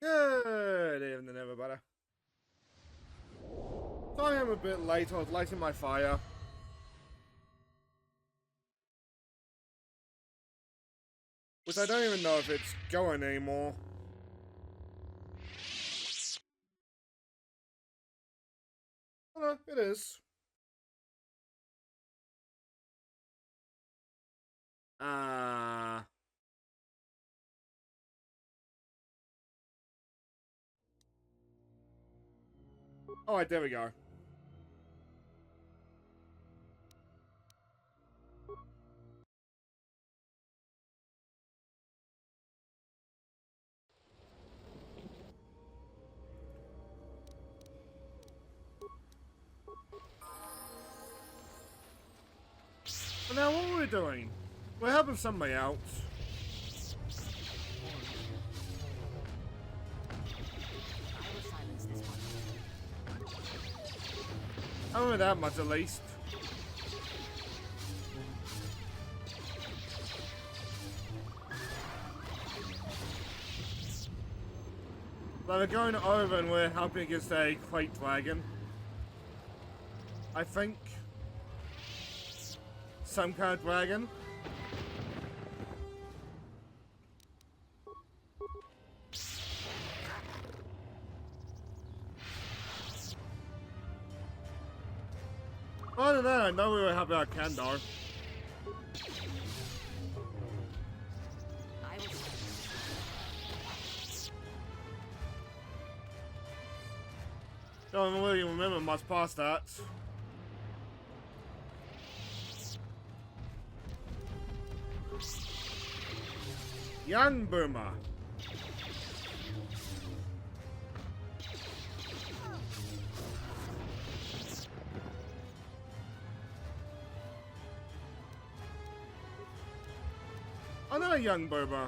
Good evening, everybody. Sorry I'm a bit late. I was lighting my fire. Which I don't even know if it's going anymore. Oh no, it is. Alright, there we go. So now what are we doing? We're helping somebody out. I don't know that much at least. But we're going over and we're helping against a crate dragon. I think. Some kind of dragon. Other than that, I know we were helping out Kandar. Don't really remember much past that. Young Boomer. Another young Boomer.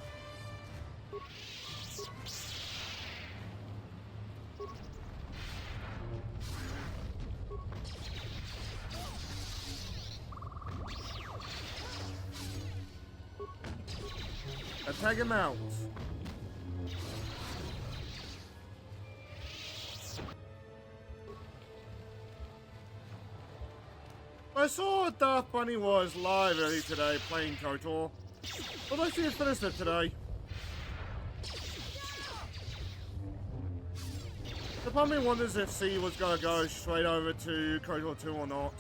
Let's take him out. I saw Darth Bunny was live earlier today playing KOTOR. But I see he finished it today. The part of me wonders if C was gonna go straight over to KOTOR 2 or not.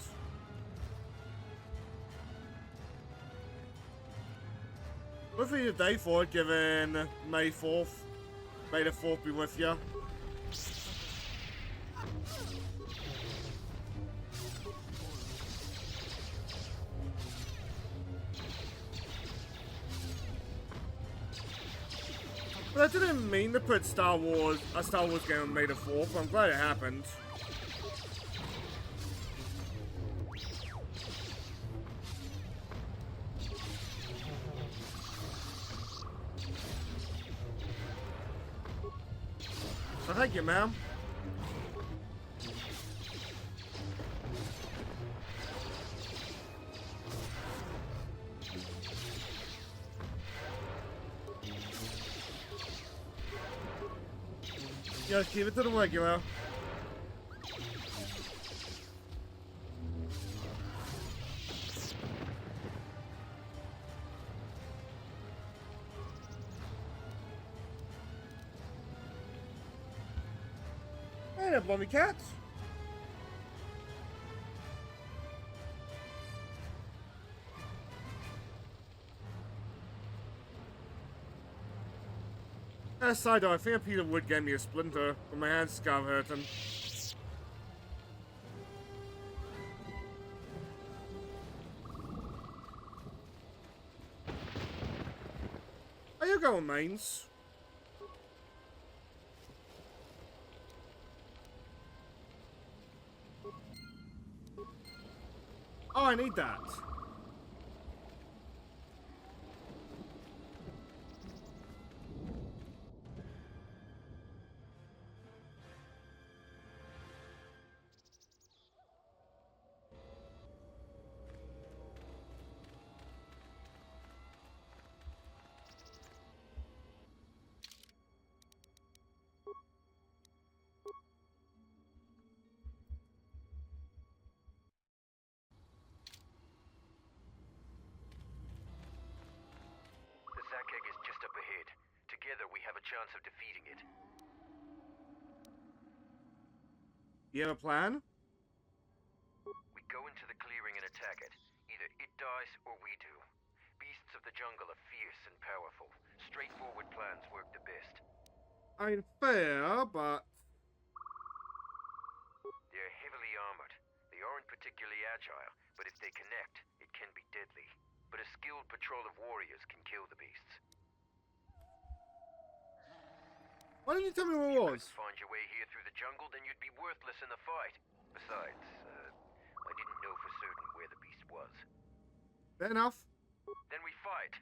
Good for you day for it, given May 4th. May the 4th be with you. But I didn't mean to put a Star Wars game on May the 4th, but I'm glad it happened. So thank you, ma'am. Just keep it to the regular. Hey there, blobby cats. Side note, I think Peter Wood gave me a splinter, but my hand's scar hurting. Are you going, mains? Oh, I need that. have a chance of defeating it. You have a plan? We go into the clearing and attack it. Either it dies or we do. Beasts of the jungle are fierce and powerful. Straightforward plans work the best. I mean, fair, but... They're heavily armored. They aren't particularly agile, but if they connect, it can be deadly. But a skilled patrol of warriors can kill the beasts. Why didn't you tell me where it If you was? couldn't find your way here through the jungle, then you'd be worthless in the fight. Besides, I didn't know for certain where the beast was. Fair enough. Then we fight.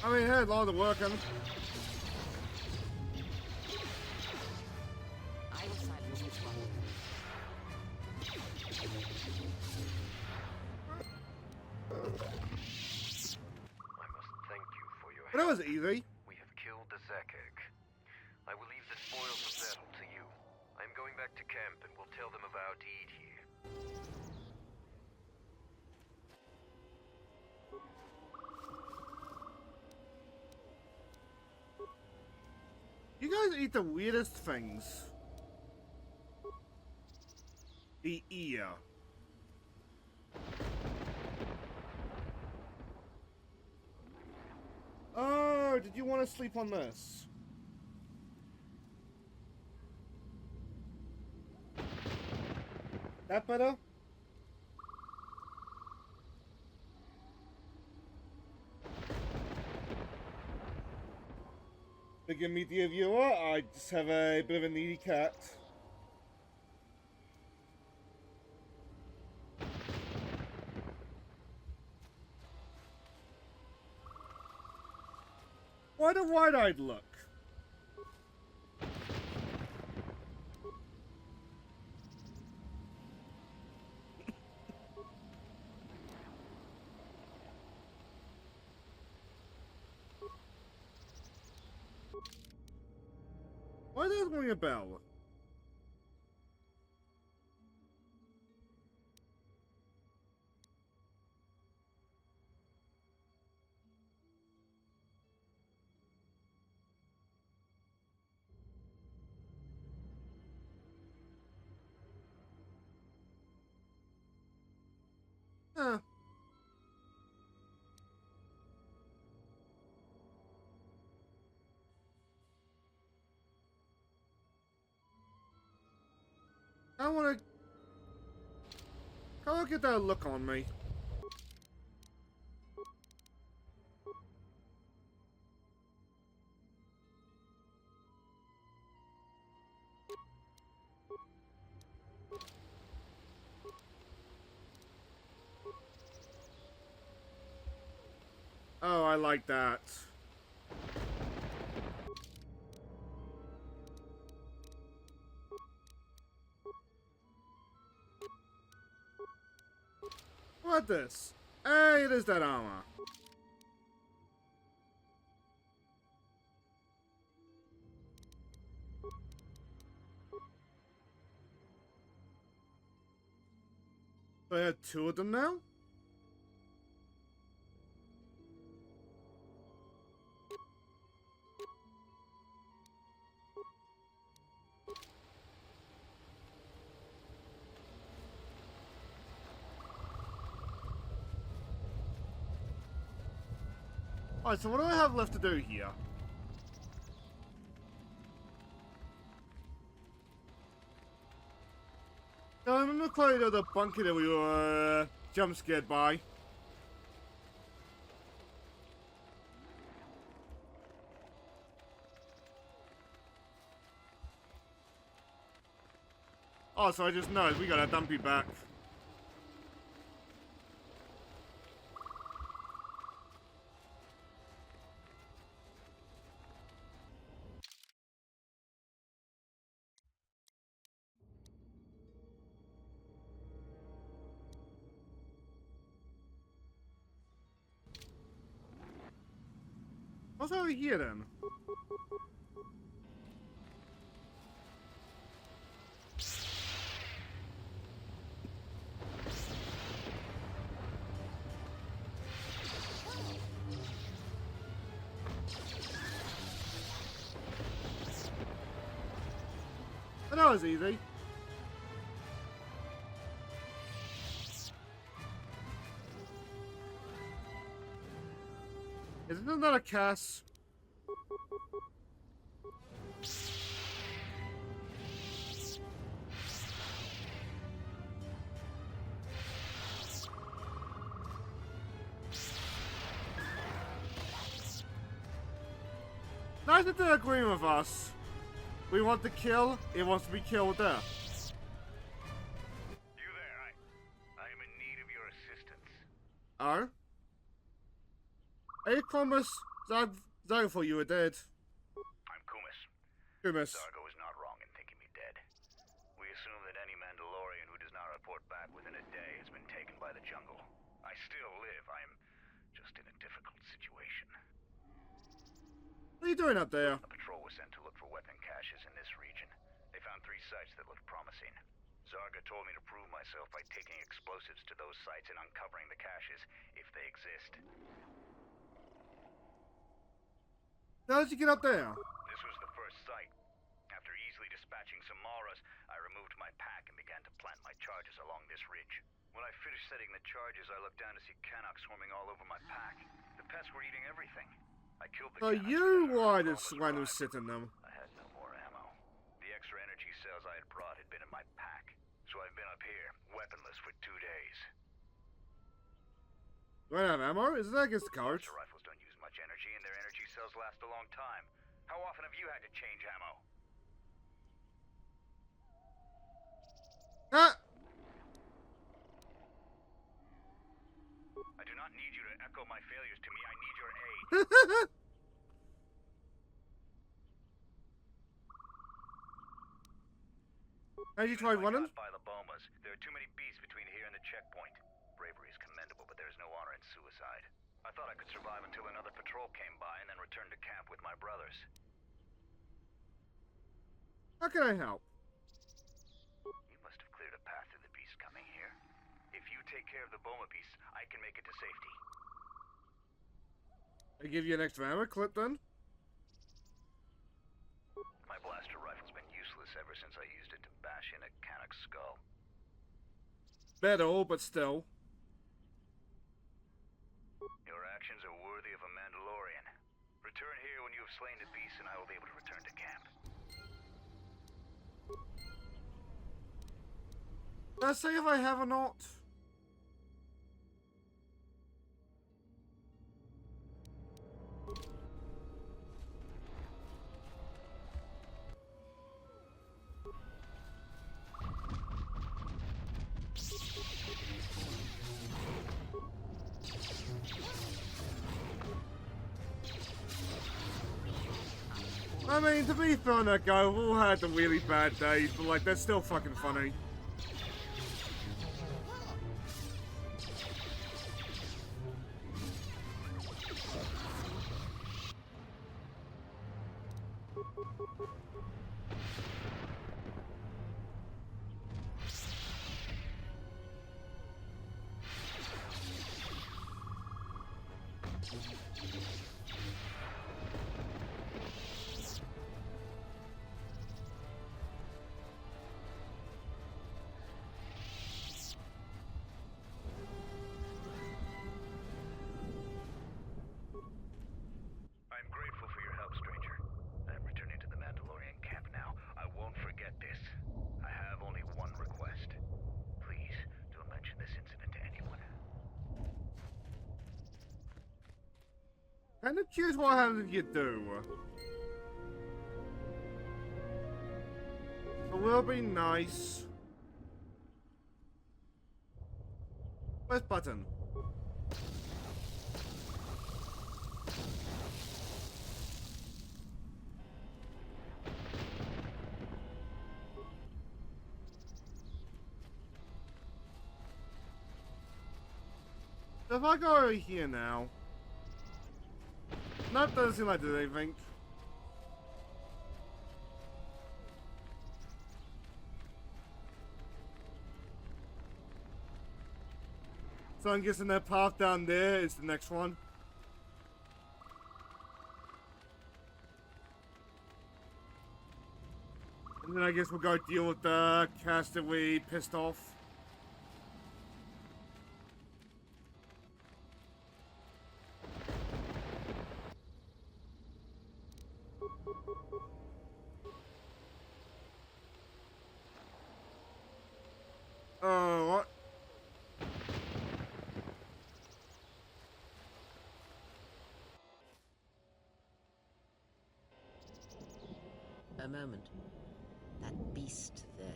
I mean, hey, a lot of working. I will silence this one. I must thank you for your But that help. was easy. We have killed the Zakek. I will leave the spoils of battle to you. I am going back to camp and will tell them of our deed here. You guys eat the weirdest things. The ear. Oh, did you want to sleep on this? That better? Bigger media viewer, I just have a bit of a needy cat. Why the wide-eyed look? Why does that ring a bell? Huh. I wanna... Can't get that look on me. Oh, I like that. What this? Hey, it is that armor. So I had two of them now? Alright, so what do I have left to do here? No, I'm in the corridor of the bunker that we were jump scared by. Oh, so I just know we gotta dump you back. What's over here then? Oh, that was easy. Is it another Cass? Nice that they're agreeing with us. We want to kill, it wants to be killed there. You there, I am in need of your assistance. Oh? I promise Zargo you are dead. I'm Kumis. Kumis. Zargo is not wrong in thinking me dead. We assume that any Mandalorian who does not report back within a day has been taken by the jungle. I still live. I am just in a difficult situation. What are you doing up there? A patrol was sent to look for weapon caches in this region. They found 3 sites that looked promising. Zarga told me to prove myself by taking explosives to those sites and uncovering the caches, if they exist. How did you get up there? This was the first site. After easily dispatching some Maras, I removed my pack and began to plant my charges along this ridge. When I finished setting the charges, I looked down to see Canucks swarming all over my pack. The pests were eating everything. I killed the So Canucks you and were the this Chromas one who's arrived. sitting them. I had no more ammo. The extra energy cells I had brought had been in my pack. So I've been up here, weaponless for 2 days. Do I have ammo? Is that against the cards? Blaster rifles don't use much energy, and their energy cells last a long time. How often have you had to change ammo? Ah! I do not need you to echo my failures to me. I need your aid. Have you tried running? By the bomas. There are too many beasts between here and the checkpoint. Bravery is commendable, but there is no honor in suicide. I thought I could survive until another patrol came by and then return to camp with my brothers. How can I help? You must have cleared a path through the beasts coming here. If you take care of the boma beasts, I can make it to safety. I give you an extra ammo clip then? My blaster rifle's been useless ever since I used it to bash in a Canuck's skull. Better, but still. Your actions are worthy of a Mandalorian. Return here when you have slain the beast, and I will be able to return to camp. Let's see if I have or not. I mean, to be fair on that guy, we've all had the really bad days, but like, that's still fucking funny. I'm grateful for your help, stranger. I'm returning to the Mandalorian camp now. I won't forget this. I have only one request. Please, don't mention this incident to anyone. Kind of curious what did you do? It will be nice. Where's button? So if I go over here now. Nope, doesn't seem like there's anything. So I'm guessing that path down there is the next one. And then I guess we'll go deal with the cast that we pissed off. Oh, what? A moment. That beast there.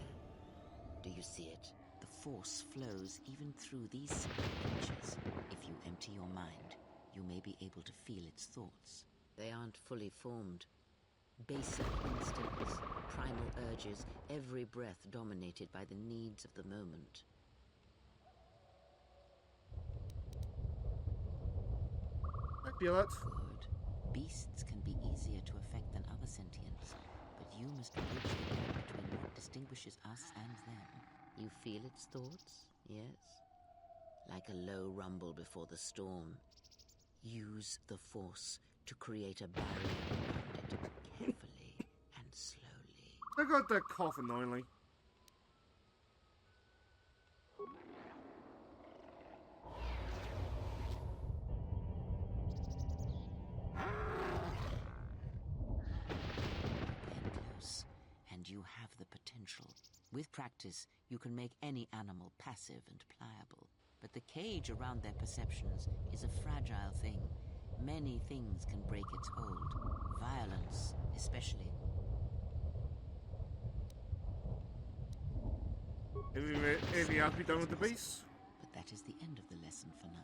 Do you see it? The force flows even through these creatures. If you empty your mind, you may be able to feel its thoughts. They aren't fully formed. Basic instincts, primal urges, every breath dominated by the needs of the moment. I feel it. Good. Beasts can be easier to affect than other sentients, but you must bridge the gap between what distinguishes us and them. You feel its thoughts, yes? Like a low rumble before the storm. Use the force to create a barrier around it, carefully and slowly. I got that cough annoyingly. Get close, and you have the potential. With practice, you can make any animal passive and pliable. But the cage around their perceptions is a fragile thing. Many things can break its hold. Violence, especially. Anything else be done with the beast? But that is the end of the lesson for now.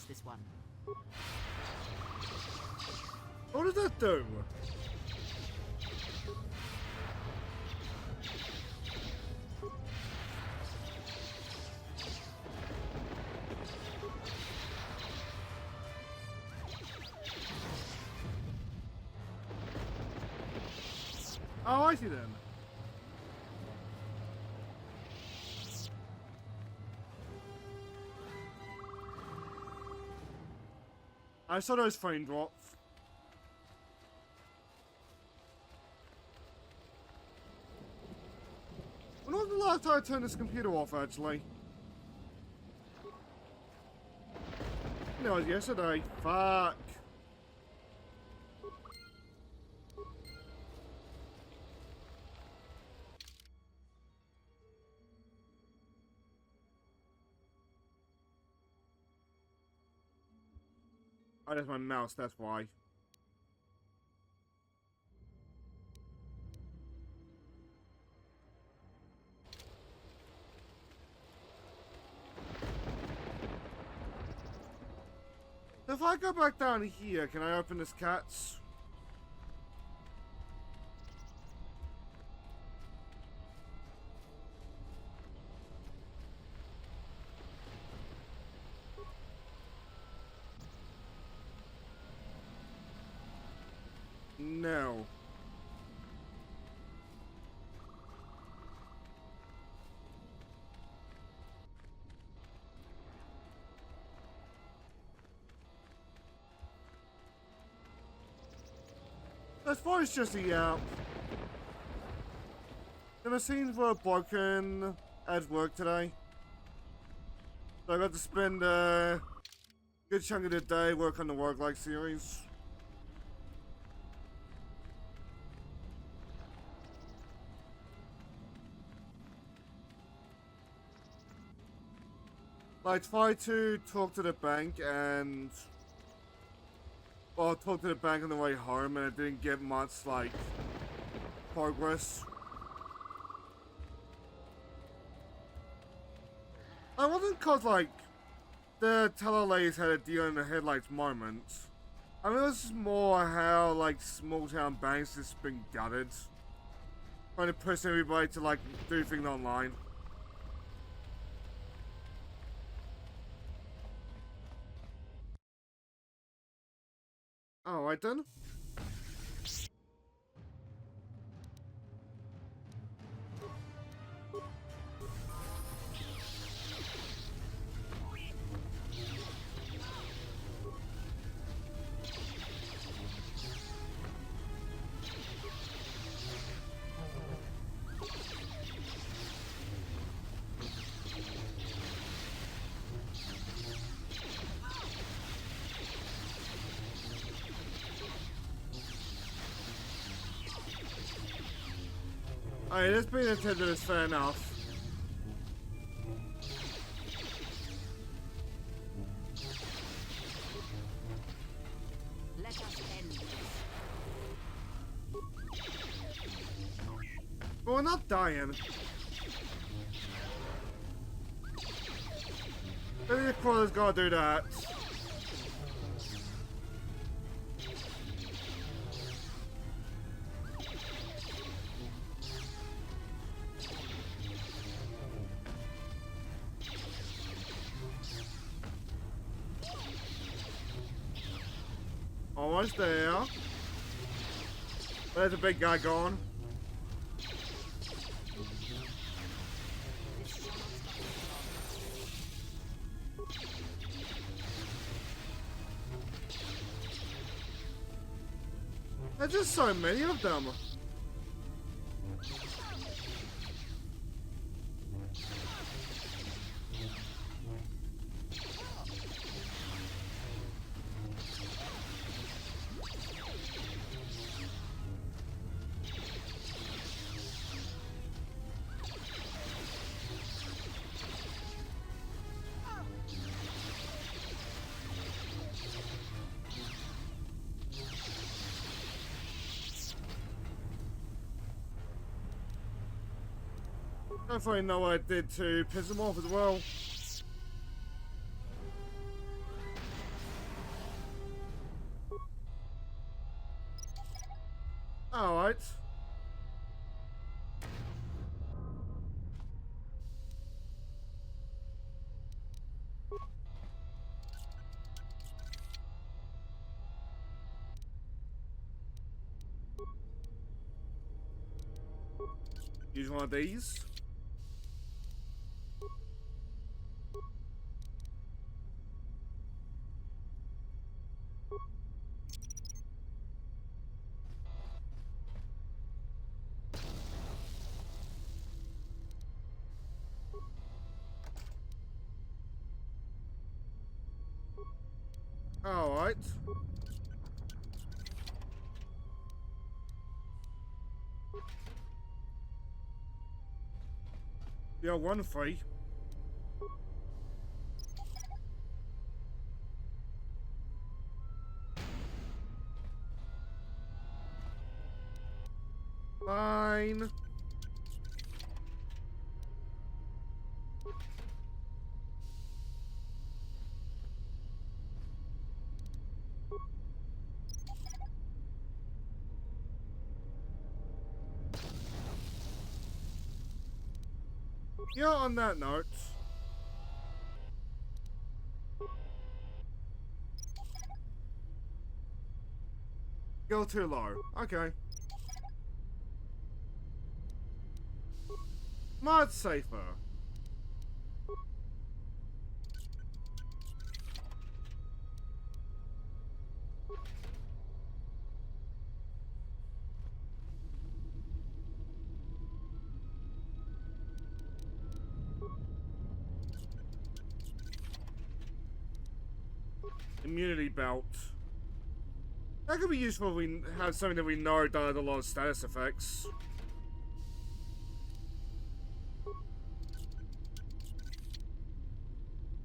This one. What does that do? Oh, I see then. I saw those frame drops. When was the last time I turned this computer off, actually? No, it was yesterday. Fuck. Oh, that's my mouse, that's why. If I go back down here, can I open this cat's? No. As far as just the the scenes were broken at work today. So I got to spend a good chunk of the day work on the roguelike series. I tried to talk to the bank and... Well, talk to the bank on the way home and I didn't get much, like, progress. It wasn't cause, like, the teller ladies had a deal in the headlights moment. I mean, it was just more how, like, small town banks just been gutted. Trying to push everybody to, like, do things online. Alright then. Alright, this being attended is fair enough. Let us end this. But we're not dying. Maybe the crawler's gotta do that. Almost there. There's a big guy gone. There's just so many of them. I definitely know what I did to piss him off as well. Alright. Use one of these. Alright. Yeah, 1 free. Fine. Yeah, on that note. Go too low. Okay. Much safer. immunity belt. That could be useful if we have something that we know does a lot of status effects.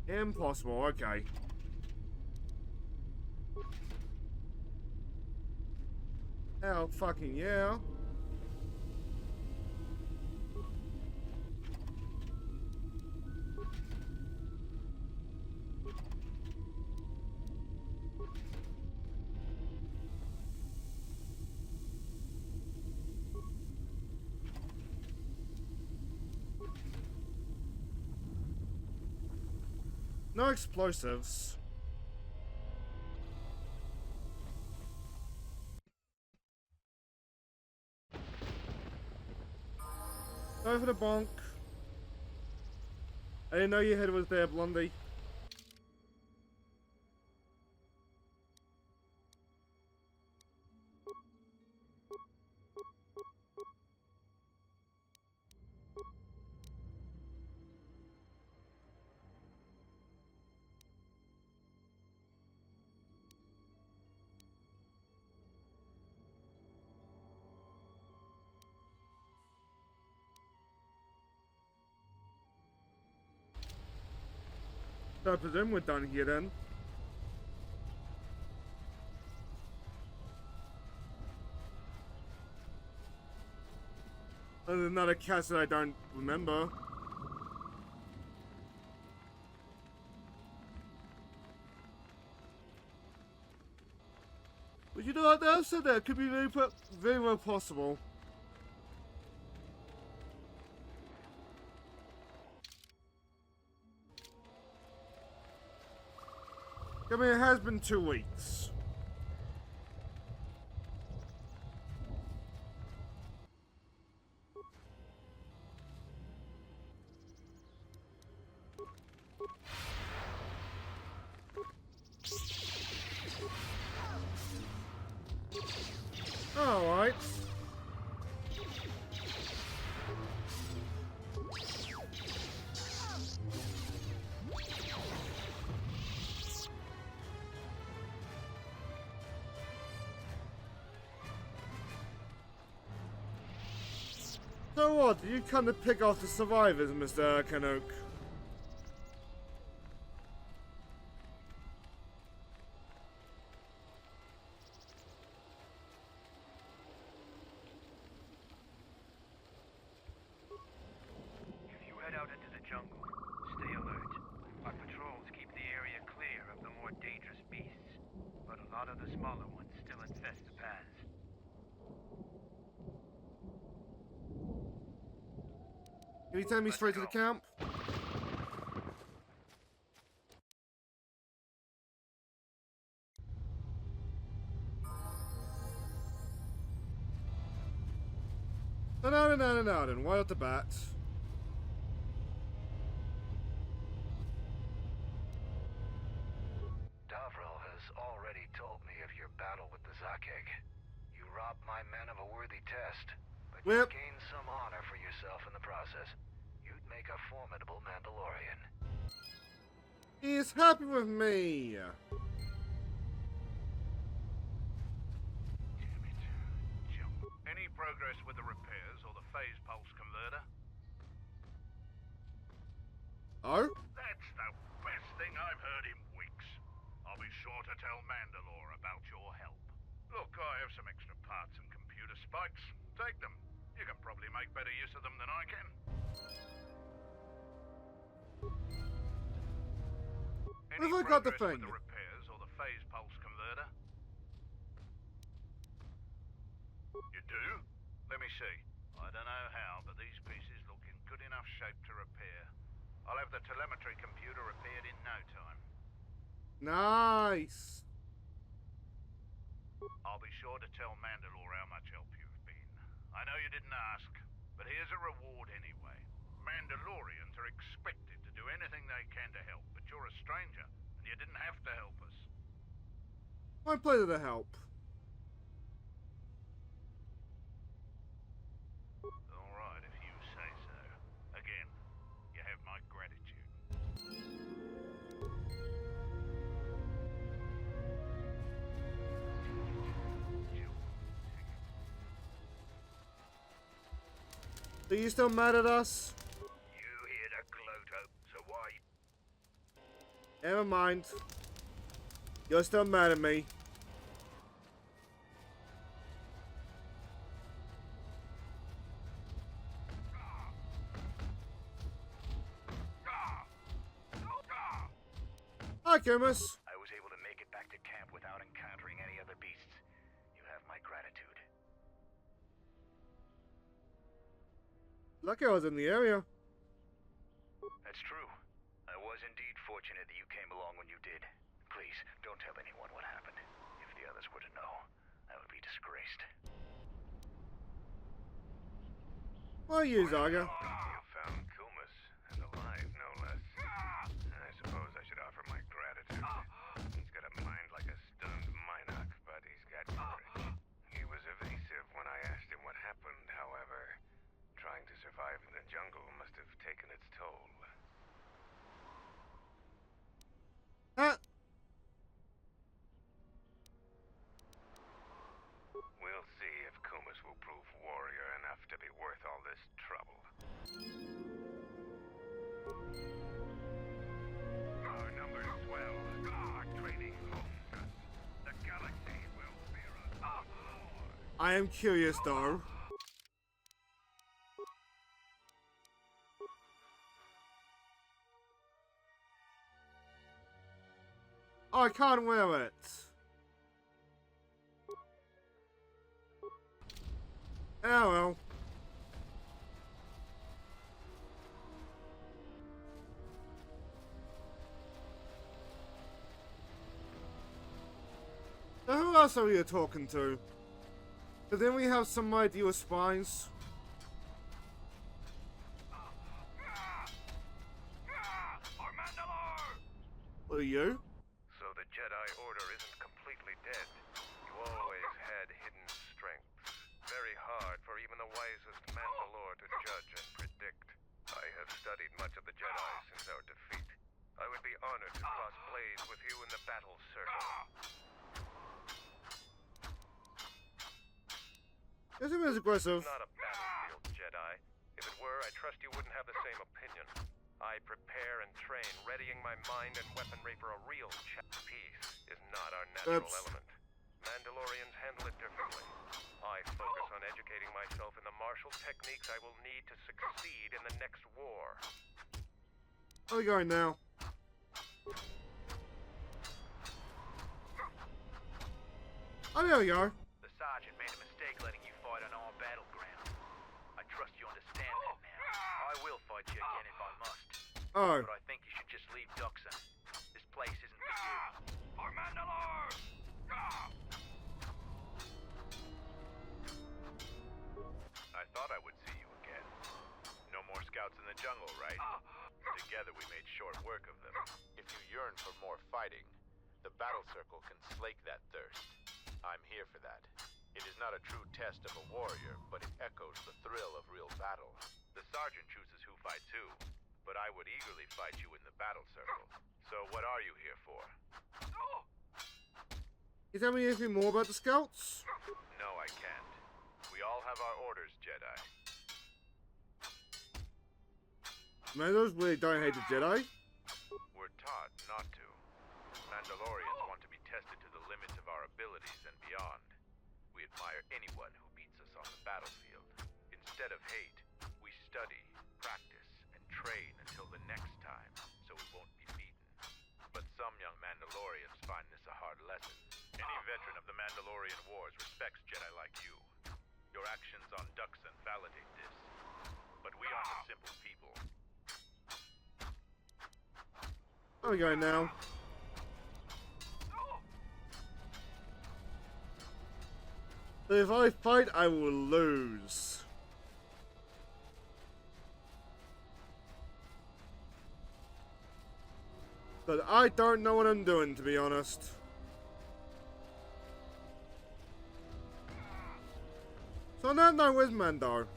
Impossible, okay. Hell fucking yeah. No explosives. Go for the bonk. I didn't know your head was there, Blondie. So I presume we're done here then. There's another cast that I don't remember. But you know what, the said that could be very well possible. I mean, it has been 2 weeks. Alright. So what, do you come to pick off the survivors, Mr. Canuck? If you head out into the jungle, stay alert. Our patrols keep the area clear of the more dangerous beasts, but a lot of the smaller ones still infest the paths. Can you take me straight to the camp? No, then. Right off the bat. Davril has already told me of your battle with the Zakeg. You robbed my men of a worthy test, but you Yep. gained some honor for yourself in the process. You'd make a formidable Mandalorian. He is happy with me. Any progress with the repairs or the phase pulse converter? Oh? That's the best thing I've heard in weeks. I'll be sure to tell Mandalore about your help. Look, I have some extra parts and computer spikes. Take them. You can probably make better use of them than I can. Any What have I got the progress thing? with the repairs or the phase pulse converter? You do? Let me see. I don't know how, but these pieces look in good enough shape to repair. I'll have the telemetry computer repaired in no time. Nice. I'll be sure to tell Mandalore how much help you've been. I know you didn't ask, but here's a reward anyway. Mandalorians are expected to do anything they can to help, but you're a stranger, and you didn't have to help us. My pleasure to help. All right, if you say so. Again, you have my gratitude. Are you still mad at us? You hear the Kloto, so why? Never mind. You're still mad at me. Hi, Kumus. I was able to make it back to camp without encountering any other beasts. You have my gratitude. Lucky I was in the area. That's true. I was indeed fortunate that you came along when you did. Please, don't tell anyone what happened. If the others were to know, I would be disgraced. Well, you, Zaga. You found Kumus, and alive, no less. I suppose I should offer my gratitude. He's got a mind like a stunned Minoc, but he's got courage. He was evasive when I asked him what happened, however. Trying to survive in the jungle must have taken its toll. Huh? We'll see if Kumus will prove warrior enough to be worth all this trouble. Our numbers swell. Our training homes us. The galaxy will fear us. I am curious, though. Oh, I can't wear it. Oh well. So who else are we talking to? Because then we have some idea of spies. What are you? So the Jedi Order isn't completely dead. You always had hidden strengths. Very hard for even the wisest Mandalore to judge and predict. I have studied much of the Jedi since our defeat. I would be honored to cross blades with you in the battle circle. This is aggressive. Not a battlefield Jedi. If it were, I trust you wouldn't have the same opinion. I prepare and train, readying my mind and weaponry for a real peace is not our natural element. Mandalorians handle it differently. I focus on educating myself in the martial techniques I will need to succeed in the next war. Where are we going now? Oh, there we go. The sergeant made a mistake letting you fight on our battleground. I trust you understand that now. I will fight you again if I must. Oh. But I think you should just leave Duxon. This place isn't for you. For Mandalore! I thought I would see you again. No more scouts in the jungle, right? Together we made short work of them. If you yearn for more fighting, the battle circle can slake that thirst. I'm here for that. It is not a true test of a warrior, but it echoes the thrill of real battle. The sergeant chooses who fights who, but I would eagerly fight you in the battle circle. So what are you here for? Can you tell me anything more about the scouts? No, I can't. We all have our orders, Jedi. Mandalorians really don't hate the Jedi. We're taught not to. Mandalorians want to be tested to the limits of our abilities and beyond. We admire anyone who beats us on the battlefield. Instead of hate, we study, practice, and train until the next time, so we won't be beaten. But some young Mandalorians find this a hard lesson. Any veteran of the Mandalorian Wars respects Jedi like you. Your actions on Duxon validate this. But we aren't a simple people. There we go now. So if I fight, I will lose. But I don't know what I'm doing, to be honest. So now I know where's Mando.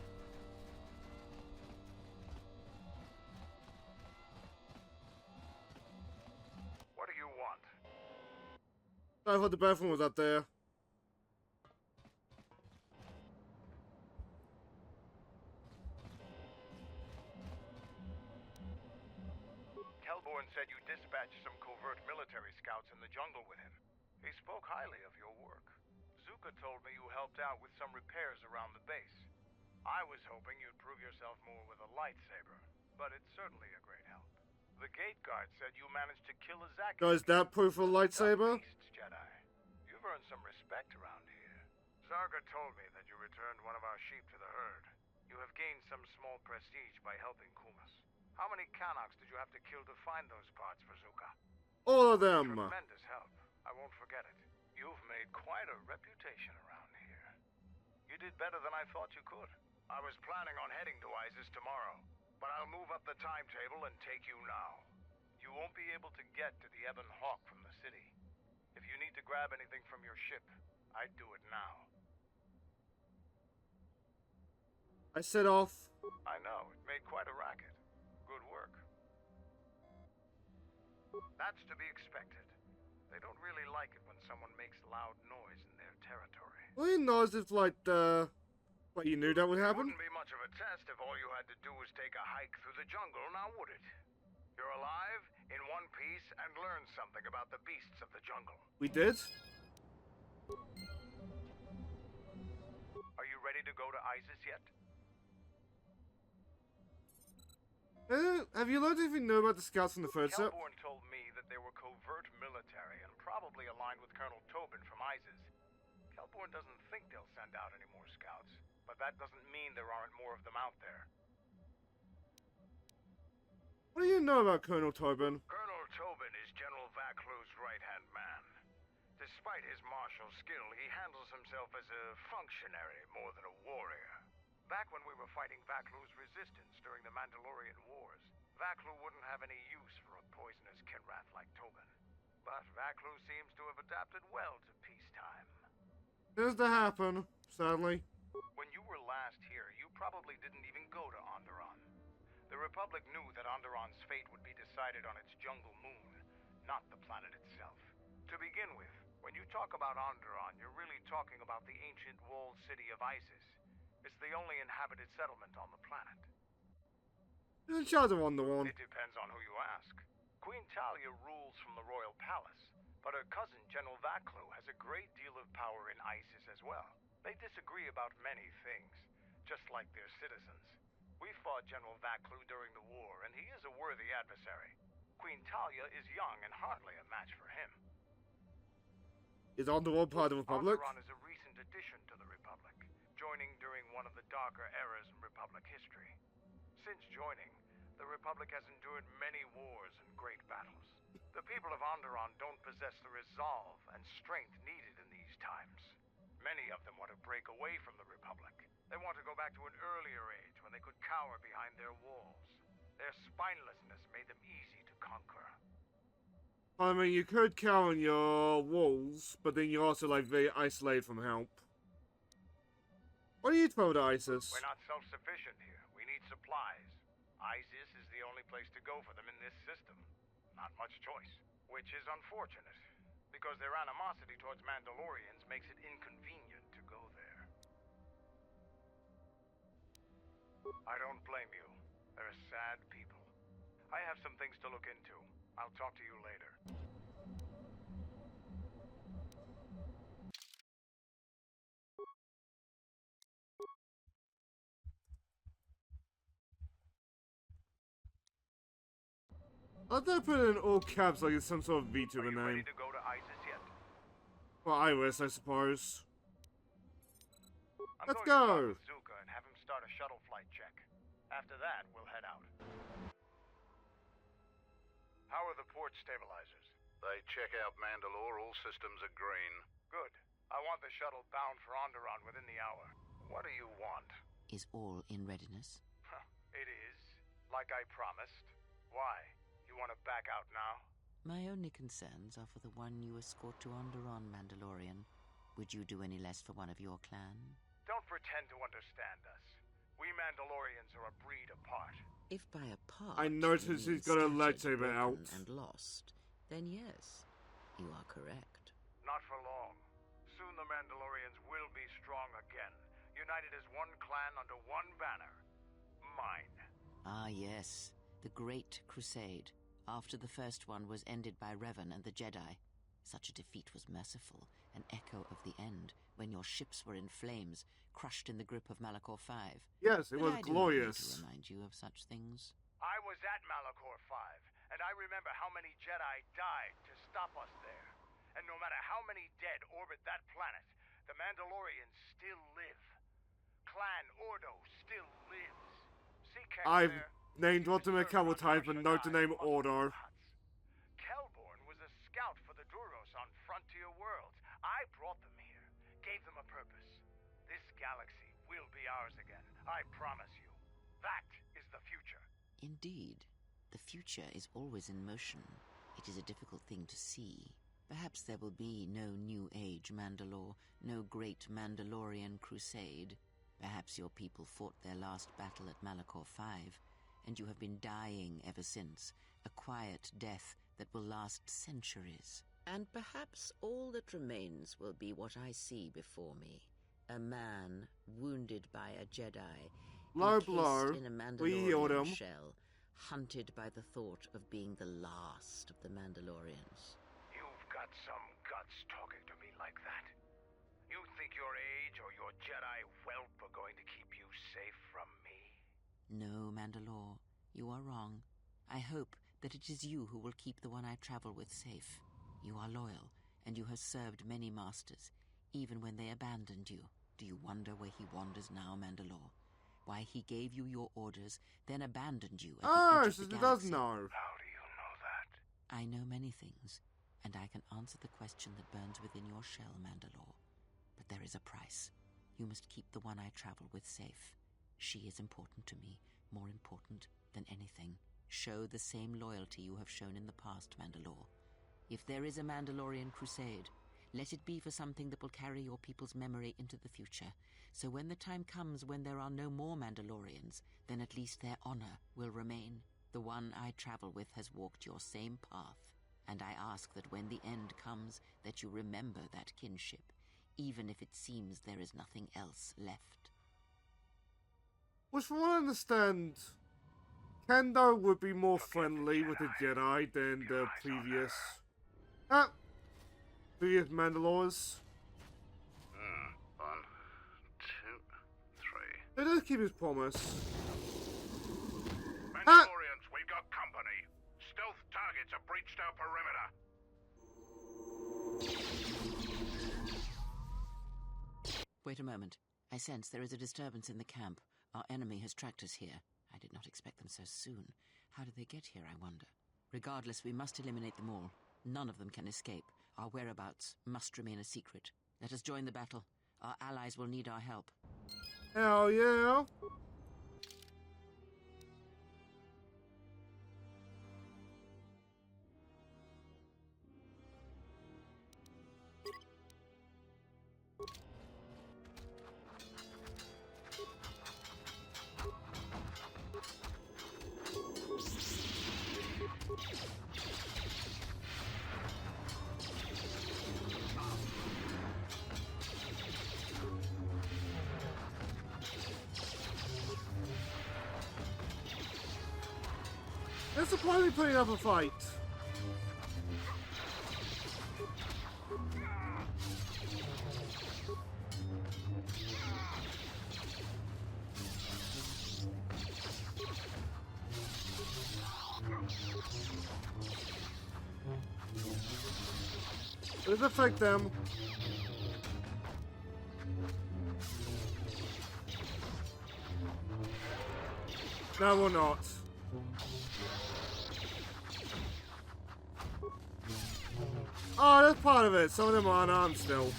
What do you want? I thought the bathroom was up there. Kalborn said you dispatched some covert military scouts in the jungle with him. He spoke highly of your work. Zuka told me you helped out with some repairs around the base. I was hoping you'd prove yourself more with a lightsaber, but it's certainly a great help. The gate guard said you managed to kill a Zaki. Does that proof a lightsaber? Beasts, Jedi. You've earned some respect around here. Zarga told me that you returned one of our sheep to the herd. You have gained some small prestige by helping Kumas. How many Kanaks did you have to kill to find those parts for Zuka? All of them. Tremendous help. I won't forget it. You've made quite a reputation around here. You did better than I thought you could. I was planning on heading to Isis tomorrow, but I'll move up the timetable and take you now. You won't be able to get to the Ebon Hawk from the city. If you need to grab anything from your ship, I'd do it now. I set off. I know, it made quite a racket. Good work. That's to be expected. They don't really like it when someone makes loud noise in their territory. Well, you know as if, like, But you knew that would happen? Wouldn't be much of a test if all you had to do was take a hike through the jungle, now would it? You're alive, in one piece, and learn something about the beasts of the jungle. We did? Are you ready to go to Isis yet? Have you learned anything new about the scouts in the third set? Kalborn told me that they were covert military and probably aligned with Colonel Tobin from Isis. Kalborn doesn't think they'll send out any more scouts, but that doesn't mean there aren't more of them out there. What do you know about Colonel Tobin? Colonel Tobin is General Vaklu's right-hand man. Despite his martial skill, he handles himself as a functionary more than a warrior. Back when we were fighting Vaklu's resistance during the Mandalorian Wars, Vaklu wouldn't have any use for a poisonous Kinrath like Tobin. But Vaklu seems to have adapted well to peacetime. It has to happen, sadly. When you were last here, you probably didn't even go to Onderon. The Republic knew that Onderon's fate would be decided on its jungle moon, not the planet itself. To begin with, when you talk about Onderon, you're really talking about the ancient walled city of Isis. It's the only inhabited settlement on the planet. There's a shadow on the one. It depends on who you ask. Queen Talia rules from the royal palace, but her cousin, General Vaklu, has a great deal of power in Isis as well. They disagree about many things, just like their citizens. We fought General Vaklu during the war, and he is a worthy adversary. Queen Talia is young and hardly a match for him. Is Onderon part of the Republic? Onderon is a recent addition to the Republic, joining during one of the darker eras in Republic history. Since joining, the Republic has endured many wars and great battles. The people of Onderon don't possess the resolve and strength needed in these times. Many of them want to break away from the Republic. They want to go back to an earlier age when they could cower behind their walls. Their spinelessness made them easy to conquer. I mean, you could cower on your walls, but then you're also, like, very isolated from help. What are you told, Isis? We're not self-sufficient here. We need supplies. Isis is the only place to go for them in this system. Not much choice. Which is unfortunate, because their animosity towards Mandalorians makes it inconvenient to go there. I don't blame you. They're sad people. I have some things to look into. I'll talk to you later. I thought I put it in all caps like it's some sort of VTuber Are you name. ready to go to Isis yet? Well, Iris, I suppose. I'm Let's going to talk go! with Zuka and have him start a shuttle flight check. After that, we'll head out. How are the port stabilizers? They check out Mandalore, all systems are green. Good. I want the shuttle bound for Onderon within the hour. What do you want? Is all in readiness? It is. Like I promised. Why? You want to back out now? My only concerns are for the one you escort to Onderon, Mandalorian. Would you do any less for one of your clan? Don't pretend to understand us. We Mandalorians are a breed apart. If by apart I noticed you he's got a mean lightsaber scattered, out. broken, and lost, then yes, you are correct. Not for long. Soon the Mandalorians will be strong again, united as one clan under one banner. Mine. Ah yes, the Great Crusade. after the first one was ended by Revan and the Jedi. Such a defeat was merciful, an echo of the end, when your ships were in flames, crushed in the grip of Malachor V. Yes, it But was I do not need glorious. to remind you of such things. I was at Malachor 5, and I remember how many Jedi died to stop us there. And no matter how many dead orbit that planet, the Mandalorians still live. Clan Ordo still lives. See Kel I've there? named He was Ultimate serving on Cavaltype and not to Nar name Shaddaa Order. Huts. Kelborn was a scout for the Duros on Frontier Worlds. I brought them here, gave them a purpose. This galaxy will be ours again, I promise you. That is the future. Indeed, the future is always in motion. It is a difficult thing to see. Perhaps there will be no New Age Mandalore, no great Mandalorian crusade. Perhaps your people fought their last battle at Malachor V, and you have been dying ever since, a quiet death that will last centuries. And perhaps all that remains will be what I see before me. A man wounded by a Jedi, Low encased blow. in a We healed Mandalorian him. shell, hunted by the thought of being the last of the Mandalorians. You've got some guts talking to me like that. You think your age or your Jedi whelp are going to keep you safe from me? No, Mandalore, you are wrong. I hope that it is you who will keep the one I travel with safe. You are loyal, and you have served many masters, even when they abandoned you. Do you wonder where he wanders now, Mandalore? Why he gave you your orders, then abandoned you at the Oh, edge of so the he does galaxy? know. How do you know that? I know many things, and I can answer the question that burns within your shell, Mandalore. But there is a price. You must keep the one I travel with safe. She is important to me, more important than anything. Show the same loyalty you have shown in the past, Mandalore. If there is a Mandalorian crusade, let it be for something that will carry your people's memory into the future. So when the time comes when there are no more Mandalorians, then at least their honor will remain. The one I travel with has walked your same path, and I ask that when the end comes, that you remember that kinship, even if it seems there is nothing else left. Which from what I understand, Kendo would be more friendly with the Jedi than the previous Mandalores. 1, 2, 3. He does keep his promise. Mandalorians, we've got company. Stealth targets have breached our perimeter. Wait a moment. I sense there is a disturbance in the camp. Our enemy has tracked us here. I did not expect them so soon. How did they get here, I wonder? Regardless, we must eliminate them all. None of them can escape. Our whereabouts must remain a secret. Let us join the battle. Our allies will need our help. Hell yeah. They're surprisingly putting up a fight. Does it affect them? No, we're not. Oh, that's part of it. Some of them are unarmed still.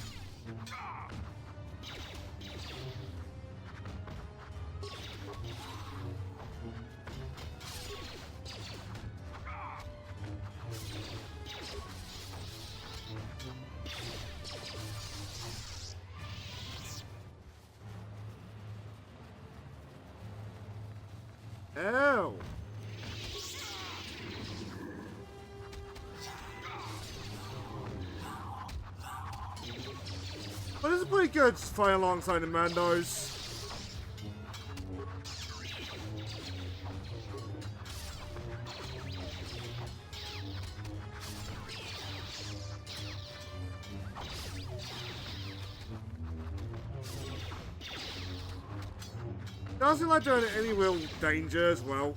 Ew. But it's pretty good to fight alongside the Mandos. Doesn't seem like they're in any real danger as well.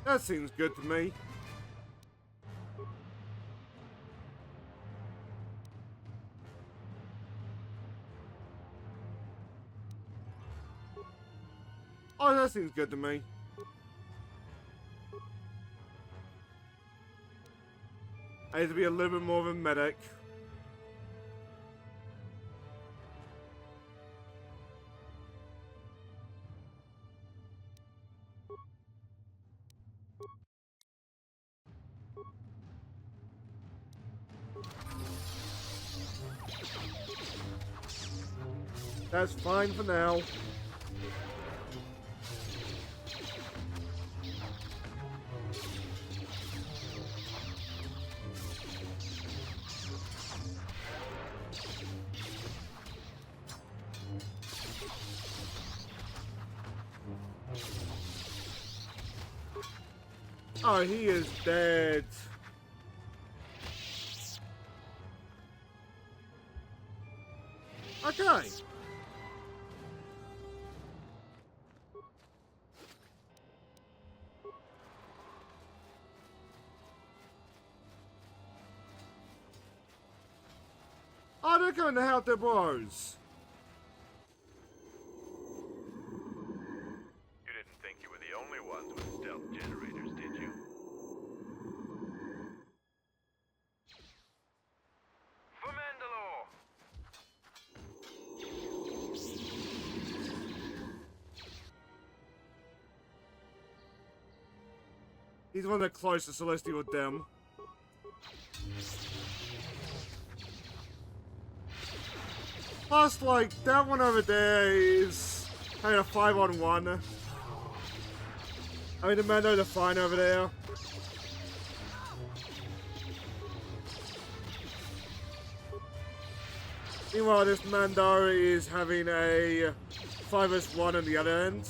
That seems good to me. Oh, that seems good to me. I need to be a little bit more of a medic. That's fine for now. Oh, he is dead. Okay. Oh, they're going to help their bros. You didn't think you were the only ones with stealth generators, did you? For Mandalore! He's one of the closest Celestial with them. Plus, like, that one over there is having a 5-on-1. I mean, the Mando the fine over there. Meanwhile, this Mando is having a 5-1 on the other end.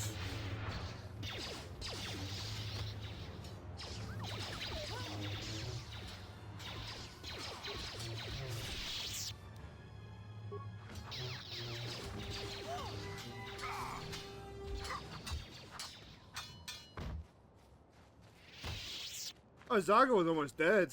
Oh, Zaga was almost dead.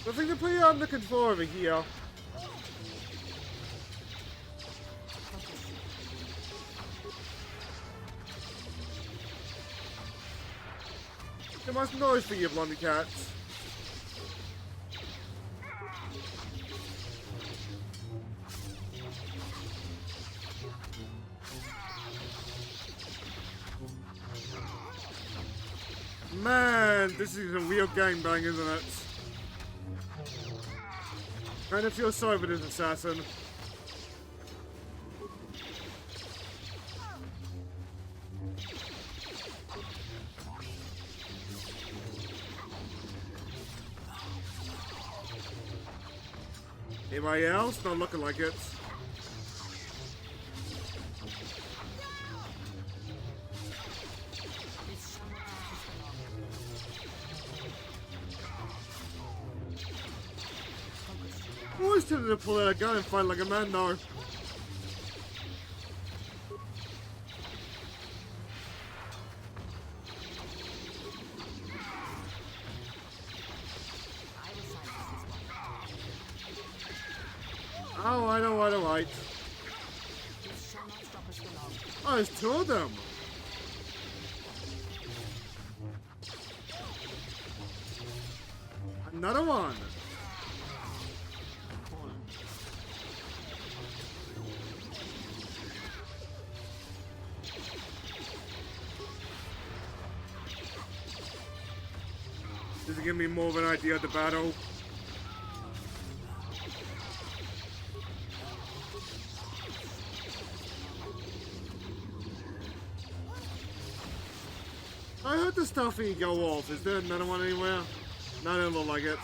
I think they're pretty under control over here. Too much noise for you, blondie cats. Man, this is a real gangbang, isn't it? Kind of feel sorry for this assassin. Anybody else? Not looking like it. I'm always tempted to pull out a gun and fight like a man, though. Oh, I know, right. Oh, there's two of them. another one. This is giving me more of an idea of the battle. I heard the stuff thingy go off. Is there another one anywhere? No, it doesn't look like it.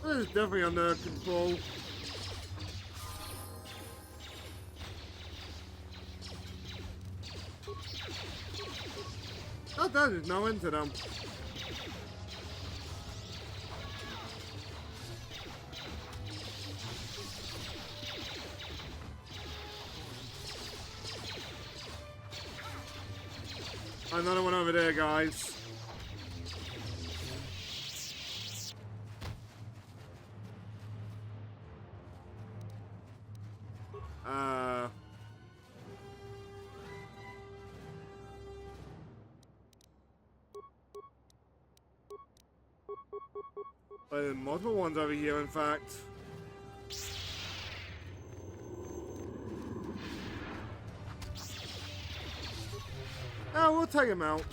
This is definitely under control. Oh, that is no end to them. Another one over there, guys. There's multiple ones over here, in fact. Oh, we'll take him out.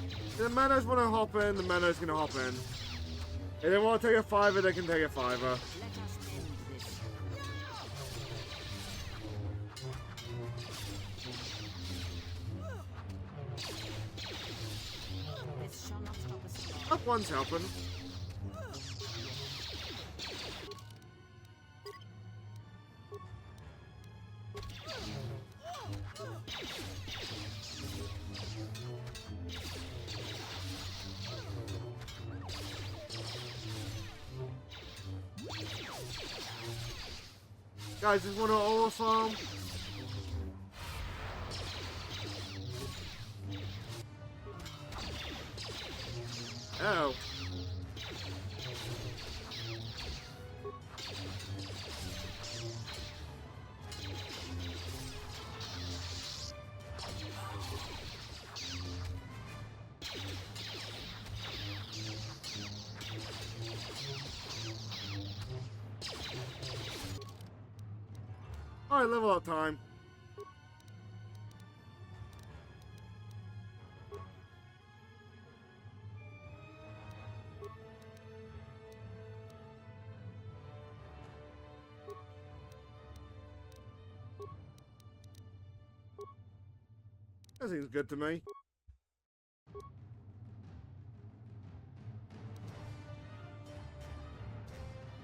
If the Manos want to hop in, the Manos gonna hop in. If they want to take a fiver, they can take a fiver. Let us end this. This shall not stop us long. Up one's helping. Guys, just want to overfarm. Oh. Alright, level up time. That seems good to me.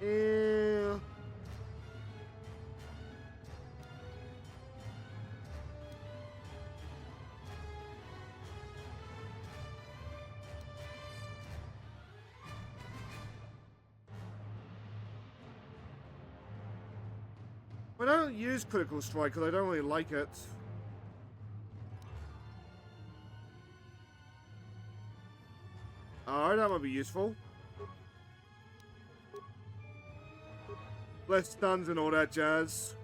Yeah. I don't use critical strike because I don't really like it. Alright, that might be useful. Less stuns and all that jazz.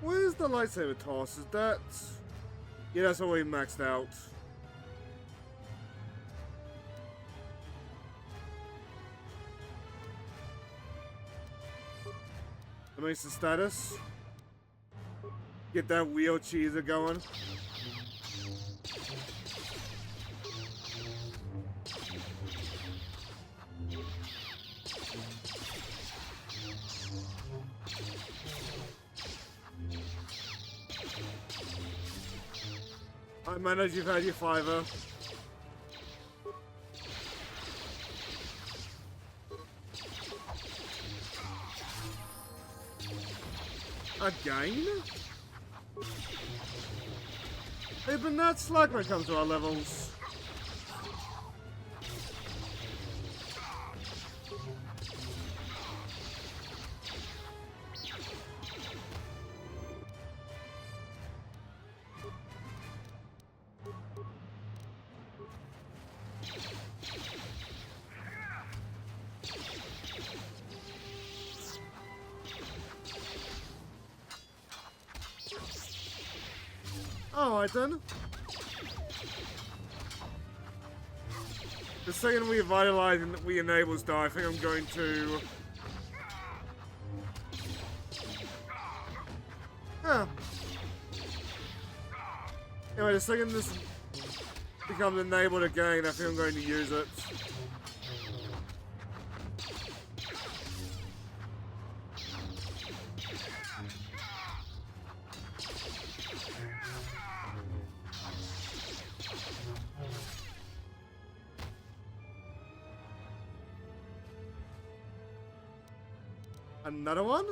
Where's the lightsaber toss? Is that... Yeah, that's already maxed out. That makes the status. Get that wheel cheeser going. I manage you've had your fiver. Again? They've been that slack when it comes to our levels. Alright then. The second we vitalize and we enable star, I think I'm going to... Huh. Anyway, the second this becomes enabled again, I think I'm going to use it. Another one?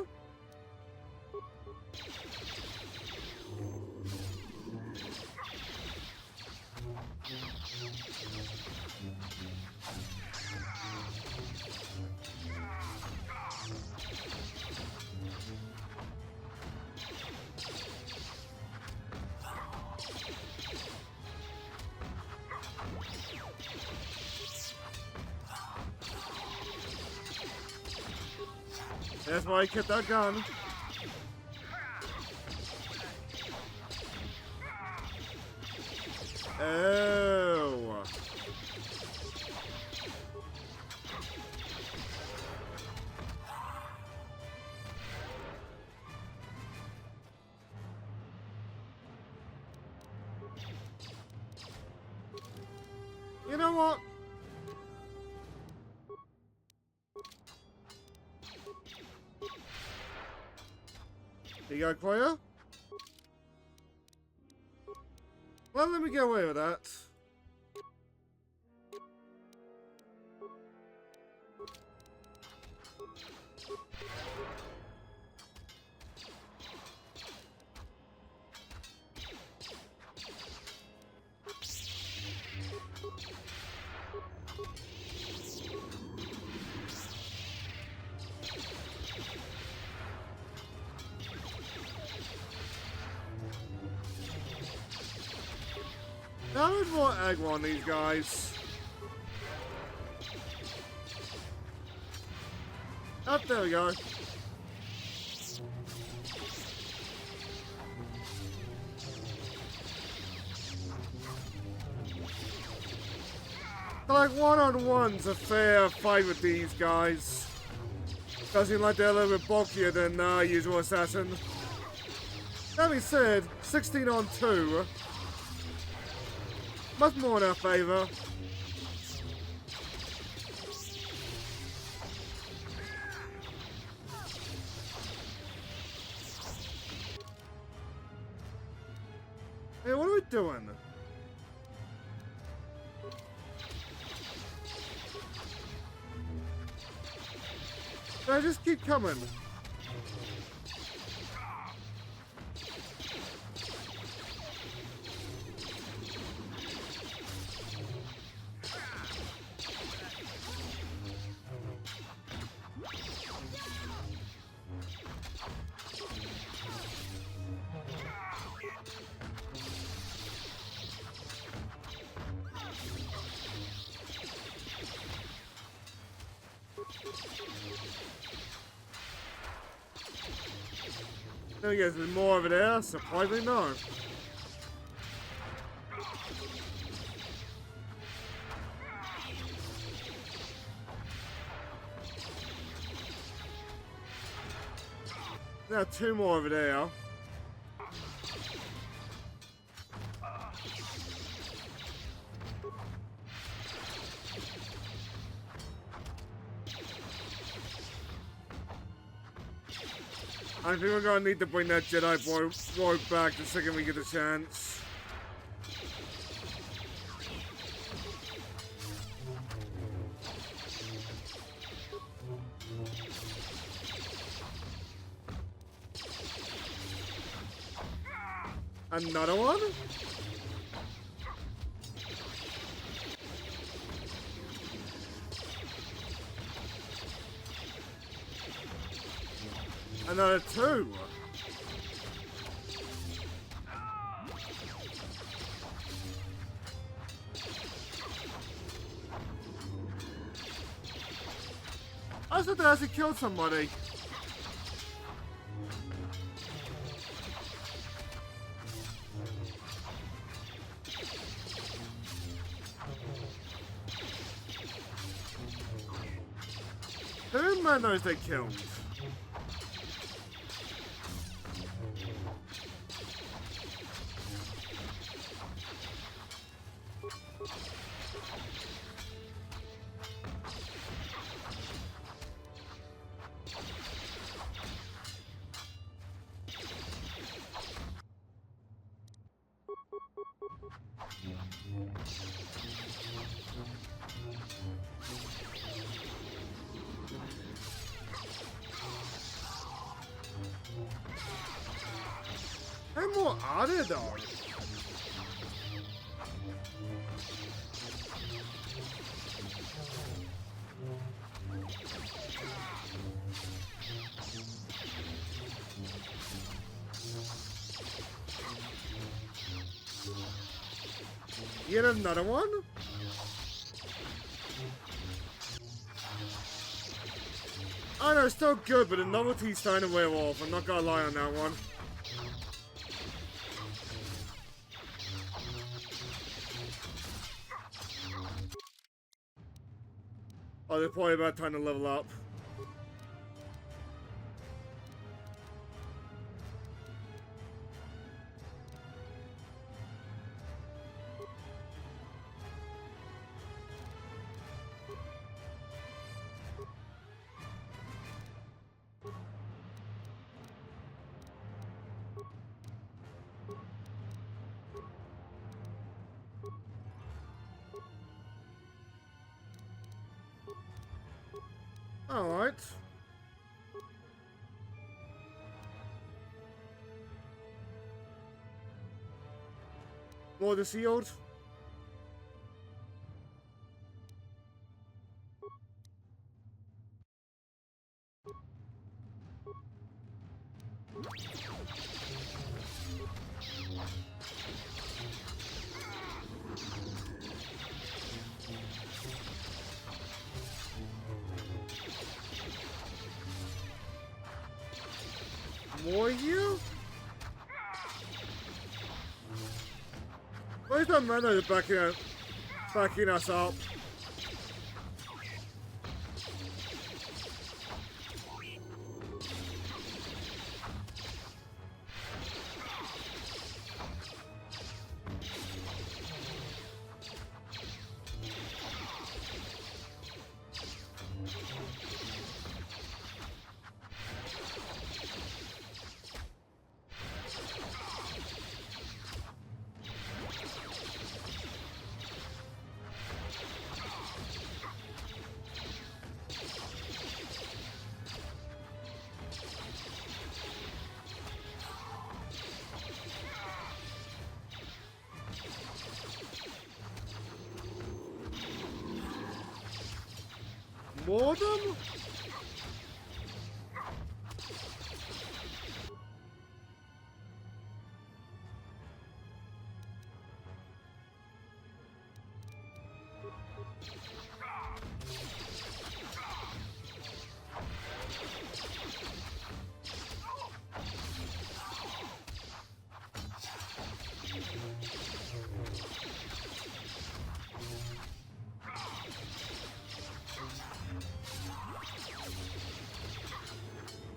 That's why I kept that gun. Oh. You know what? You go, Claire? Well, let me get away with that. Now there's more aggro on these guys. Oh, there we go. Like one-on-one's a fair fight with these guys. Does seem like they're a little bit bulkier than usual assassin. That being said, 16 on 2. Much more in our favor. Hey, what are we doing? I just keep coming. I guess there's more over there, surprisingly no. There are 2 more over there. I think we're gonna need to bring that Jedi boy back the second we get a chance. Another one? Another 2. I thought they actually killed somebody. Who man knows they killed? How more are there though? Yet another one? I know, it's still good, but the novelty's starting to wear off. I'm not gonna lie on that one. Oh, they're probably about time to level up. Alright. More the sealed. More you? Where's that man that's backing us up? More of them?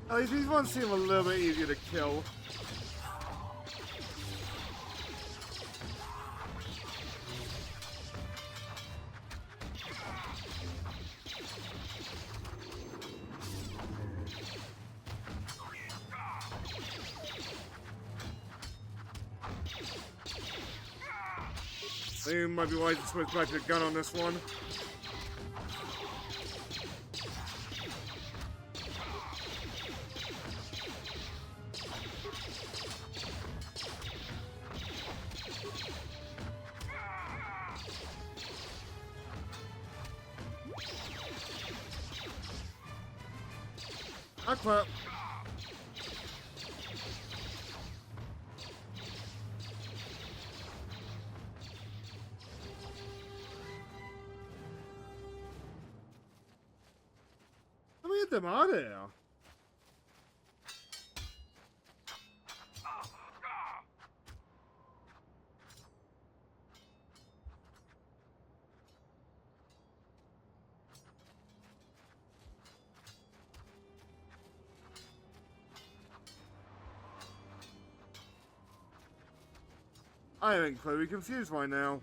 At least these ones seem a little bit easier to kill. I think it might be wise to switch back to the gun on this one. I crap. Let me get them out of here. I am incredibly confused right now.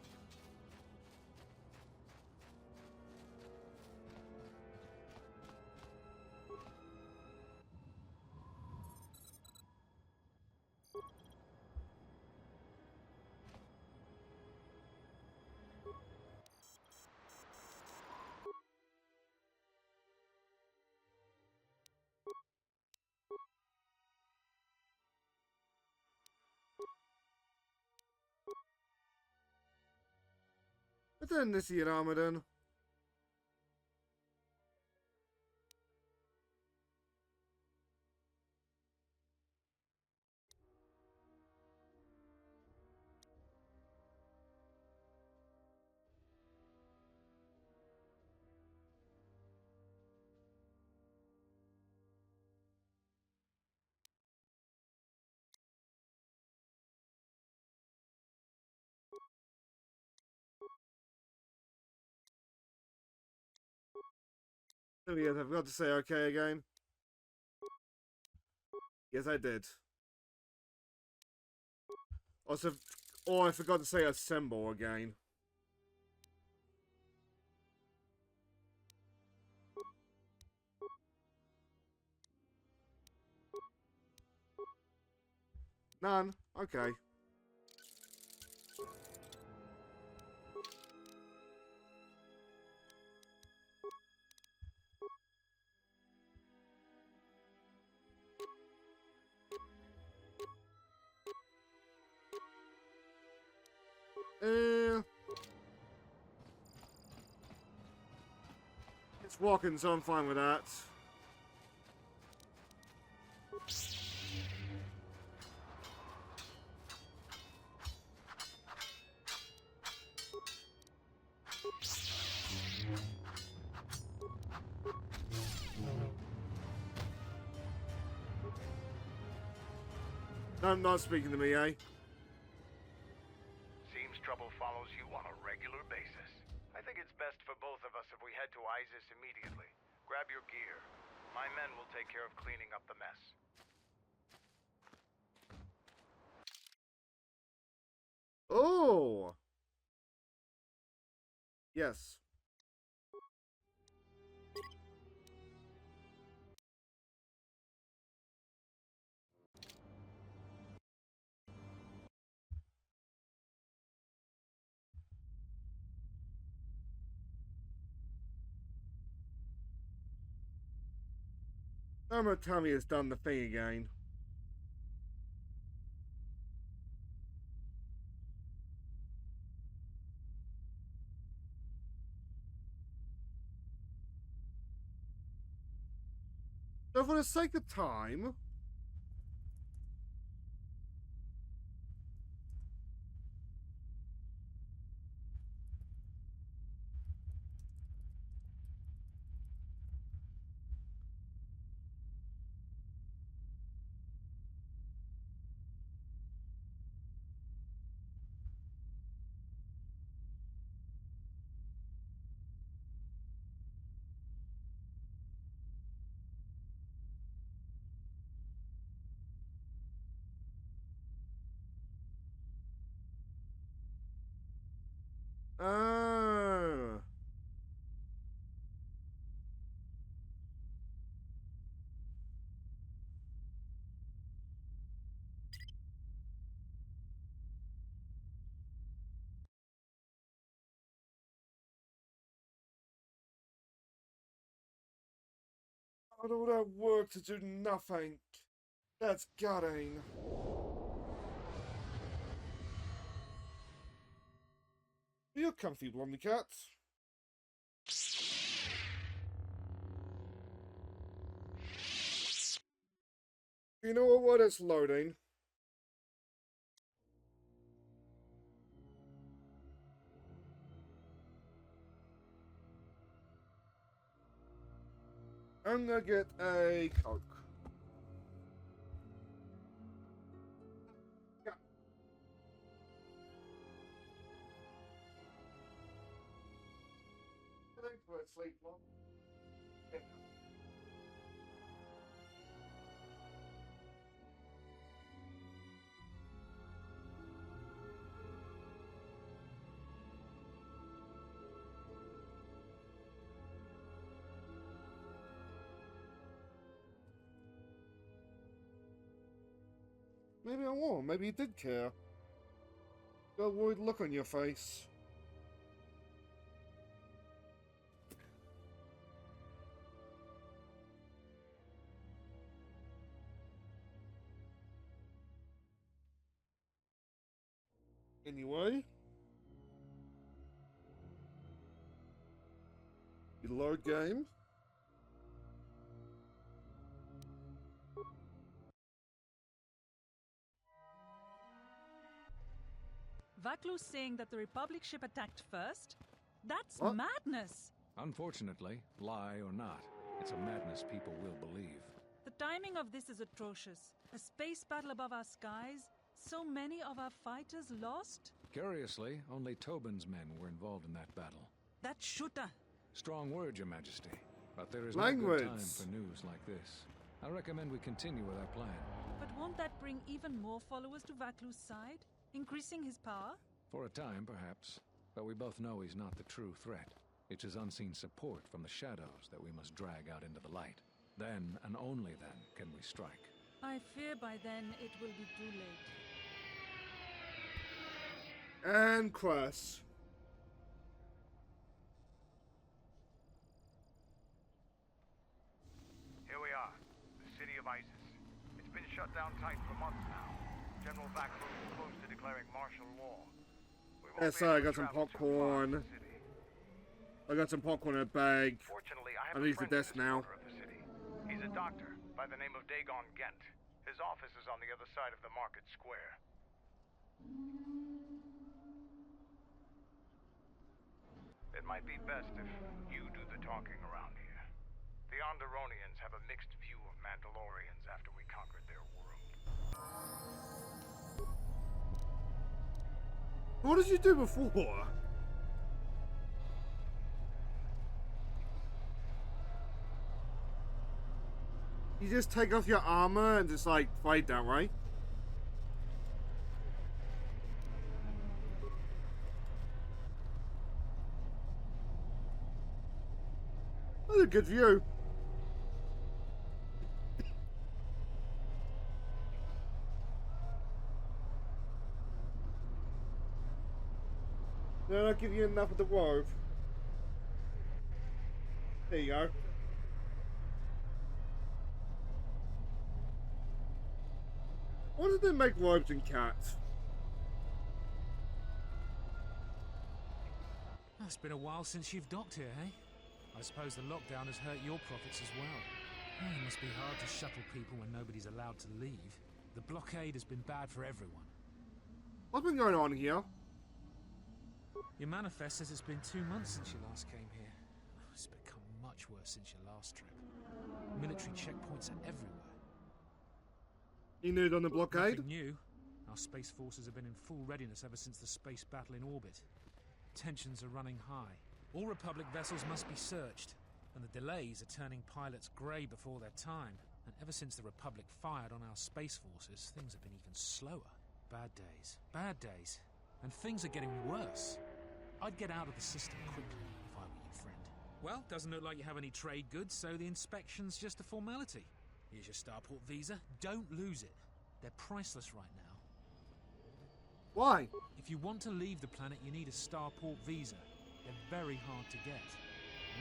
But then this is Armadan. Oh yes, I forgot to say okay again. Yes, I did. Also, I forgot to say assemble again. None? Okay. It's walking, so I'm fine with that. No, not speaking to me, eh? Seems trouble follows you on a regular basis. I think it's best for both of us if we head to ISIS immediately. Grab your gear. My men will take care of cleaning up the mess. Oh! Yes. Irma Tummy has done the thing again. So for the sake of time... Oh. All that work to do nothing. That's gutting. You're comfy, blondie cat. You know what? It's loading. I'm gonna get a Coke. Yeah. Thanks for sleep, Mom. Yeah. Maybe I won't. Maybe you did care. Got a worried look on your face. Anyway. You load game. Vaklu's saying that the Republic ship attacked first? That's What? madness! Unfortunately, lie or not, it's a madness people will believe. The timing of this is atrocious. A space battle above our skies, so many of our fighters lost? Curiously, only Tobin's men were involved in that battle. That shooter! Strong word, Your Majesty. But there is Language. no good time for news like this. I recommend we continue with our plan. But won't that bring even more followers to Vaklu's side? Increasing his power? For a time, perhaps. But we both know he's not the true threat. It's his unseen support from the shadows that we must drag out into the light. Then, and only then, can we strike. I fear by then it will be too late. And quest. Here we are, the city of Isis. It's been shut down tight for months now. General Vaklu is close to declaring martial law. We won't Yeah, be sorry, I able got to some travel too far in the popcorn. city. I got some popcorn in a bag. Fortunately, I have I'm a using friend the in desk this now. corner of the city. He's a doctor by the name of Dagon Gent. His office is on the other side of the market square. It might be best if you do the talking around here. The Onderonians have a mixed view of Mandalorians after we conquered their world. What did you do before? You just take off your armor and just like fight that, right? That's a good view. Then I'll give you enough of the robe. There you go. Why did they make robes in cats? It's been a while since you've docked here, eh? I suppose the lockdown has hurt your profits as well. It must be hard to shuttle people when nobody's allowed to leave. The blockade has been bad for everyone. What's been going on here? Your manifest says it's been 2 months since you last came here. It's become much worse since your last trip. Military checkpoints are everywhere. You knew it on the blockade? Nothing new. Our space forces have been in full readiness ever since the space battle in orbit. Tensions are running high. All Republic vessels must be searched, and the delays are turning pilots grey before their time. And ever since the Republic fired on our space forces, things have been even slower. Bad days. Bad days. And things are getting worse. I'd get out of the system quickly if I were you, friend. Well, doesn't look like you have any trade goods, so the inspection's just a formality. Here's your starport visa. Don't lose it. They're priceless right now. Why? If you want to leave the planet, you need a starport visa. They're very hard to get.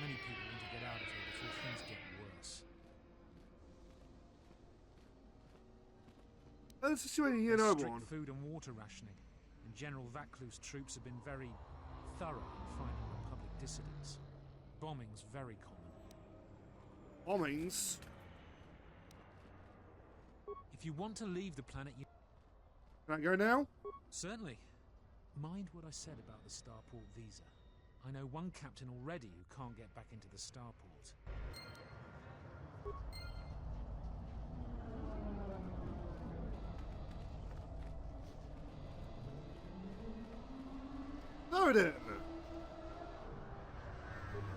Many people want to get out of here before things get worse. That's the situation here, There's no one. strict food and water rationing, and General Vaklu's troops have been very thorough in finding Republic dissidents. Bombing's very common. Bombings? If you want to leave the planet, you... Can I go now? Certainly. Mind what I said about the starport visa. I know one captain already who can't get back into the starport. No, it didn't.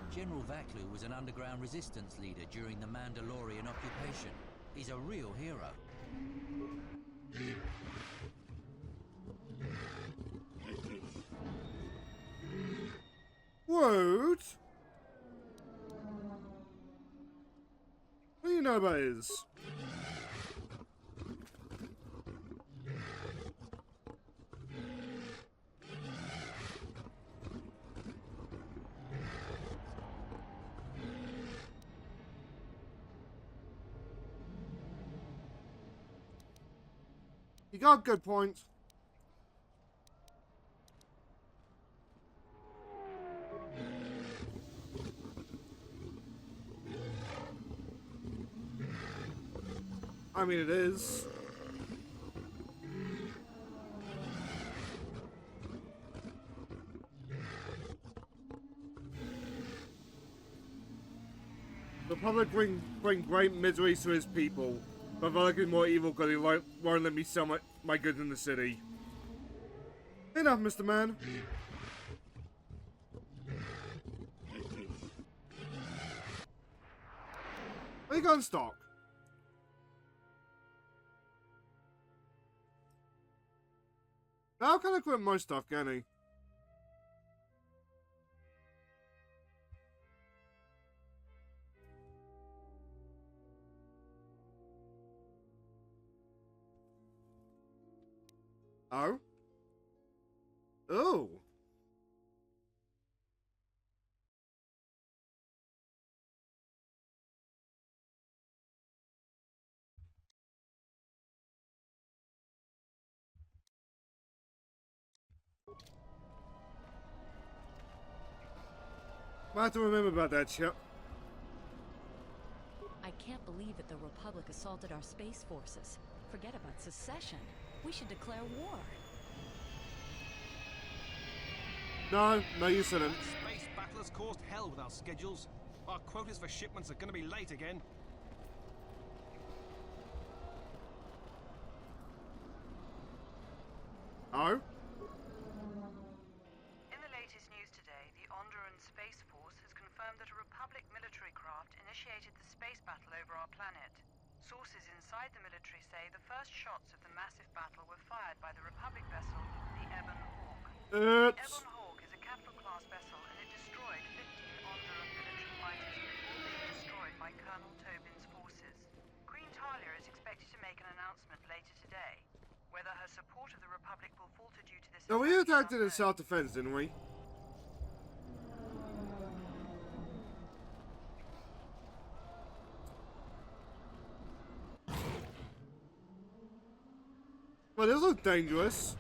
General Vaklu was an underground resistance leader during the Mandalorian occupation. He's a real hero. What? What do you know about his? You got a good point. I mean, it is. The Republic bring great misery to his people, but Voloc is more evil because he won't let me sell my goods in the city. Enough, Mr. Man. What you got in stock? Now can I quit most stuff, can he? Oh? Oh. I have to remember about that, chap. I can't believe that the Republic assaulted our space forces. Forget about secession. We should declare war. No, you shouldn't. Space battlers caused hell with our schedules. Our quotas for shipments are going to be late again. Oh? In the latest news today, the Onderan Space Force has confirmed that a Republic military craft initiated the space battle over our planet. Sources inside the military say the first shots of the massive battle were fired by the Republic vessel, the Ebon Hawk. The Ebon Hawk is a capital-class vessel, and it destroyed 15 Onderan military fighters before being destroyed by Colonel Tobin's forces. Queen Talia is expected to make an announcement later today. Whether her support of the Republic will falter due to this... No, we attacked it in self-defense, didn't we? Well, this looks dangerous.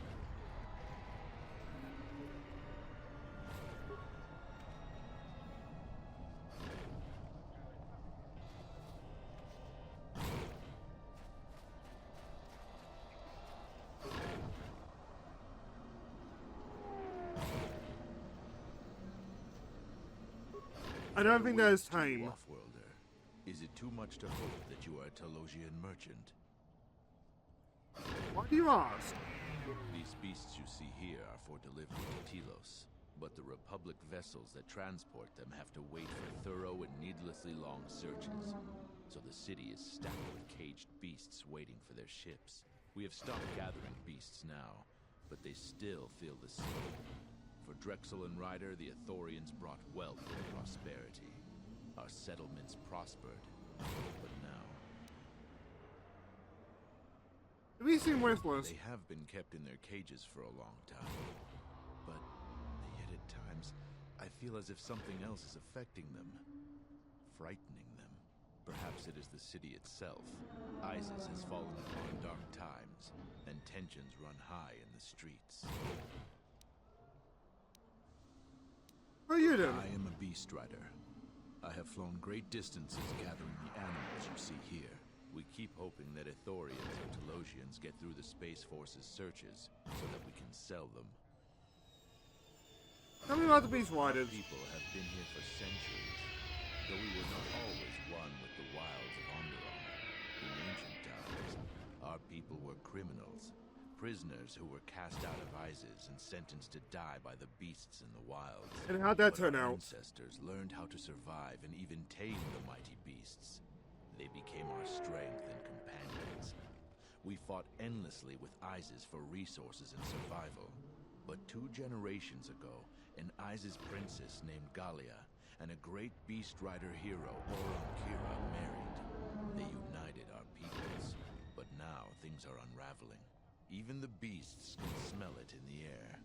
I don't think that is tame. Offworlder, is it too much to hope that you are a Telosian merchant? Why do you ask? These beasts you see here are for delivery to Telos, but the Republic vessels that transport them have to wait for thorough and needlessly long searches. So the city is stacked with caged beasts waiting for their ships. We have stopped gathering beasts now, but they still feel the city. For Drexel and Ryder, the Ithorians brought wealth and prosperity. Our settlements prospered, but now... We seem worthless. They have been kept in their cages for a long time. But yet at times, I feel as if something else is affecting them. Frightening them. Perhaps it is the city itself. ISIS has fallen upon dark times, and tensions run high in the streets. What are you doing? I am a beast rider. I have flown great distances gathering the animals you see here. We keep hoping that Ithorians or Telosians get through the Space Force's searches so that we can sell them. Tell me about the beast riders. People have been here for centuries, though we were not always one with the wilds of Onderon. In ancient times, our people were criminals, prisoners who were cast out of ISIS and sentenced to die by the beasts in the wilds. And how'd that turn Our out? ancestors learned how to survive and even tame the mighty beasts. They became our strength and companions. We fought endlessly with ISIS for resources and survival. But 2 generations ago, an ISIS princess named Galia and a great beast rider hero, Orankira, married. They united our peoples. But now things are unraveling. Even the beasts can smell it in the air.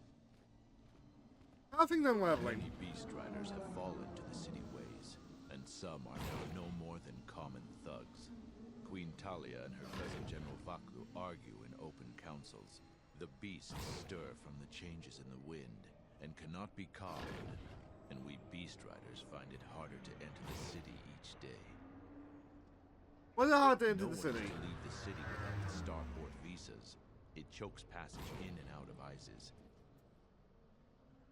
Nothing unraveling. Many beast riders have fallen to the city ways, and some are now no more than common thugs. Queen Talia and her cousin General Vaklu argue in open councils. The beasts stir from the changes in the wind and cannot be calmed, and we beast riders find it harder to enter the city each day. Why is it hard to enter No the one city? is to leave the city without the starport visas. It chokes passage in and out of ISIS.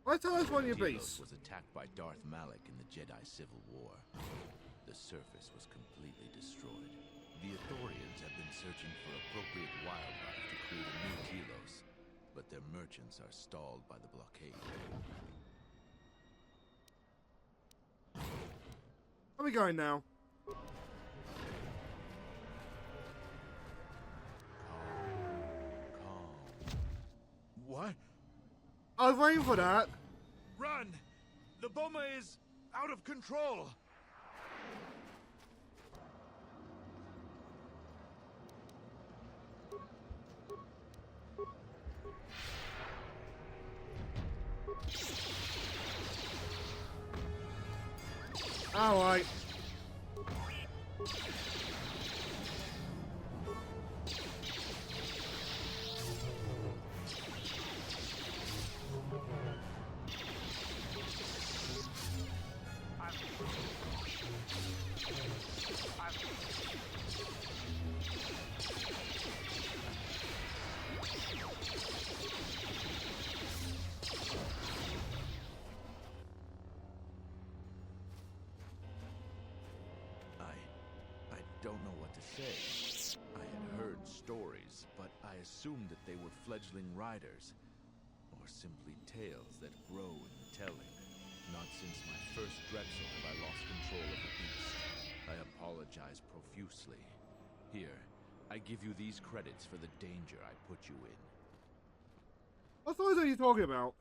Why tell us one of your Telos beasts? was attacked by Darth Malak in the Jedi Civil War. The surface was completely destroyed. The Ithorians have been searching for appropriate wildlife to create a new Telos, but their merchants are stalled by the blockade. Where are we going now? What? I was waiting for that. Run! The bomber is out of control! Alright. I don't know what to say. I had heard stories, but I assumed that they were fledgling riders, or simply tales that grow in the telling. Not since my first Drexel have I lost control of the beast. I apologize profusely. Here, I give you these credits for the danger I put you in. What stories are you talking about?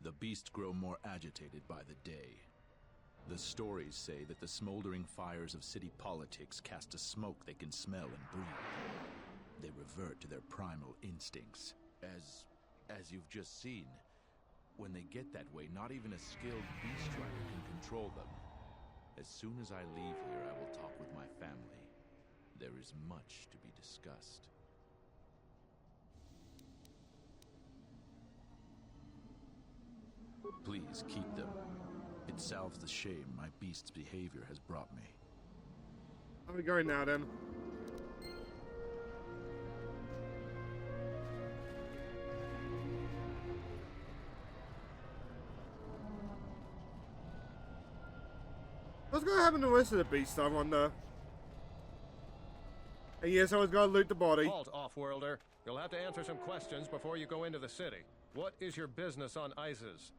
The beasts grow more agitated by the day. The stories say that the smoldering fires of city politics cast a smoke they can smell and breathe. They revert to their primal instincts. As you've just seen, when they get that way, not even a skilled beast rider can control them. As soon as I leave here, I will talk with my family. There is much to be discussed. Please keep them. It salves the shame my beast's behavior has brought me. Where are we going now then? What's going to happen to the rest of the beasts, I wonder? And yes, I was going to loot the body. Halt, off-worlder. You'll have to answer some questions before you go into the city. What is your business on ISIS?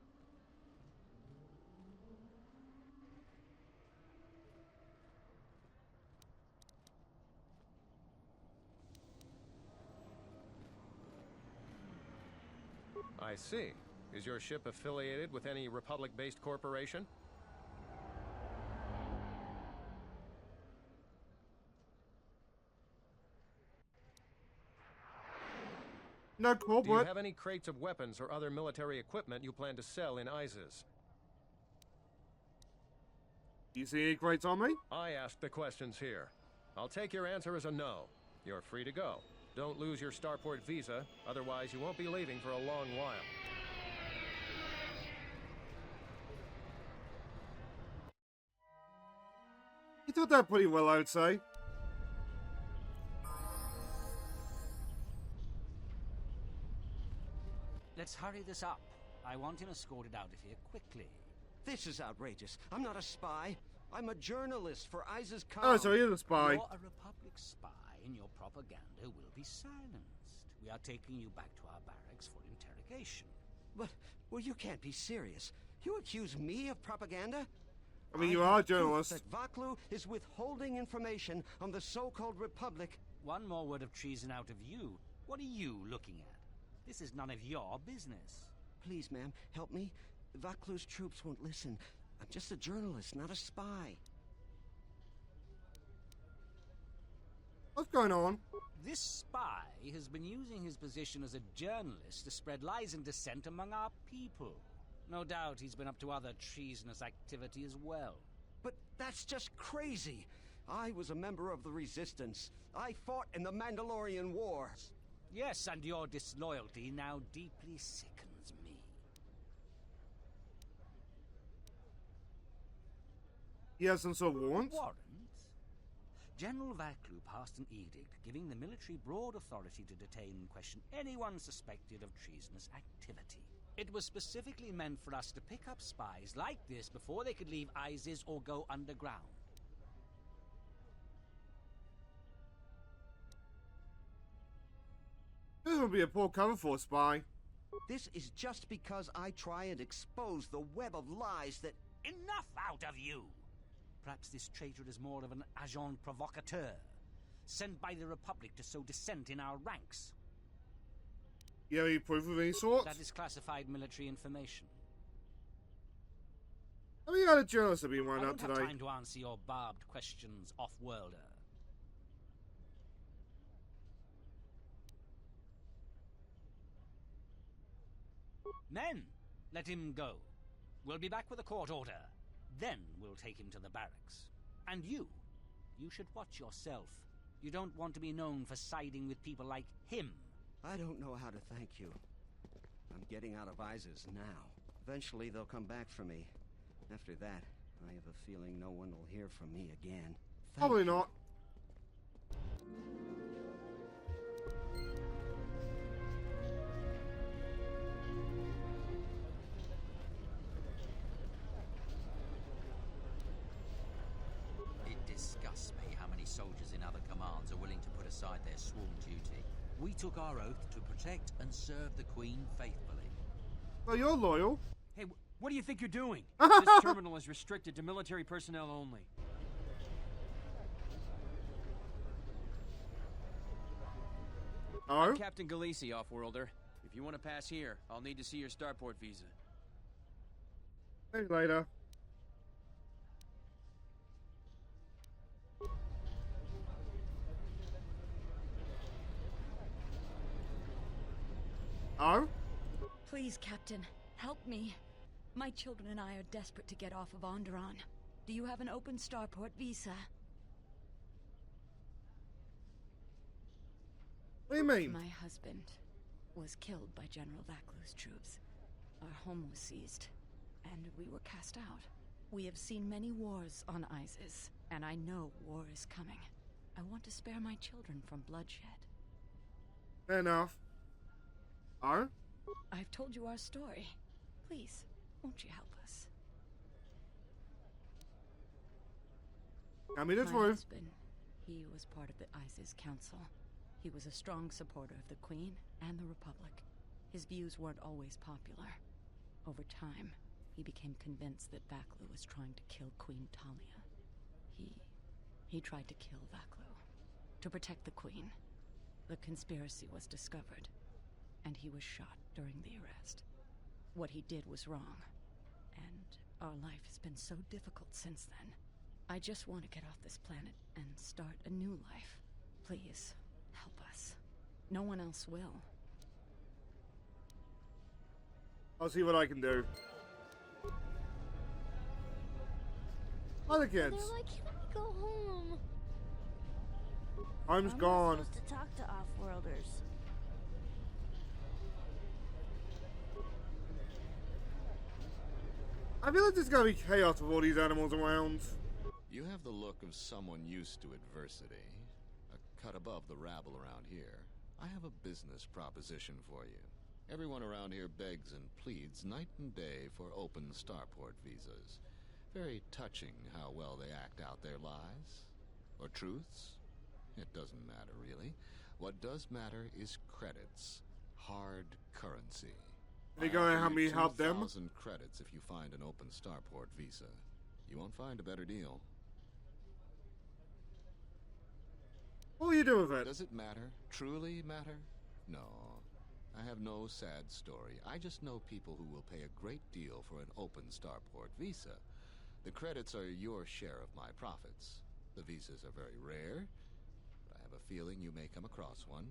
I see. Is your ship affiliated with any Republic-based corporation? No Do corporate. you have any crates of weapons or other military equipment you plan to sell in ISIS? You see any crates on me? I asked the questions here. I'll take your answer as a no. You're free to go. Don't lose your starport visa, otherwise you won't be leaving for a long while. You took that pretty well, I would say. Let's hurry this up. I want him escorted out of here quickly. This is outrageous. I'm not a spy. I'm a journalist for ISIS Com. Oh, so you're the spy. You're a Republic spy, and your propaganda will be silenced. We are taking you back to our barracks for interrogation. But, well, you can't be serious. You accuse me of propaganda? I mean, you are a have proof journalist. that Vaklu is withholding information on the so-called Republic. One more word of treason out of you. What are you looking at? This is none of your business. Please, ma'am, help me. Vaklu's troops won't listen. I'm just a journalist, not a spy. What's going on? This spy has been using his position as a journalist to spread lies and dissent among our people. No doubt he's been up to other treasonous activity as well. But that's just crazy. I was a member of the Resistance. I fought in the Mandalorian Wars. Yes, and your disloyalty now deeply sickens me. He has some sort of warrant? Warrant? General Vaklu passed an edict giving the military broad authority to detain and question anyone suspected of treasonous activity. It was specifically meant for us to pick up spies like this before they could leave ISIS or go underground. This would be a poor cover for a spy. This is just because I try and expose the web of lies that... Enough out of you! Perhaps this traitor is more of an agent provocateur, sent by the Republic to sow dissent in our ranks. You have any proof of any sort? That is classified military information. How many other journalists have been wound I up don't today? have time to answer your barbed questions, off-worlder. Men, let him go. We'll be back with a court order. Then we'll take him to the barracks. And you should watch yourself. You don't want to be known for siding with people like him. I don't know how to thank you. I'm getting out of ISIS now. Eventually they'll come back for me. After that, I have a feeling no one will hear from me again. Probably not. It disgusts me how many soldiers in other commands are willing to put aside their sworn duty. We took our oath to protect and serve the Queen faithfully. Well, you're loyal. Hey, what do you think you're doing? This terminal is restricted to military personnel only. Oh? I'm Captain Galisi, off-worlder. If you want to pass here, I'll need to see your starport visa. Hey, later. Oh? Please, Captain, help me. My children and I are desperate to get off of Onderon. Do you have an open starport visa? What do you mean? My husband was killed by General Vaklu's troops. Our home was seized, and we were cast out. We have seen many wars on ISIS, and I know war is coming. I want to spare my children from bloodshed. Fair enough. Oh? I've told you our story. Please, won't you help us? Tell me the My truth. husband, he was part of the ISIS Council. He was a strong supporter of the Queen and the Republic. His views weren't always popular. Over time, he became convinced that Vaklu was trying to kill Queen Talia. He tried to kill Vaklu to protect the Queen. The conspiracy was discovered, and he was shot during the arrest. What he did was wrong, and our life has been so difficult since then. I just want to get off this planet and start a new life. Please, help us. No one else will. I'll see what I can do. Other kids. They're like, can we go home? Home's I'm gone. not supposed to talk to off-worlders. I feel like there's gonna be chaos with all these animals around. You have the look of someone used to adversity. A cut above the rabble around here. I have a business proposition for you. Everyone around here begs and pleads night and day for open starport visas. Very touching how well they act out their lies. Or truths. It doesn't matter, really. What does matter is credits. Hard currency. Are you gonna help me help them? 2,000 credits if you find an open starport visa. You won't find a better deal. What will you do with it? Does it matter? Truly matter? No. I have no sad story. I just know people who will pay a great deal for an open starport visa. The credits are your share of my profits. The visas are very rare, but I have a feeling you may come across one.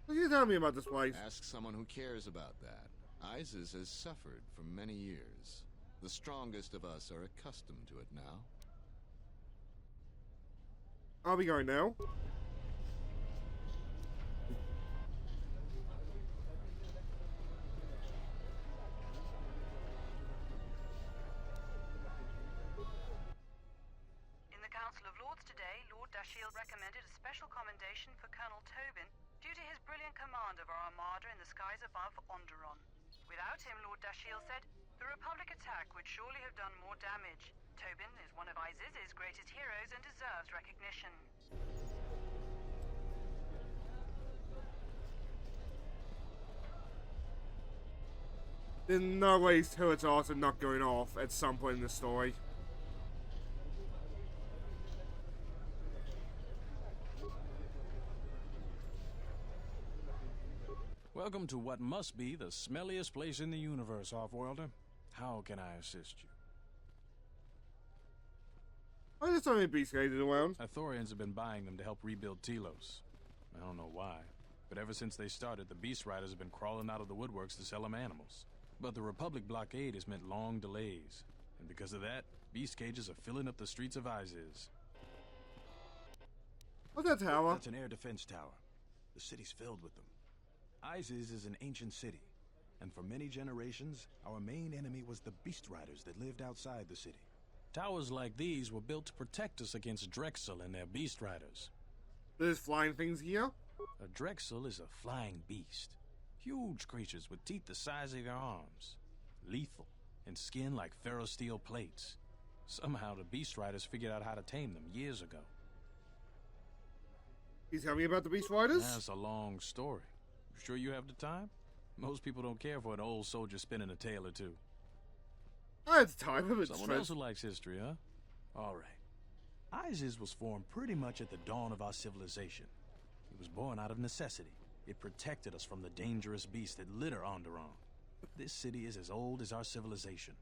What are you telling me about this place? Ask someone who cares about that. ISIS has suffered for many years. The strongest of us are accustomed to it now. Are we going now? In the Council of Lords today, Lord Dashiell recommended a special commendation for Colonel Tobin due to his brilliant command of our armada in the skies above Onderon. Without him, Lord Dashiell said, the Republic attack would surely have done more damage. Tobin is one of Iziz's greatest heroes and deserves recognition. There's no way his turrets are also not going off at some point in the story. Welcome to what must be the smelliest place in the universe, Offworlder. How can I assist you? I just only be skated around. Ithorians have been buying them to help rebuild Telos. I don't know why, but ever since they started, the Beast Riders have been crawling out of the woodworks to sell them animals. But the Republic blockade has meant long delays, and because of that, beast cages are filling up the streets of Iziz. What's that tower? That's an air defense tower. The city's filled with them. Iziz is an ancient city, and for many generations, our main enemy was the Beast Riders that lived outside the city. Towers like these were built to protect us against Drexel and their Beast Riders. There's flying things here? A Drexel is a flying beast. Huge creatures with teeth the size of your arms. Lethal, and skin like ferrosteel plates. Somehow the Beast Riders figured out how to tame them years ago. You tell me about the Beast Riders? That's a long story. Sure you have the time? Most people don't care for an old soldier spinning a tale or two. I had time of it. Someone else who likes history, huh? All right. Iziz was formed pretty much at the dawn of our civilization. It was born out of necessity. It protected us from the dangerous beasts that litter Onderon. This city is as old as our civilization.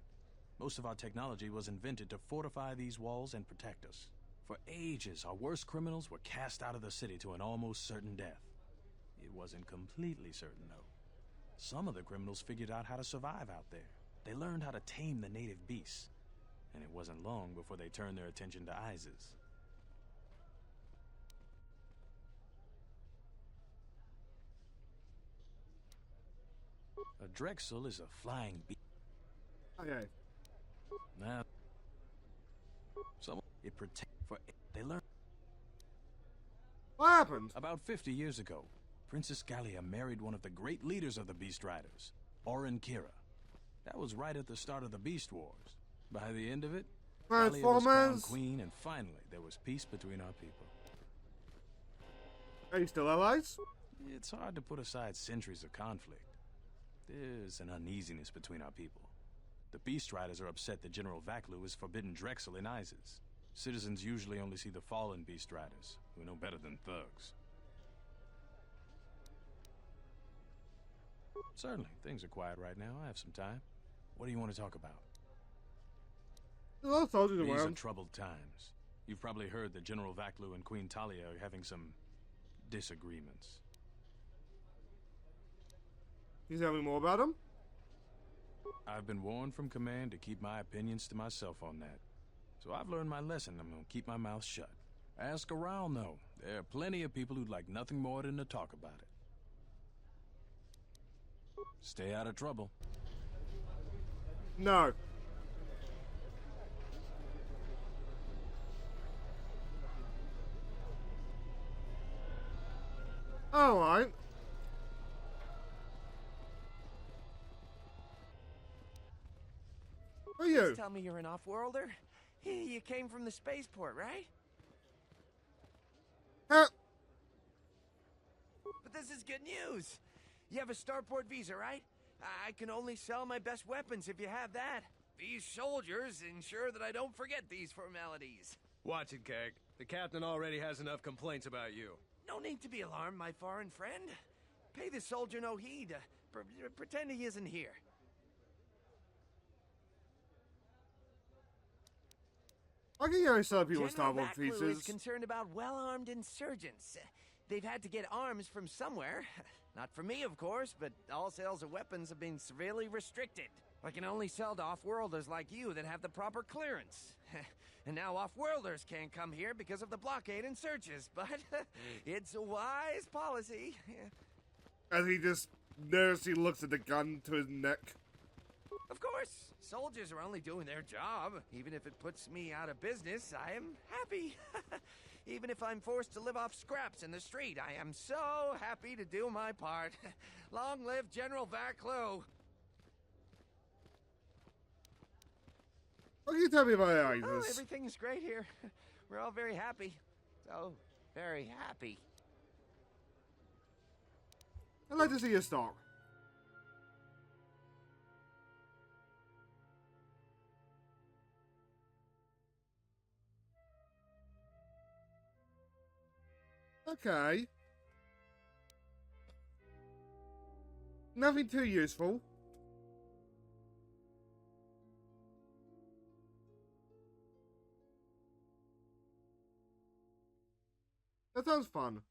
Most of our technology was invented to fortify these walls and protect us. For ages, our worst criminals were cast out of the city to an almost certain death. It wasn't completely certain, though. Some of the criminals figured out how to survive out there. They learned how to tame the native beasts. And it wasn't long before they turned their attention to Iziz. A Drexel is a flying beast. Okay. Now, it they learn. What happened? About 50 years ago, Princess Gallia married one of the great leaders of the Beast Riders, Orin Kira. That was right at the start of the Beast Wars. By the end of it, Gallia was crowned queen, and finally there was peace between our people. Are you still allies? It's hard to put aside centuries of conflict. There's an uneasiness between our people. The Beast Riders are upset that General Vaklu has forbidden Drexel in Iziz. Citizens usually only see the fallen Beast Riders, who are no better than thugs. Certainly, things are quiet right now. I have some time. What do you want to talk about? There's all soldiers These around. are troubled times. You've probably heard that General Vaklu and Queen Talia are having some disagreements. Can you tell me more about them? I've been warned from command to keep my opinions to myself on that. So I've learned my lesson. I'm gonna keep my mouth shut. Ask around, though. There are plenty of people who'd like nothing more than to talk about it. Stay out of trouble. No. Alright. Who are you? Please tell me you're an off-worlder? You came from the spaceport, right? Huh? But this is good news. You have a starport visa, right? I can only sell my best weapons if you have that. These soldiers ensure that I don't forget these formalities. Watch it, Keg. The captain already has enough complaints about you. No need to be alarmed, my foreign friend. Pay the soldier no heed. Pretend he isn't here. I can only sell people General Starboard Vaklu pieces. is concerned about well-armed insurgents. They've had to get arms from somewhere. Not from me, of course, but all sales of weapons have been severely restricted. I can only sell to off-worlders like you that have the proper clearance. And now off-worlders can't come here because of the blockade and searches, but it's a wise policy. As he just nervously looks at the gun to his neck. Of course, soldiers are only doing their job. Even if it puts me out of business, I am happy. Even if I'm forced to live off scraps in the street, I am so happy to do my part. Long live General Vaclo. What can you tell me about Oh, Isis? everything's great here. We're all very happy. So very happy. I'd like to see your stock. Okay. Nothing too useful. That sounds fun.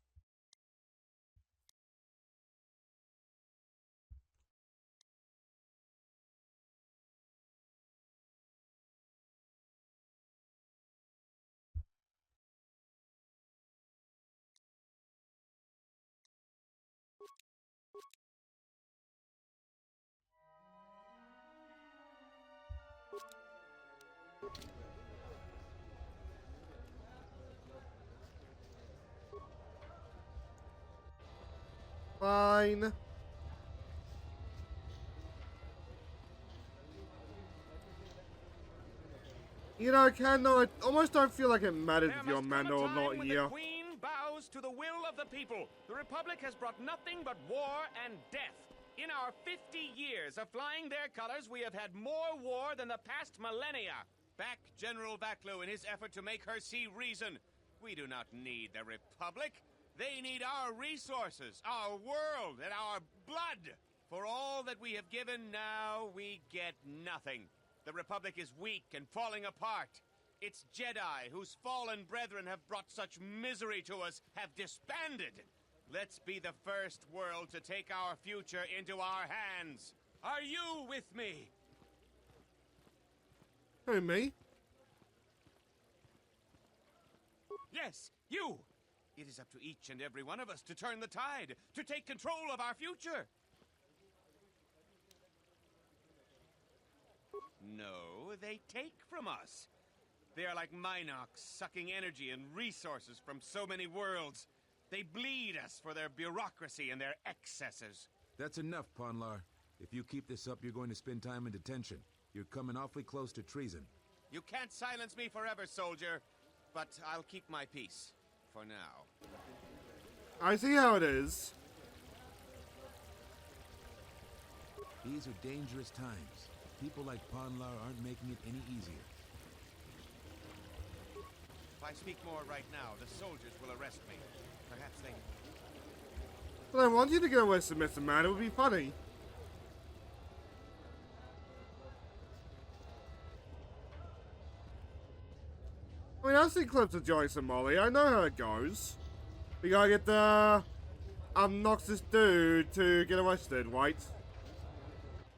Fine. You know, Ken, I almost don't feel like it matters if you're a man or not here. The Queen bows to the will of the people. The Republic has brought nothing but war and death. In our 50 years of flying their colors, we have had more war than the past millennia. Back General Vaclo in his effort to make her see reason. We do not need the Republic. They need our resources, our world, and our blood. For all that we have given, now we get nothing. The Republic is weak and falling apart. Its Jedi, whose fallen brethren have brought such misery to us, have disbanded. Let's be the first world to take our future into our hands. Are you with me? Who, me? Yes, you! It is up to each and every one of us to turn the tide, to take control of our future. No, they take from us. They are like Minox, sucking energy and resources from so many worlds. They bleed us for their bureaucracy and their excesses. That's enough, Ponlar. If you keep this up, you're going to spend time in detention. You're coming awfully close to treason. You can't silence me forever, soldier. But I'll keep my peace. For now. I see how it is. These are dangerous times. People like Ponlar aren't making it any easier. If I speak more right now, the soldiers will arrest me. Perhaps they... But I want you to get arrested, Mr. Man. It would be funny. I mean, I've seen clips of Joyce and Molly. I know how it goes. We gotta get the obnoxious dude to get arrested, right?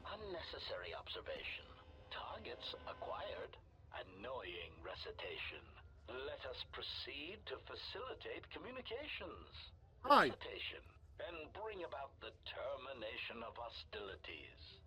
Unnecessary observation. Targets acquired. Annoying recitation. Let us proceed to facilitate communications. Hi. Recitation. And bring about the termination of hostilities.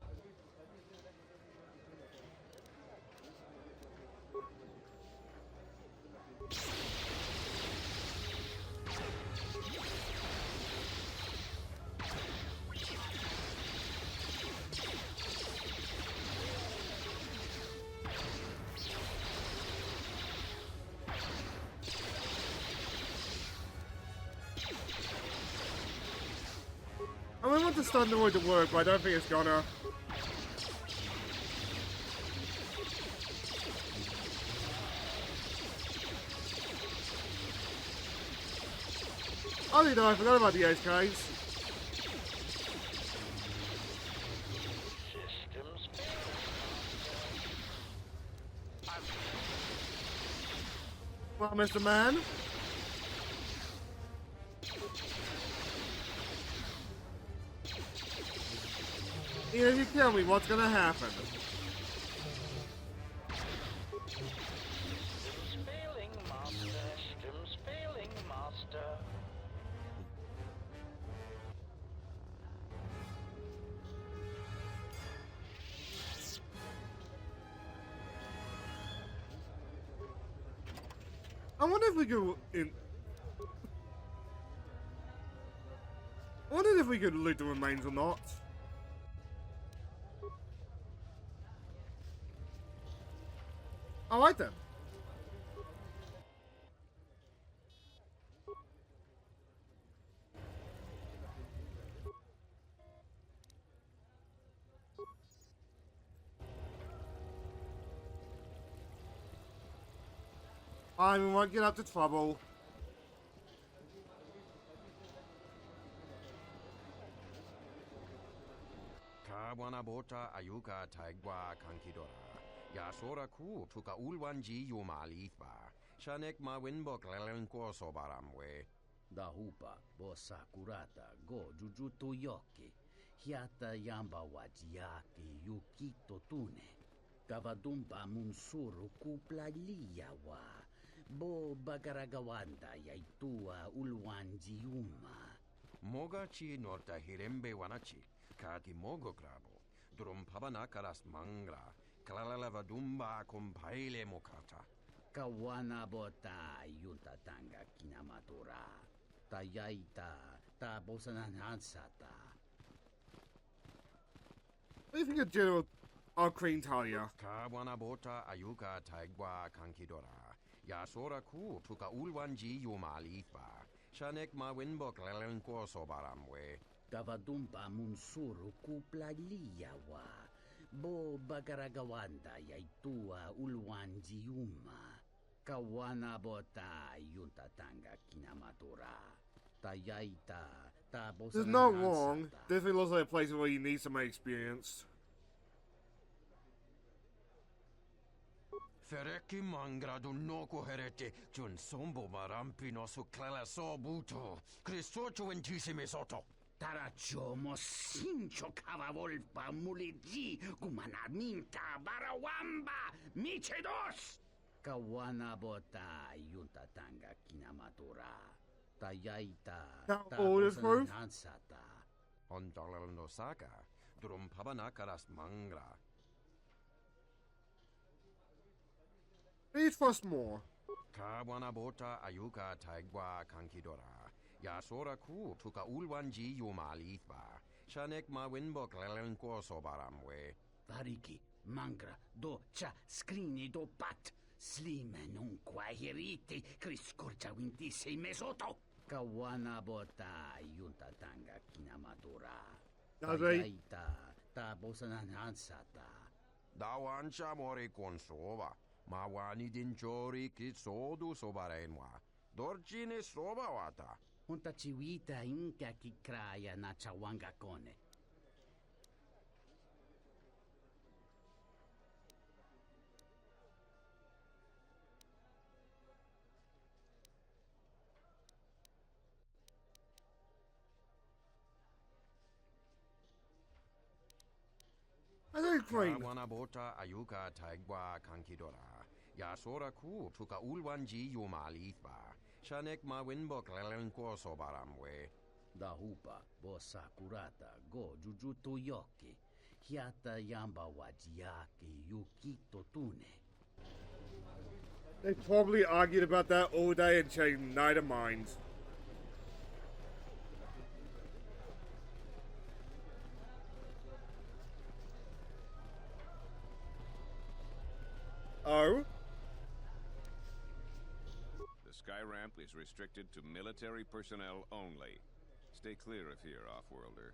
I mean, I want the Thunderoid to work, but I don't think it's gonna. Oh, you know, I forgot about the HKs. Systems. Well, Mr. Man. Even if you kill me, what's gonna happen? Systems failing, Master. Systems failing, Master. I wonder if we could I wonder if we could loot the remains or not. Alright then. We won't get up to trouble. Kawana bota ayuka taigwa kankidora. Yasora ku tuka ulwanji yumalitba. Shanek ma winbok lelenko sobaramwe. Dahupa bo sakurata go jujuto yoki. Hiata yamba wajiaki yukito tune. Kavadumpa munsuru kuplaliya wa. Bo bagaragawanda yaitua ulwanji yuma. Mogachi norta hirembe wanachi. Kati mogo grabo. Drum pabana karas mangra. Kalalava dumba compaile mokata. Kawana bota yunta tanga kinamatura. Tayaita ta bosananansata. What do you think of General Queen Talia? Kawana bota ayuka taigwa kankidora. Yasora ku tuka ulwanji yumalitba. Shanek ma winbok lelenko sobaramwe. Kavadumpa munsuru kuplaliya wa. Bo bagaragawanda yaitua ulwanji yuma. Kawana bota yunta tanga kinamatura. Tayaita ta There's no wrong. Definitely looks like a place where you need some experience. Fereki mangradu noko herete jun sombo marampino su clela sobuto. Cristocho intissime soto. Tarachomo sincho cavavolpa muligi gumanarminta barawamba michedos. Kawana bota yunta tanga kinamatura. Tayaita ta bosananansata. Ondalal no saka. Drum pabanakaras mangra. Please trust more. Kawana bota ayuka taigwa kankidora. Yasora ku tuka ulwanji yumalitba. Shanek ma winbok lelenko sobaramwe. Variki, mangra, do cha scrini do pat. Slime non quahiriti, criscorcia wintisi mesoto. Kawana bota yunta tanga kinamatura. Tayaita ta bosananansata. Dawancha mori consova. Mawani dinchori kitsodu sobarenwa. Dorjine sobawata. Unta chiwita inka kikraya na chawanga kone. Kawana bota ayuka taigwa kankidora. Yasora ku tuka ulwanji yumalitba. Shanek ma winbok lelenko sobaramwe. Dahupa bo sakurata go jujuto yoki. Hiata yamba wajiaki yukito tune. They probably argued about that all day and changed neither minds. Oh? The sky ramp is restricted to military personnel only. Stay clear of here, Offworlder.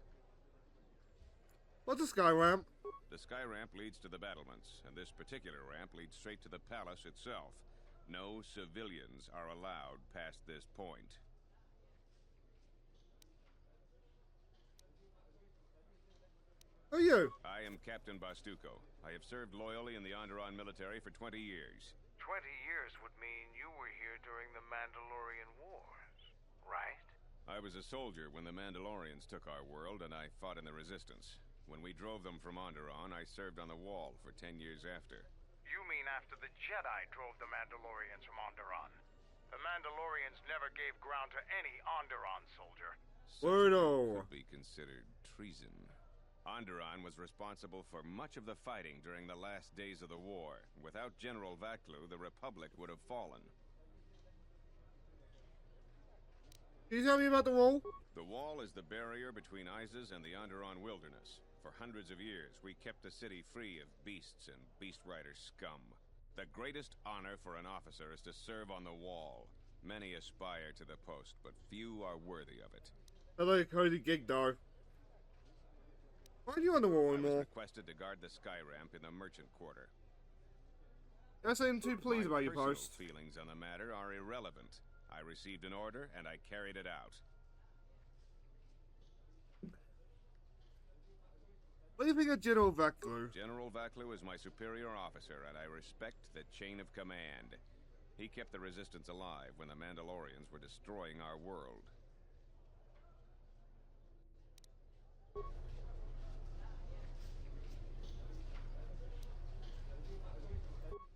What's a sky ramp? The sky ramp leads to the battlements, and this particular ramp leads straight to the palace itself. No civilians are allowed past this point. Who are you? I am Captain Bastuco. I have served loyally in the Onderon military for 20 years. 20 years would mean you were here during the Mandalorian Wars, right? I was a soldier when the Mandalorians took our world, and I fought in the Resistance. When we drove them from Onderon, I served on the wall for 10 years after. You mean after the Jedi drove the Mandalorians from Onderon? The Mandalorians never gave ground to any Onderon soldier. Wordo. Could be considered treason. Onderon was responsible for much of the fighting during the last days of the war. Without General Vaklu, the Republic would have fallen. Can you tell me about the wall? The wall is the barrier between Isis and the Onderon wilderness. For hundreds of years, we kept the city free of beasts and beast rider scum. The greatest honor for an officer is to serve on the wall. Many aspire to the post, but few are worthy of it. I like Cody Gig though. Why are you on the wall I was anymore? requested to guard the sky ramp in the merchant quarter. I seem too pleased about your My post. personal feelings on the matter are irrelevant. I received an order, and I carried it out. What do you think of General Vaklu? General Vaklu is my superior officer, and I respect the chain of command. He kept the Resistance alive when the Mandalorians were destroying our world.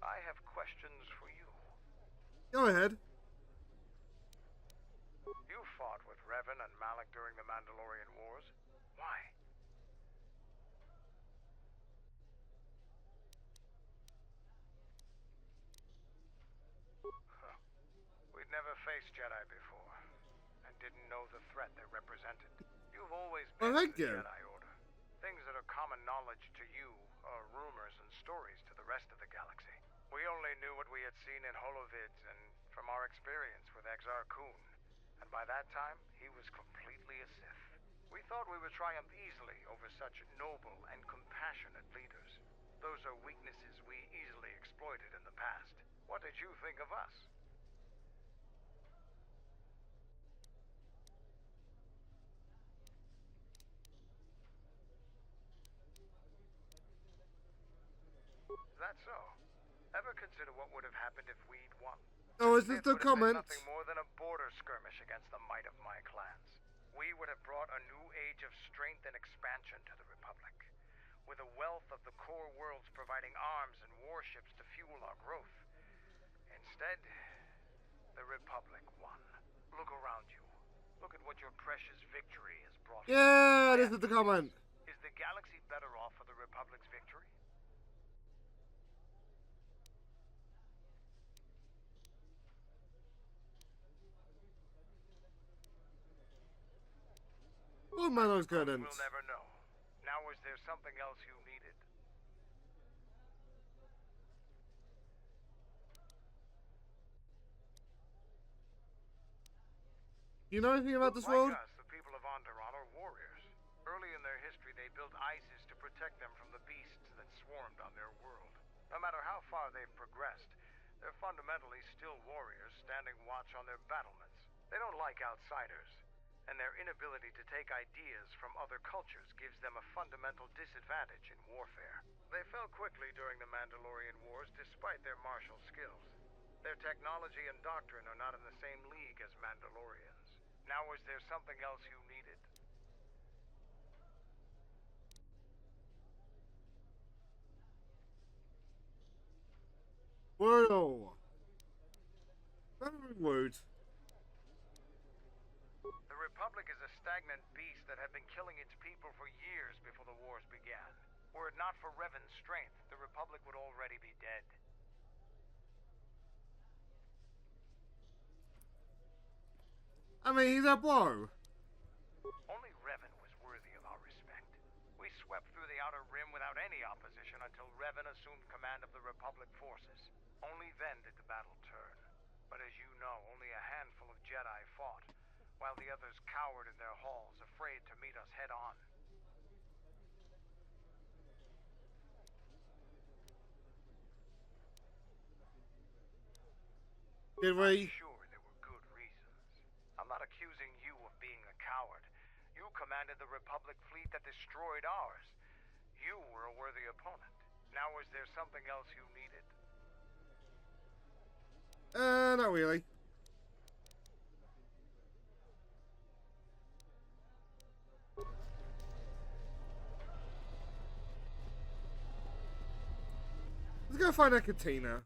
I have questions for you. Go ahead. You fought with Revan and Malak during the Mandalorian Wars. Why? Huh. We'd never faced Jedi before, and didn't know the threat they represented. You've always been thank the you. Jedi Order. Things that are common knowledge to you are rumors and stories to the rest of the galaxy. We only knew what we had seen in holovids and from our experience with Exar Kun. And by that time, he was completely a Sith. We thought we would triumph easily over such noble and compassionate leaders. Those are weaknesses we easily exploited in the past. What did you think of us? Is that so? Ever consider what would have happened if we'd won? Oh, is this It the would have been comment? nothing more than a border skirmish against the might of my clans. We would have brought a new age of strength and expansion to the Republic, with a wealth of the core worlds providing arms and warships to fuel our growth. Instead, the Republic won. Look around you. Look at what your precious victory has brought. Yeah, this is the comment. Is the galaxy better off for the Republic's victory? Oh man, those couldn't. We'll never know. Now, is there something else you needed? You know anything about this Like world? us, the people of Onderon are warriors. Early in their history, they built ISIS to protect them from the beasts that swarmed on their world. No matter how far they've progressed, they're fundamentally still warriors standing watch on their battlements. They don't like outsiders, and their inability to take ideas from other cultures gives them a fundamental disadvantage in warfare. They fell quickly during the Mandalorian Wars despite their martial skills. Their technology and doctrine are not in the same league as Mandalorians. Now, is there something else you needed? Wordle. Very word. The Republic is a stagnant beast that had been killing its people for years before the wars began. Were it not for Revan's strength, the Republic would already be dead. I mean, he's a bro. Only Revan was worthy of our respect. We swept through the Outer Rim without any opposition until Revan assumed command of the Republic forces. Only then did the battle turn. But as you know, only a handful of Jedi fought, while the others cowered in their halls, afraid to meet us head-on. Did we? I'm sure there were good reasons. I'm not accusing you of being a coward. You commanded the Republic fleet that destroyed ours. You were a worthy opponent. Now, is there something else you needed? Not really. go find a cantina.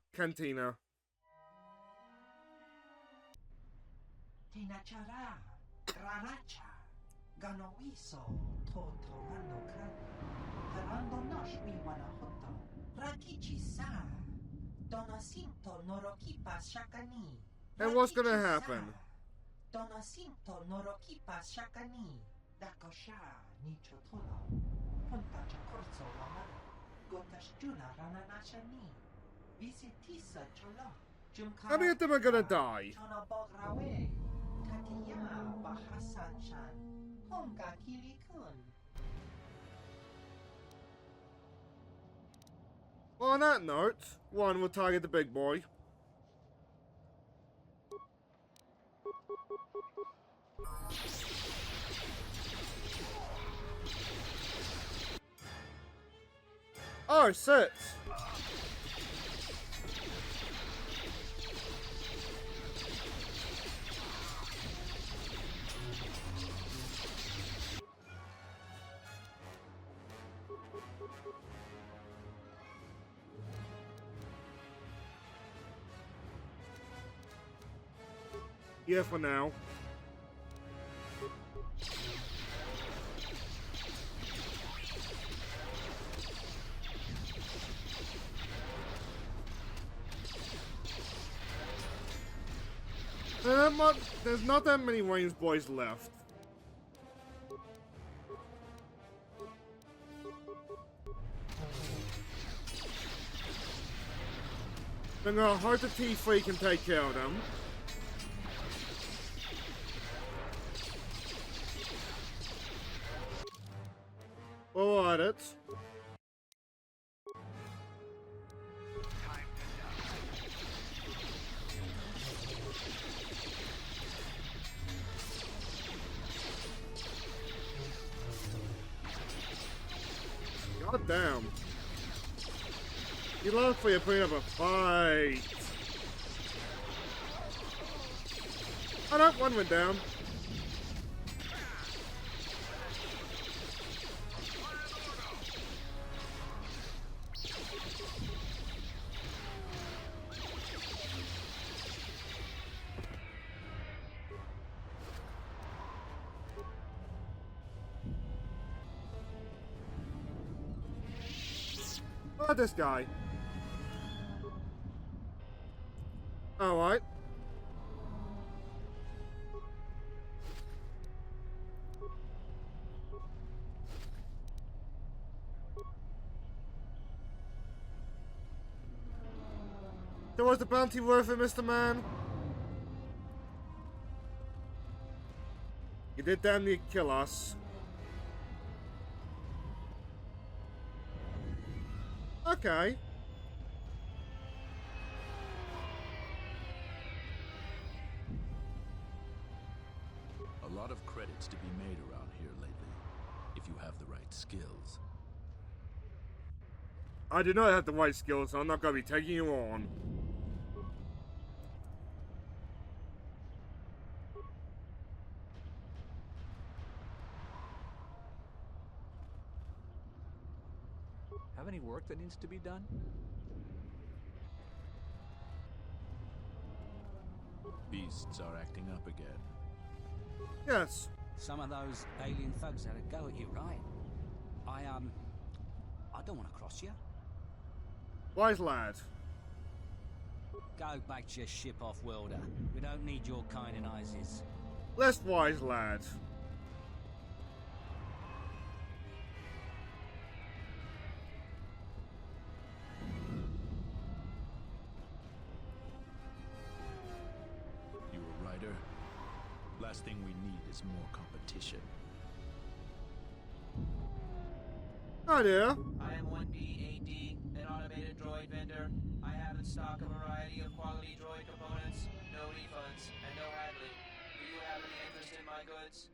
Tinachara, Raracha, Ganoiso, Toto Rando Kran, Parando Nosh Wiwana Hoto, Rakichi Sa, Donacinto Norokipa Shakani. And what's gonna happen? Donacinto Norokipa Shakani, Dakosha, Nichotolo, Punta Chacorso Lamara, Gotashjuna Rananashani, Visitisa Cholo, How many of them are gonna die? Tonobograwe, Tatiya Bahasan-chan, Honga Kili-kun. Well, on that note, one will target the big boy. Oh, 6. Yeah, for now. There's not that many Wayne's boys left. I'm gonna hope the T3 can take care of them. We'll at it. God damn. You love for you putting up a fight. Oh no, one went down. Look at this guy. Alright. So was the bounty worth it, Mr. Man? You did damn near kill us. Okay. A lot of credits to be made around here lately, if you have the right skills. I do not have the right skills, so I'm not going to be taking you on. Have any work that needs to be done? Beasts are acting up again. Yes. Some of those alien thugs had a go at you, right? I don't want to cross you. Wise lad. Go back to your ship off-worlder. We don't need your kind in ISIS. Less wise lad. You a writer? Last thing we need is more competition. Hi there. I am 1B-AD, an automated droid vendor. I have in stock a variety of quality droid components, no refunds, and no haggling. Do you have any interest in my goods?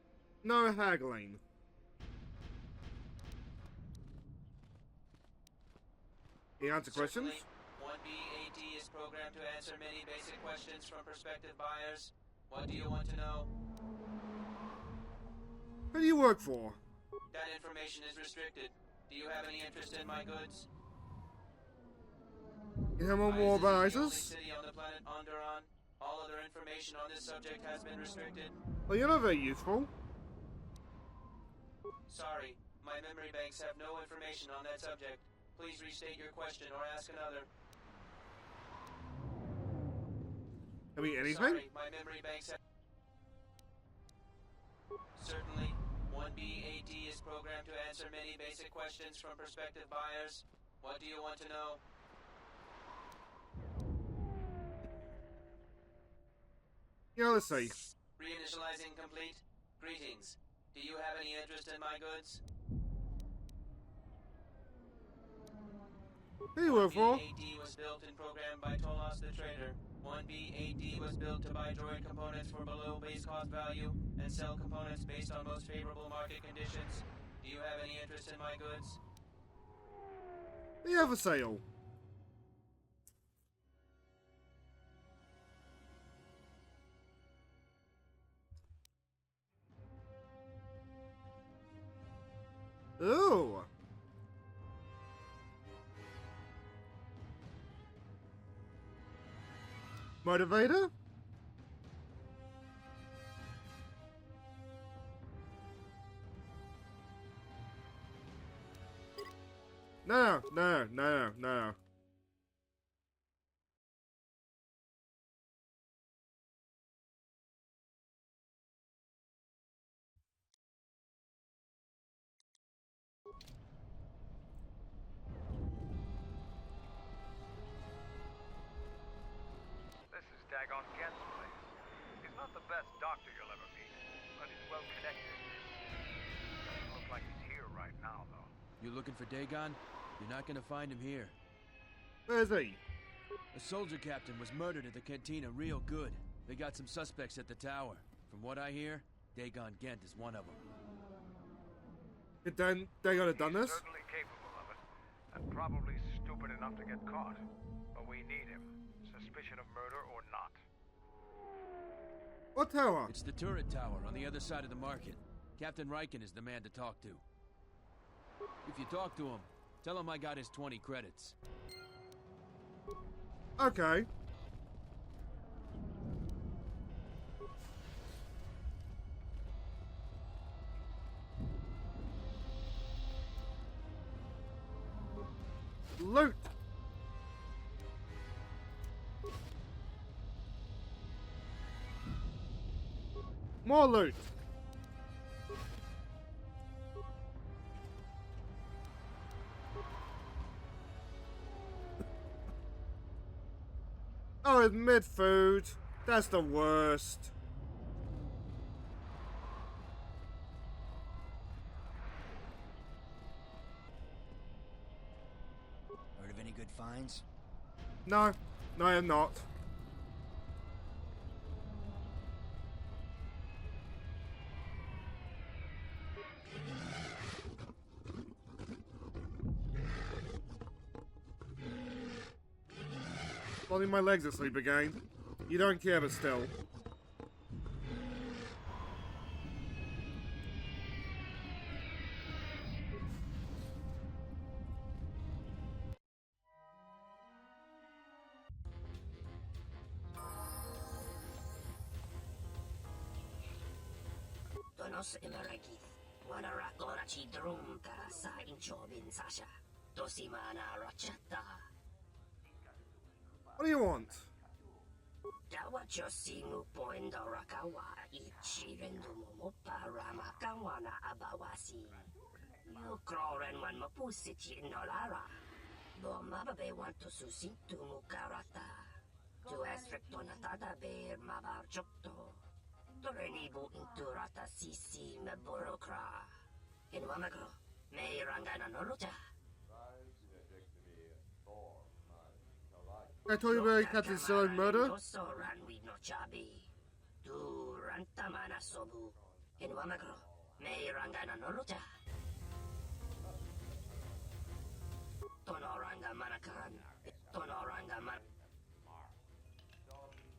No haggling. You answer questions? 1B-AD is programmed to answer many basic questions from prospective buyers. What do you want to know? Who do you work for? That information is restricted. Do you have any interest in my goods? You have more about ISIS? City on the planet Onderon. All other information on this subject has been restricted. Well, you're not very useful. Sorry, my memory banks have no information on that subject. Please restate your question or ask another. I mean, anything? Sorry, my memory banks have... Certainly, 1B-AD is programmed to answer many basic questions from prospective buyers. What do you want to know? Yeah, let's see. Reinitializing complete. Greetings. Do you have any interest in my goods? Who you work for? 1B-AD was built and programmed by Tolos the Trader. 1B-AD was built to buy droid components for below base cost value and sell components based on most favorable market conditions. Do you have any interest in my goods? We have a sale. Ooh. Motivator? No. This is Dagon Gent's place. He's not the best doctor you'll ever meet, but he's well connected. Doesn't look like he's here right now, though. You looking for Dagon? You're not gonna find him here. Where is he? A soldier captain was murdered at the cantina real good. They got some suspects at the tower. From what I hear, Dagon Gent is one of them. Dagon had done this? He's certainly capable of it, and probably stupid enough to get caught. But we need him, suspicion of murder or not. What tower? It's the turret tower on the other side of the market. Captain Riken is the man to talk to. If you talk to him, tell him I got his 20 credits. Okay. Loot. More loot. Oh, it's mid-food. That's the worst. Heard of any good finds? No, I am not. Only my legs asleep again. You don't care, but still. Donos imarakith, wanarakora chidrum ka sa inchobin sasha. Dosimana rachata. What do you want? Dawacho singu poendo rakawa ichirendu mo para makawana abawasi. You kroren wan mapusichi nolara. Bo mababe want to susintu mukarata. Tu esfrektonatada be mabarchokto. Torenibu inturata sisi me burokra. In wamagro, me rangana noluta. I told you about Captain Selling murder?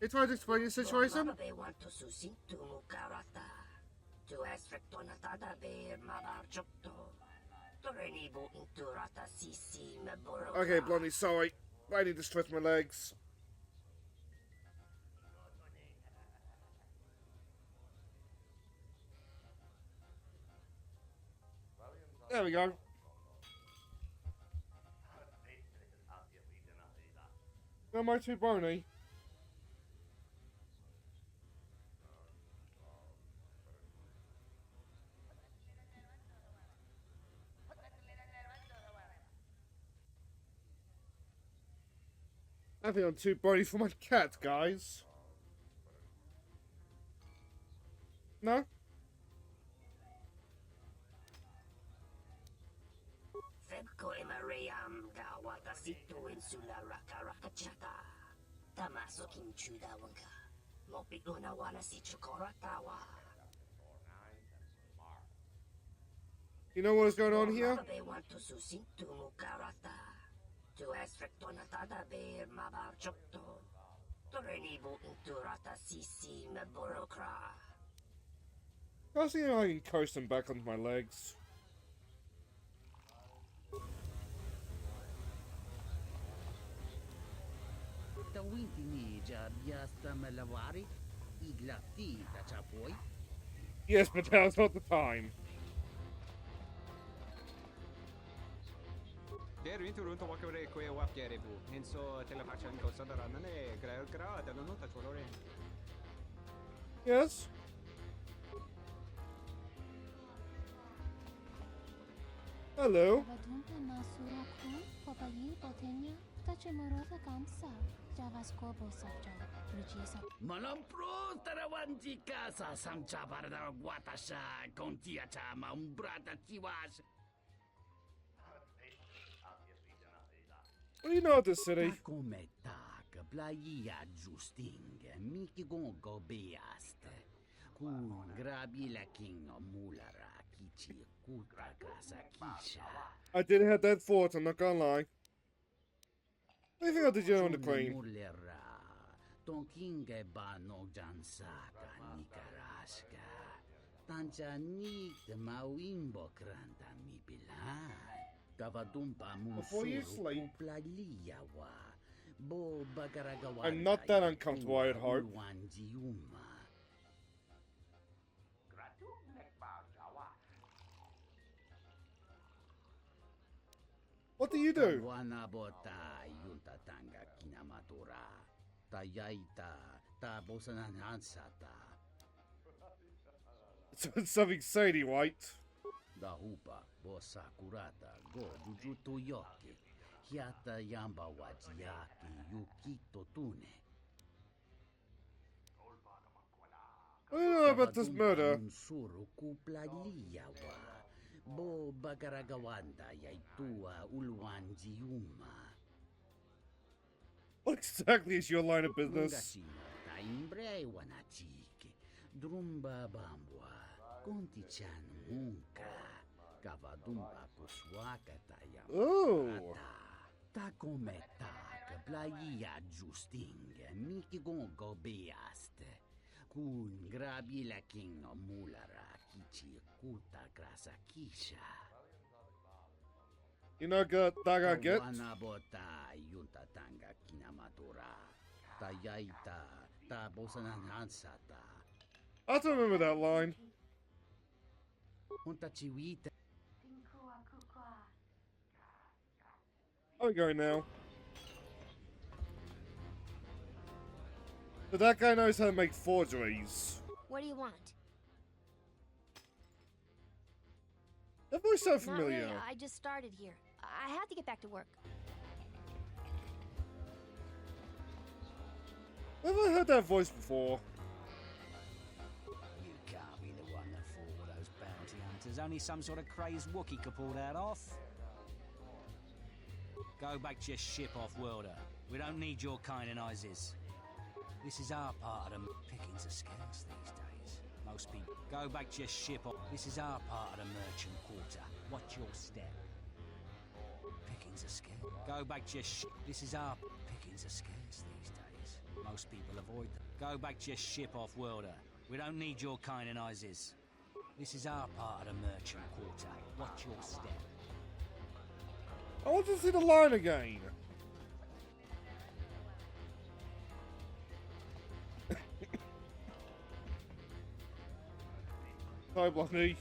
You tried to explain your situation? Okay, Blondie, sorry. I need to stretch my legs. There we go. Am I too bony? I think I'm too bony for my cat, guys. No? Febko Emariam ga watashi to insula raka rakachata. Tamaso kinchuda wanka. Mopiguna wana si chukoratawa. You know what is going on here? They want to susintu mukarata. To aspectona tada bear mabar chokto. Torenibu into rata sisi meborokra. I was thinking I can coast them back onto my legs. Yes, but now's not the time. Yes? Hello. Malampro tarawanti casa samcha barda guatasha contiacha maumbrata chiwas. What do you know of this city? Playa Justing, Miki Gongo Beast. Kun Grabi la King of Mulara, Kichi, Kuta Kasakisha. I did have that thought, I'm not gonna lie. What do you think I did you on the Queen? Ton King Bano Jansaka, Nicarasca. Tanjanik the Mawimbo Granta Mibilan. Gavadumpa Before you sleep. Plaliawa. I'm not that uncomfortable, I'd hope. What do you do? It's something Sadie White. Hiata yamba wajiaki yukito tune. What do you know about this murder? Suru kuplaliawa. Bo bagaragawanda yaitua ulwanjiuma. What exactly is your line of business? Taimbre wanachike. Drumba bambwa. Kontichan munka. Kavadumba kuswaka tayam. Oh. Takometa, playa Justing, Miki Gongo Beast. Kun grabi la king of Mulara, Kichi Kuta Grasa Kisha. You know good that I get? Wanabota Yunta Tanga Kinamatura. Tayaita, Tabosanan Hansata. I don't remember that line. Huntachiwita. I'm going now. But that guy knows how to make forgeries. What do you want? That voice sounds Not familiar. really. I just started here. I have to get back to work. Have I heard that voice before? You can't be the one that fought all those bounty hunters. Only some sort of crazed Wookiee could pull that off. Go back to your ship, off-worlder. We don't need your kind and Isis. This is our part of the... Pickings are scarce these days. Most people... Go back to your ship, this is our part of the merchant quarter. Watch your step. Pickings are scarce. Go back to your ship. This is our... Pickings are scarce these days. Most people avoid them. Go back to your ship, off-worlder. We don't need your kind and Isis. This is our part of the merchant quarter. Watch your step. I want to see the line again. Hi, Blocky.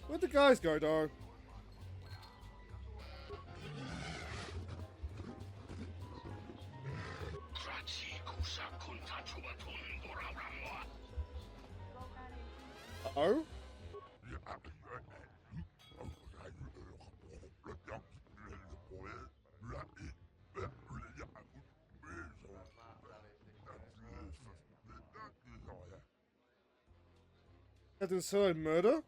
Where'd the guys go, though? Uh-oh? Captain Solo murder?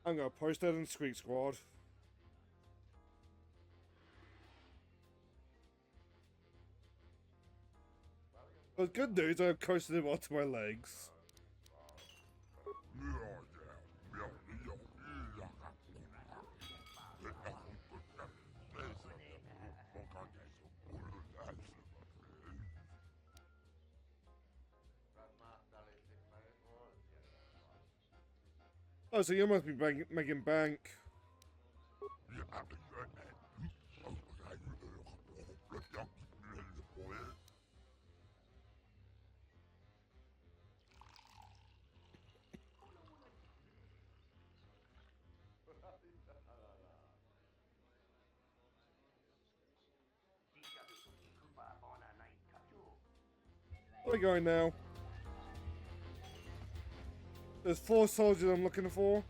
I'm gonna post that in Squeak Squad. But good news, I've coasted him onto my legs. Oh, so you must be making bank. Where are we going now? There's 4 soldiers I'm looking for.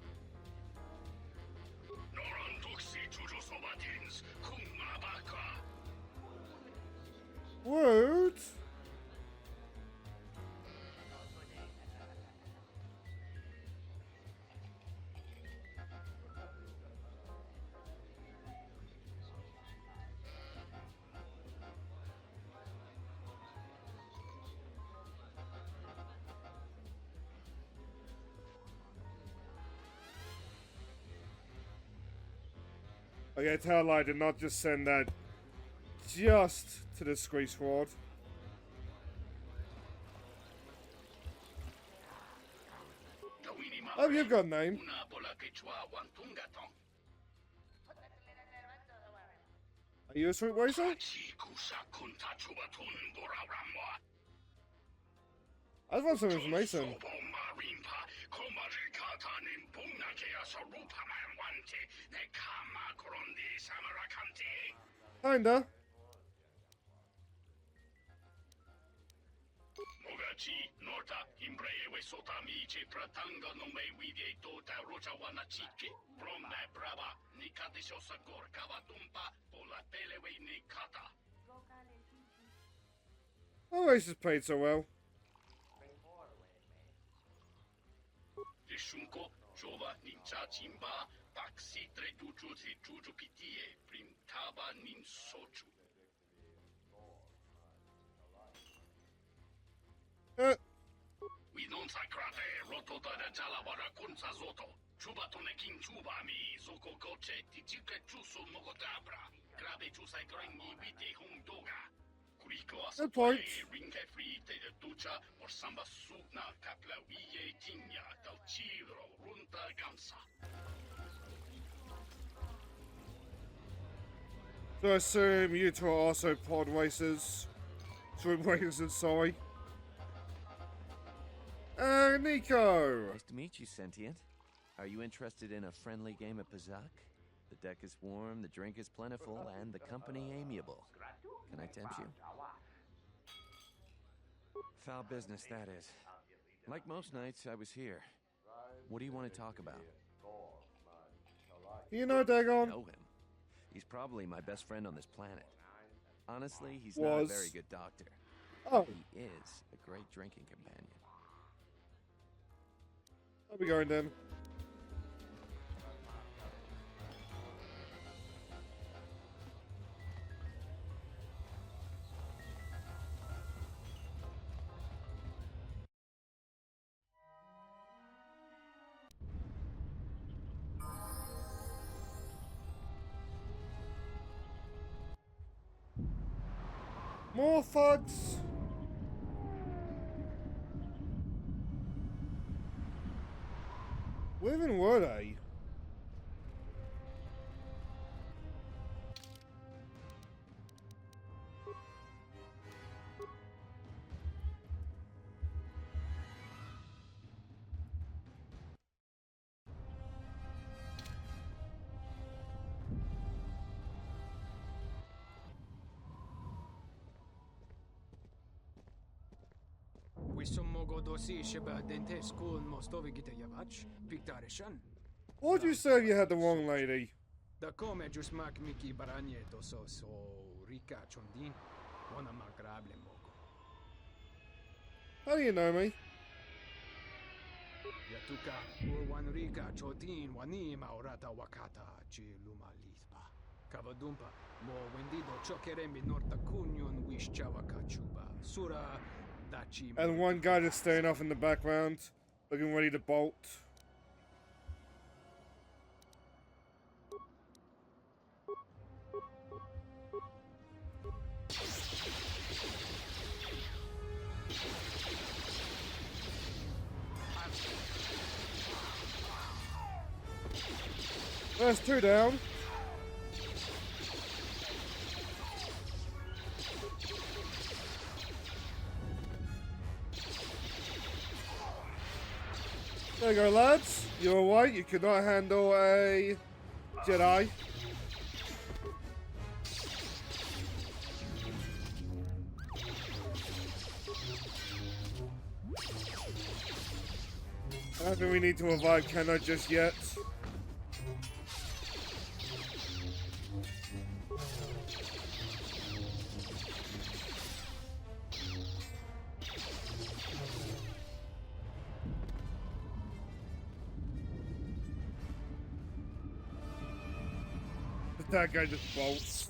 What? Okay, tell I did not just send that just to the Squeak Squad. Oh, you've got a name. Are you a sweet racer? I just want some information. Kinda. Oh, race is played so well. Good point. So I assume you two are also pod racers. Swim racers, sorry. Nico! Nice to meet you, Sentient. Are you interested in a friendly game of Pazak? The deck is warm, the drink is plentiful, and the company amiable. Can I tempt you? Foul business, that is. Like most nights, I was here. What do you want to talk about? You know Dagon? Know him. He's probably my best friend on this planet. Honestly, he's not a very good doctor. Oh. He is a great drinking companion. I'll be going then. More thugs! Where even were they? Why'd you say you had the wrong lady? Da come giusmak Miki Baragneto so Rika Chondin, one amacrable mogo. How do you know me? Yatuka, Urwan Rika Chotin, Wani Maurata Wakata, Chi Luma Lithpa. Kavadumpa, Mo Wendido Chokeremi Norta Kunyun Wish Chawakachuba, Sura Dachi. And one guy just staying off in the background, looking ready to bolt. There's two down. There you go, lads. You're white. You could not handle a Jedi. I don't think we need to revive Kenna just yet. That guy just bolts.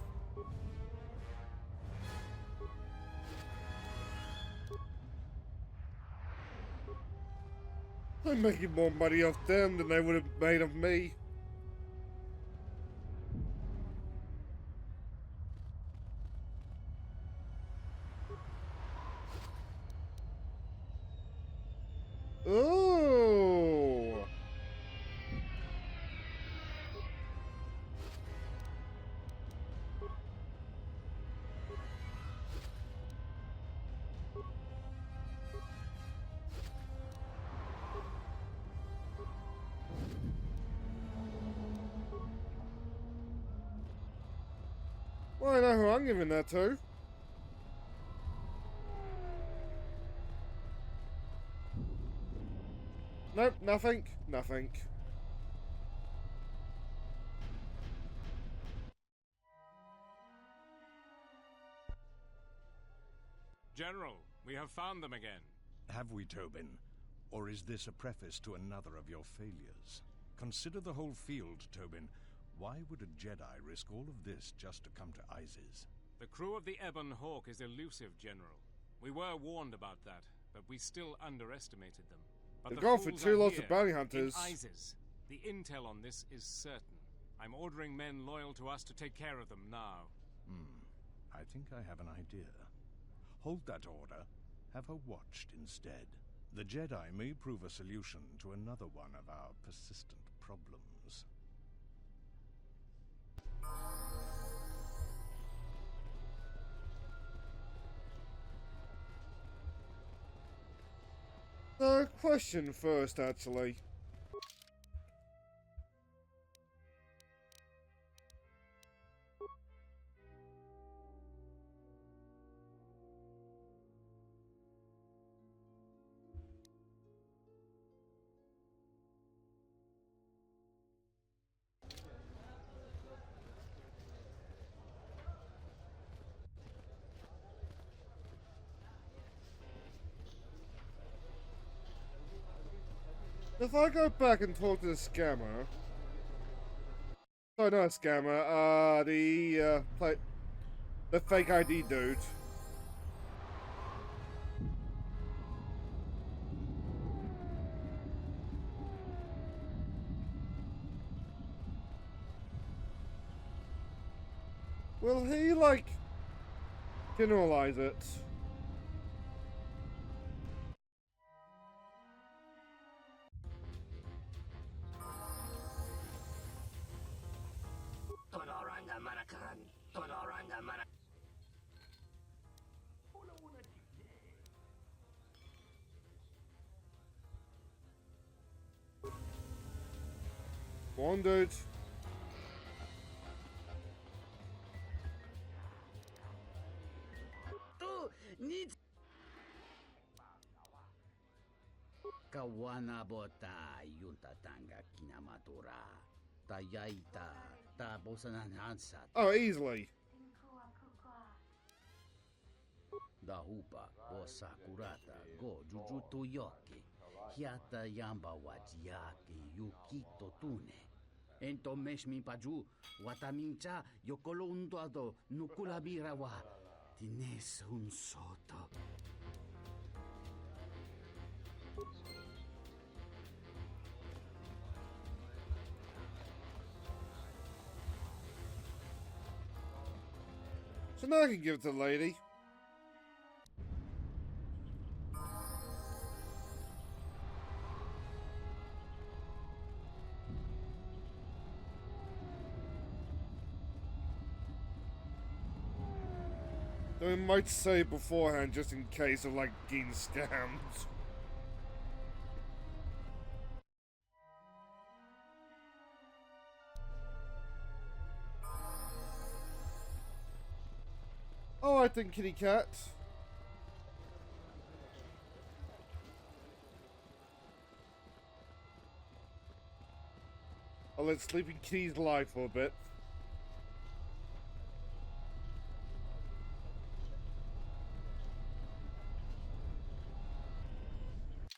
I'm making more money off them than they would have made of me. Ooh. Well, I know who I'm giving that to. Nope, nothing. Nothing. General, we have found them again. Have we, Tobin? Or is this a preface to another of your failures? Consider the whole field, Tobin. Why would a Jedi risk all of this just to come to Isis? The crew of the Ebon Hawk is elusive, General. We were warned about that, but we still underestimated them. But They've the gone for fools two are lots of here, bounty hunters. in Isis. The intel on this is certain. I'm ordering men loyal to us to take care of them now. I think I have an idea. Hold that order. Have her watched instead. The Jedi may prove a solution to another one of our persistent problems. Question first, actually. If I go back and talk to the scammer... Sorry, not a scammer, the fake ID dude. Will he, like, generalize it? Come on, dude. Kawana bota yunta tanga kinamatura. Tayaita tabosanan hansat. Oh, easily. Dahupa o sakurata go jujutu yoki. Hiata yamba wajiaki yukito tune. Ento meshmi paju watamincha yokolundado nukulabirawa. Tines un soto. So now I can give it to the lady. Though I might say beforehand, just in case of, like, getting scammed. Oh, I think kitty cat. I'll let Sleeping Kitty's lie for a bit.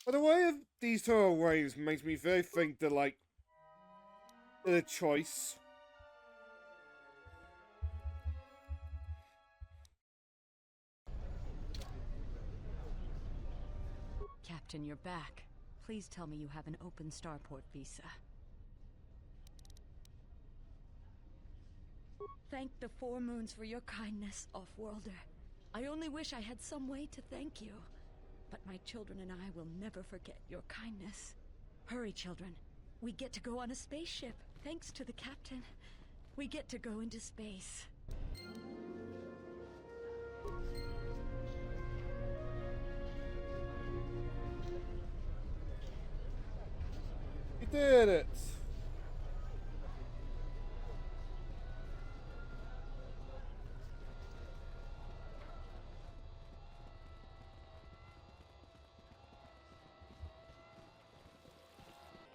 But the way of these two are arranged makes me very think that, like, they're a choice. Captain, you're back. Please tell me you have an open starport visa. Thank the Four Moons for your kindness, Off-Worlder. I only wish I had some way to thank you. But my children and I will never forget your kindness. Hurry, children. We get to go on a spaceship. Thanks to the captain. We get to go into space. You did it!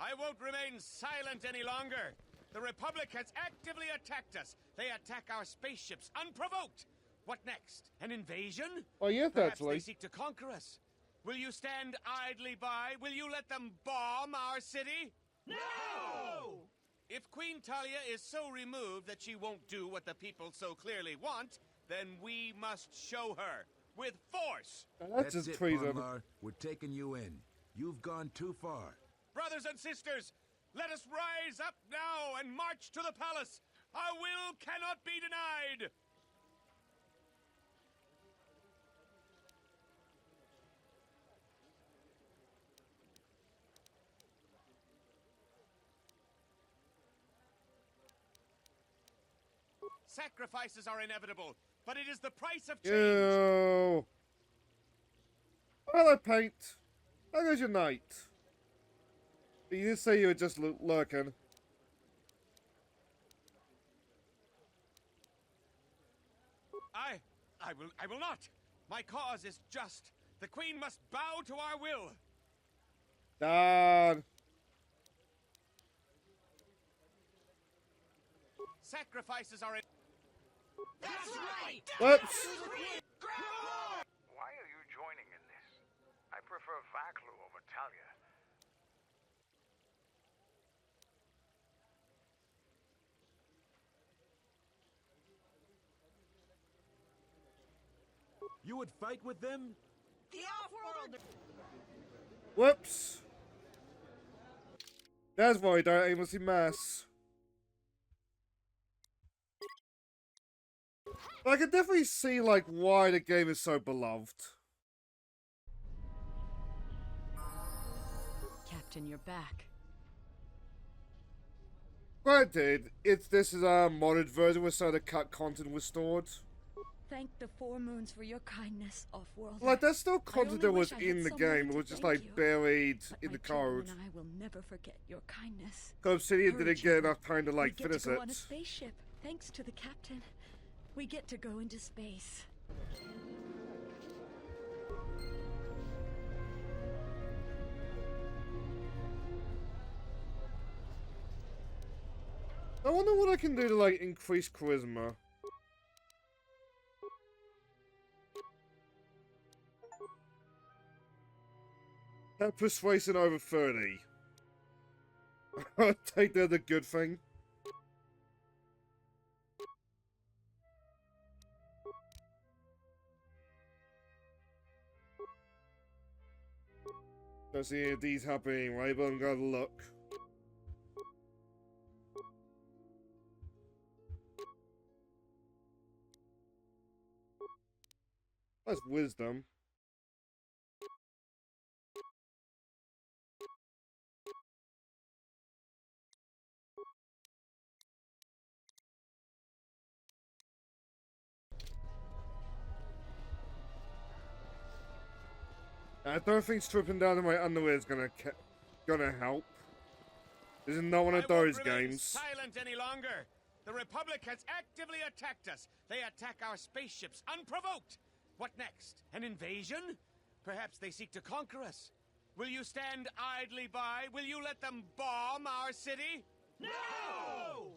I won't remain silent any longer. The Republic has actively attacked us. They attack our spaceships unprovoked. What next? An invasion? Oh, yes, Perhaps actually. they seek to conquer us. Will you stand idly by? Will you let them bomb our city? No! If Queen Talia is so removed that she won't do what the people so clearly want, then we must show her with force. That's just treason. Ponlar. We're taking you in. You've gone too far. Brothers and sisters, let us rise up now and march to the palace. Our will cannot be denied. Sacrifices are inevitable, but it is the price of change. Ew. Hello, Paint. How goes your night? You did say you were just lurking. I will not. My cause is just. The Queen must bow to our will. Dad. Sacrifices are in. That's right! Whoops. Why are you joining in this? I prefer Vaklu over Talia. You would fight with them? The Offworlder! Whoops! That's why I don't even see mass. But I can definitely see, like, why the game is so beloved. Captain, you're back. Granted, this is a modded version where some of the cut content was stored. Thank the Four Moons for your kindness, Offworlder. Like, there's still content that was in the game, it was just, like, buried in the code. And I will never forget your kindness. Because Obsidian didn't get enough time to, like, we get finish to go it. on a spaceship, thanks to the captain. We get to go into space. I wonder what I can do to, like, increase charisma. Persuasion over 30. I'll take that as a good thing. Don't see any of these happening, right? But I'm gonna look. That's wisdom. I don't think stripping down to my underwear is gonna help. This is not one of those games. Silent any longer. The Republic has actively attacked us. They attack our spaceships unprovoked. What next? An invasion? Perhaps they seek to conquer us. Will you stand idly by? Will you let them bomb our city? No!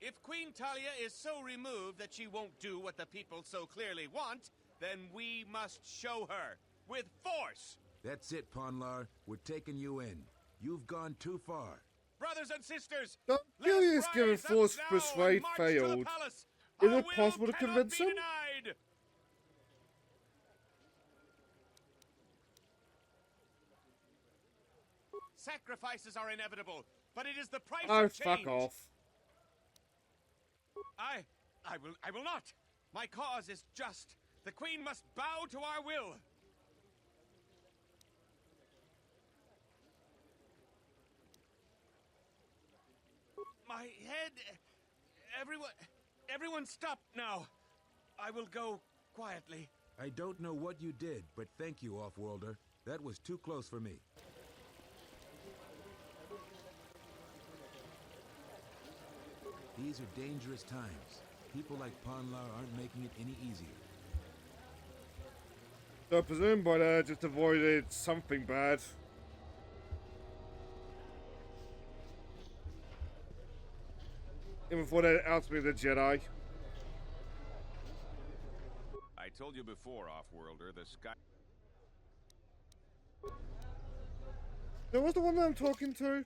If Queen Talia is so removed that she won't do what the people so clearly want, then we must show her. With force! That's it, Ponlar. We're taking you in. You've gone too far. Brothers and sisters, Julius given force persuade failed. Is it possible to convince him? Denied. Sacrifices are inevitable, but it is the price of change. Fuck off. I will not. My cause is just. The Queen must bow to our will. My head. Everyone stop now. I will go quietly. I don't know what you did, but thank you, Offworlder. That was too close for me. These are dangerous times. People like Ponlar aren't making it any easier. So I presume by that I just avoided something bad. Even before they outs me the Jedi. I told you before, Offworlder, the sky... That was the one that I'm talking to?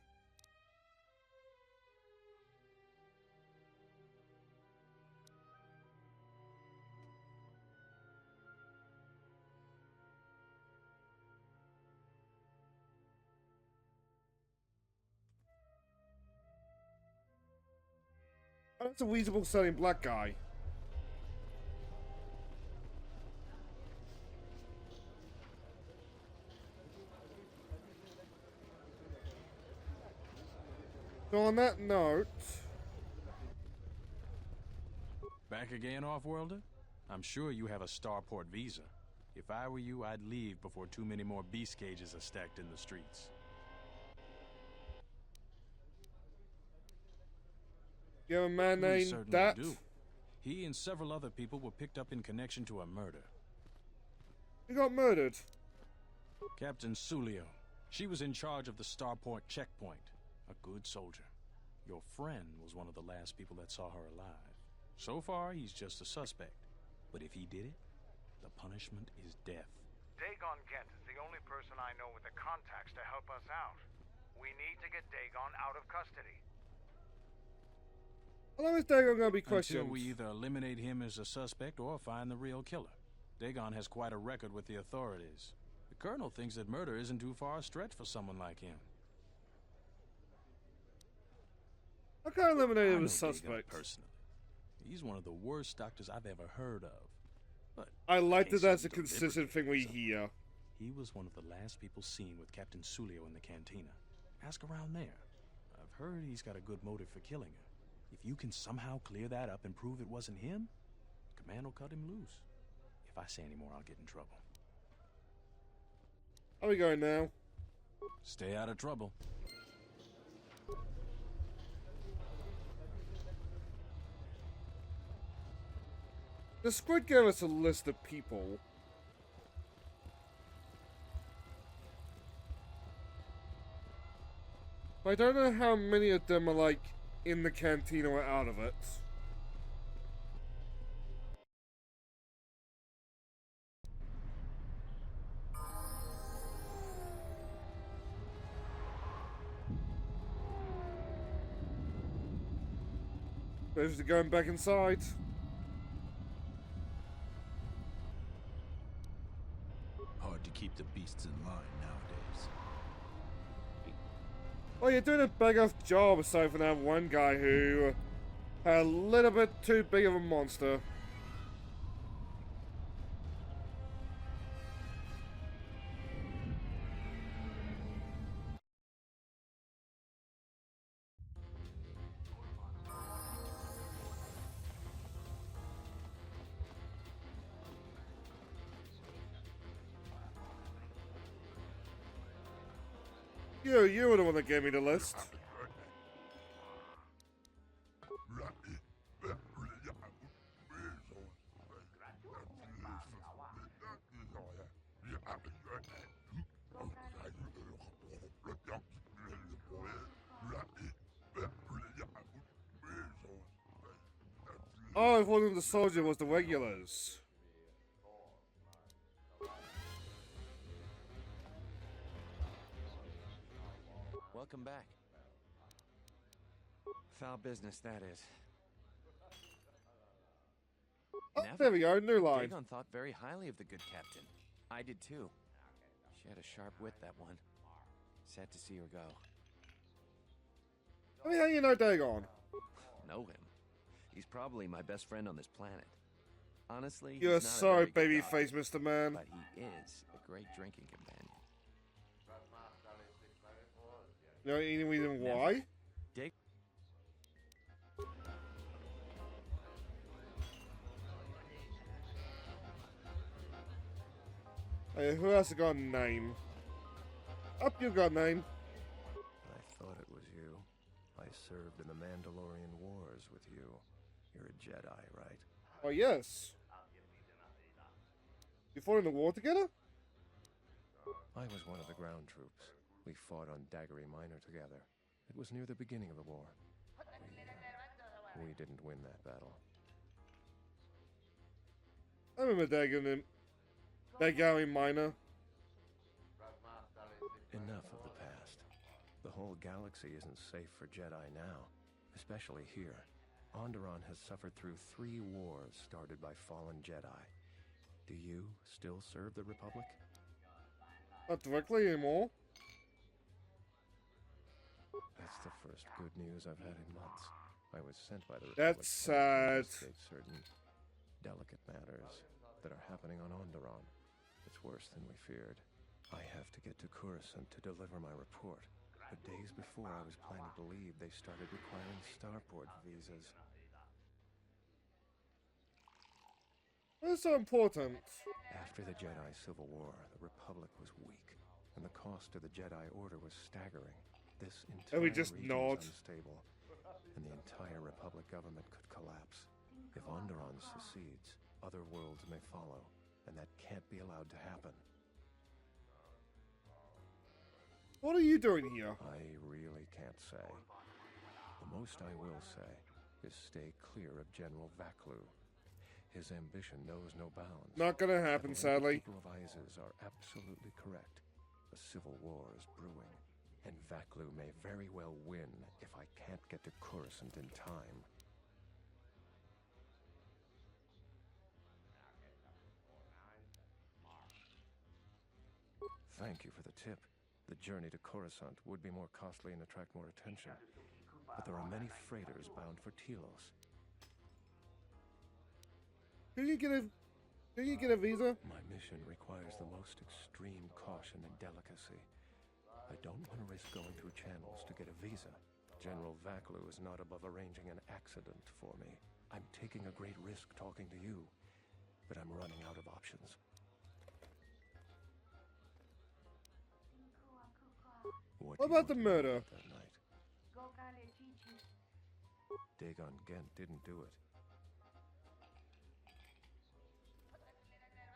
Oh, that's a weasel selling black guy. So on that note... Back again, Offworlder? I'm sure you have a starport visa. If I were you, I'd leave before too many more beast cages are stacked in the streets. You have a man We named certainly that? do. He and several other people were picked up in connection to a murder. He got murdered. Captain Sulio. She was in charge of the starport checkpoint. A good soldier. Your friend was one of the last people that saw her alive. So far, he's just a suspect. But if he did it, the punishment is death. Dagon Kent is the only person I know with the contacts to help us out. We need to get Dagon out of custody. How long is Dagon gonna be questioned? Until we either eliminate him as a suspect or find the real killer. Dagon has quite a record with the authorities. The Colonel thinks that murder isn't too far a stretch for someone like him. I can't eliminate I him know as Dagon suspect. personally. He's one of the worst doctors I've ever heard of. But I like can't that that's say a he consistent thing we hear. He was one of the last people seen with Captain Sulio in the cantina. Ask around there. I've heard he's got a good motive for killing her. If you can somehow clear that up and prove it wasn't him, Command will cut him loose. If I say any more, I'll get in trouble. How are we going now? Stay out of trouble. The squid gave us a list of people. But I don't know how many of them are, like, in the canteen or out of it. There's going back inside. Hard to keep the beasts in line nowadays. Well, you're doing a big enough job aside from that one guy who had a little bit too big of a monster. You were the one that gave me the list. Oh, I thought the soldier was the regulars. Welcome back. Foul business, that is. Oh, there we go, new line. Dagon thought very highly of the good captain. I did too. She had a sharp wit, that one. Sad to see her go. I mean, how you know Dagon? Know him. He's probably my best friend on this planet. Honestly, You're he's not so a very good baby doctor, face, Mr. Man. but he is a great drinking companion. You know any reason why? Dig. Hey, who else got a name? Up, you got a name. I thought it was you. I served in the Mandalorian Wars with you. You're a Jedi, right? Oh, yes. You fought in the war together? I was one of the ground troops. We fought on Daggery Minor together. It was near the beginning of the war. We didn't win that battle. I remember Daggery Minor. Enough of the past. The whole galaxy isn't safe for Jedi now, especially here. Onderon has suffered through 3 wars started by fallen Jedi. Do you still serve the Republic? Not directly anymore. That's the first good news I've had in months. I was sent by the Republic That's sad. to investigate certain delicate matters that are happening on Onderon. It's worse than we feared. I have to get to Coruscant to deliver my report. But days before I was planning to leave, they started requiring starport visas. What's so important? After the Jedi Civil War, the Republic was weak, and the cost to the Jedi Order was staggering. This entire we just region nod. is unstable, and the entire Republic government could collapse. If Onderon secedes, other worlds may follow, and that can't be allowed to happen. What are you doing here? I really can't say. The most I will say is stay clear of General Vaklu. His ambition knows no bounds. Not gonna happen, sadly. The people of Isis are absolutely correct. A civil war is brewing, and Vaklu may very well win if I can't get to Coruscant in time. Thank you for the tip. The journey to Coruscant would be more costly and attract more attention. But there are many freighters bound for Telos. Can you get a visa? My mission requires the most extreme caution and delicacy. I don't want to risk going through channels to get a visa. General Vaklu is not above arranging an accident for me. I'm taking a great risk talking to you, but I'm running out of options. What about the murder? That night? Dagon Gent didn't do it.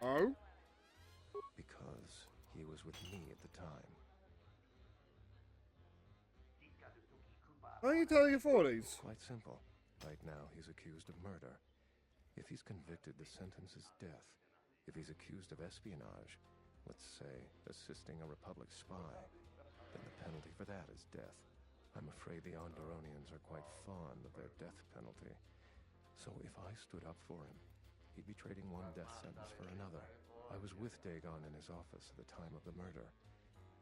Oh? Because he was with me at the time. Why are you telling your 40s? Quite simple. Right now, he's accused of murder. If he's convicted, the sentence is death. If he's accused of espionage, let's say assisting a Republic spy, then the penalty for that is death. I'm afraid the Onderonians are quite fond of their death penalty. So if I stood up for him, he'd be trading one death sentence for another. I was with Dagon in his office at the time of the murder.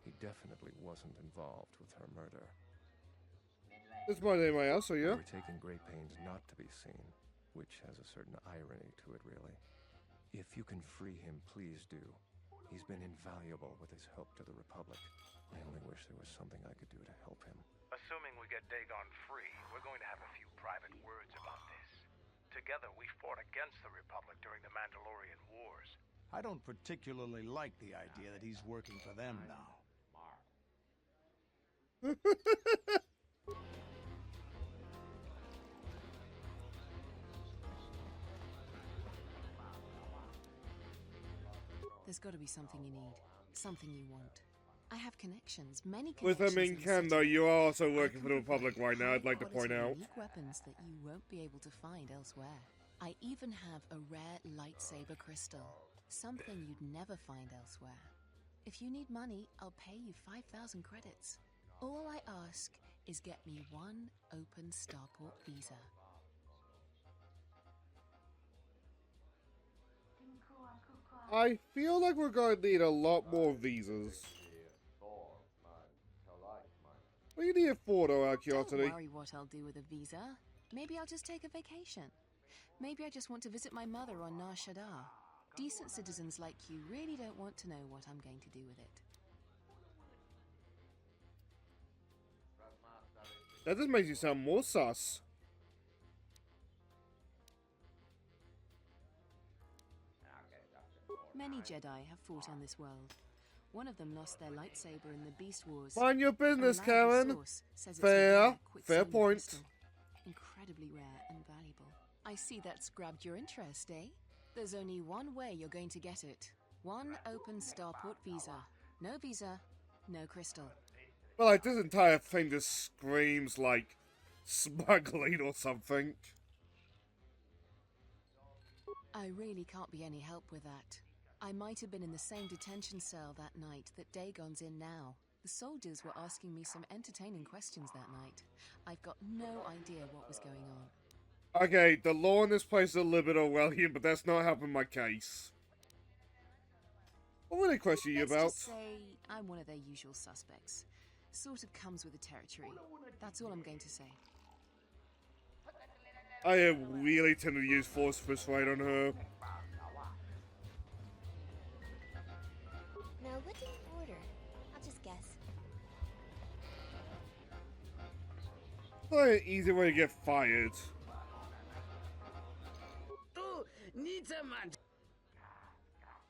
He definitely wasn't involved with her murder. This might anybody else, so yeah. We're taking great pains not to be seen, which has a certain irony to it, really. If you can free him, please do. He's been invaluable with his help to the Republic. I only wish there was something I could do to help him. Assuming we get Dagon free, we're going to have a few private words about this. Together, we fought against the Republic during the Mandalorian Wars. I don't particularly like the idea that he's working for them now. There's got to be something you need, something you want. I have connections, many With connections. them in Ken, though, you are also working for the Republic right now, I'd like to point out. Unique weapons that you won't be able to find elsewhere. I even have a rare lightsaber crystal, something you'd never find elsewhere. If you need money, I'll pay you 5,000 credits. All I ask is get me one open starport visa. I feel like we're going to need a lot more visas. What do you need it for, though, out of curiosity? Don't worry what I'll do with a visa. Maybe I'll just take a vacation. Maybe I just want to visit my mother on Nar Shaddaa. Decent citizens like you really don't want to know what I'm going to do with it. That just makes you sound more sus. Many Jedi have fought on this world. One of them lost their lightsaber in the Beast Wars. Mind your business, A Karen. reliable source says it's a Fair, rare, fair quicksand point. crystal. Incredibly rare and valuable. I see that's grabbed your interest, eh? There's only one way you're going to get it. One open starport visa. No visa, no crystal. Well, like, this entire thing just screams like smuggling or something. I really can't be any help with that. I might have been in the same detention cell that night that Dagon's in now. The soldiers were asking me some entertaining questions that night. I've got no idea what was going on. Okay, the law in this place is a little bit Orwellian, but that's not helping my case. What were they questioning you Let's about? just say I'm one of their usual suspects. Sort of comes with the territory. That's all I'm going to say. I really tend to use force persuade on her. Now, what do you order? I'll just guess. Not an easy way to get fired.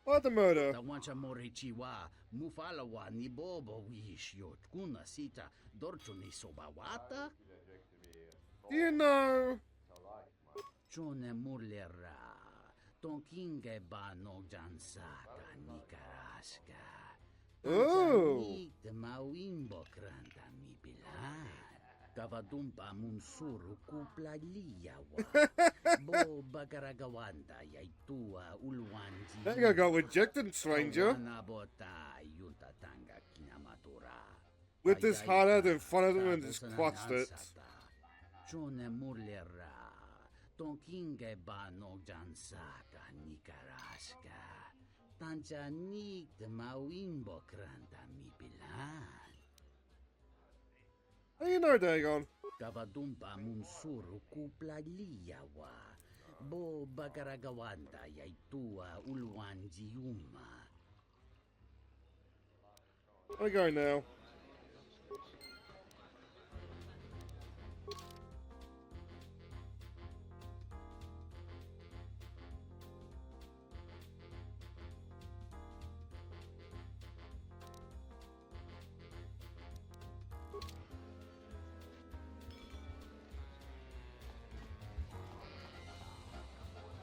What the murder? Tawancha morichiwa, mufalawa ni bobo wish yot kuna sita dorcho ni sobawata. Do you know? Chone murlera, tonkinge ba no jansaka ni karaska. Oh. De mawimbo kranta mi bilan. Kavadumpa munsuru kuplaliyawa. Bo bagaragawanda yaitua ulwanji. There you go, rejected, stranger. With this hard out in front of him and just clutched it. Chone murlera, tonkinge ba no jansaka ni karaska. Tancha nik de mawimbo kranta mi bilan. How do you know, Dagon? Kavadumpa munsuru kupla liyawa. Bo bagaragawanda yaitua ulwan jiuma. I go now.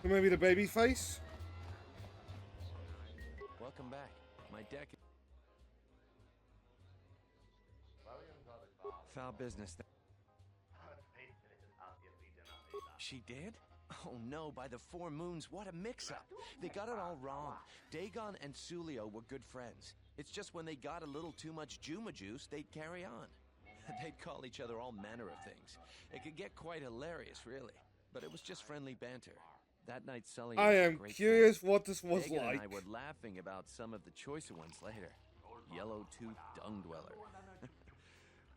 Maybe the baby face? Welcome back. My deck. Foul business. She did? Oh no, by the four moons, what a mix-up. They got it all wrong. Dagon and Sulio were good friends. It's just when they got a little too much Juma juice, they'd carry on. They'd call each other all manner of things. It could get quite hilarious, really. But it was just friendly banter. That night, Sully. I am curious what this was Dagon like. and I were laughing about some of the choicer ones later. Yellow-toothed dung dweller.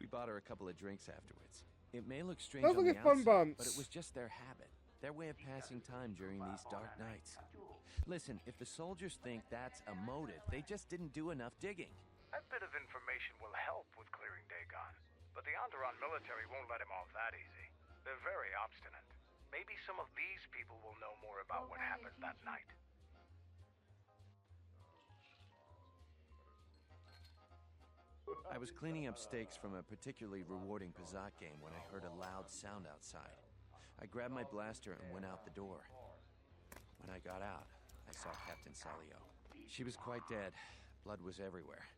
We bought her a couple of drinks afterwards. It may look strange Sounds on like the a fun outside, bunch. but it was just their habit, their way of passing time during these dark nights. Listen, if the soldiers think that's a motive, they just didn't do enough digging. That bit of information will help with clearing Dagon, but the Onderon military won't let him off that easy. They're very obstinate. Maybe some of these people will know more about what happened that night. I was cleaning up stakes from a particularly rewarding Pazak game when I heard a loud sound outside. I grabbed my blaster and went out the door. When I got out, I saw Captain Salio. She was quite dead. Blood was everywhere.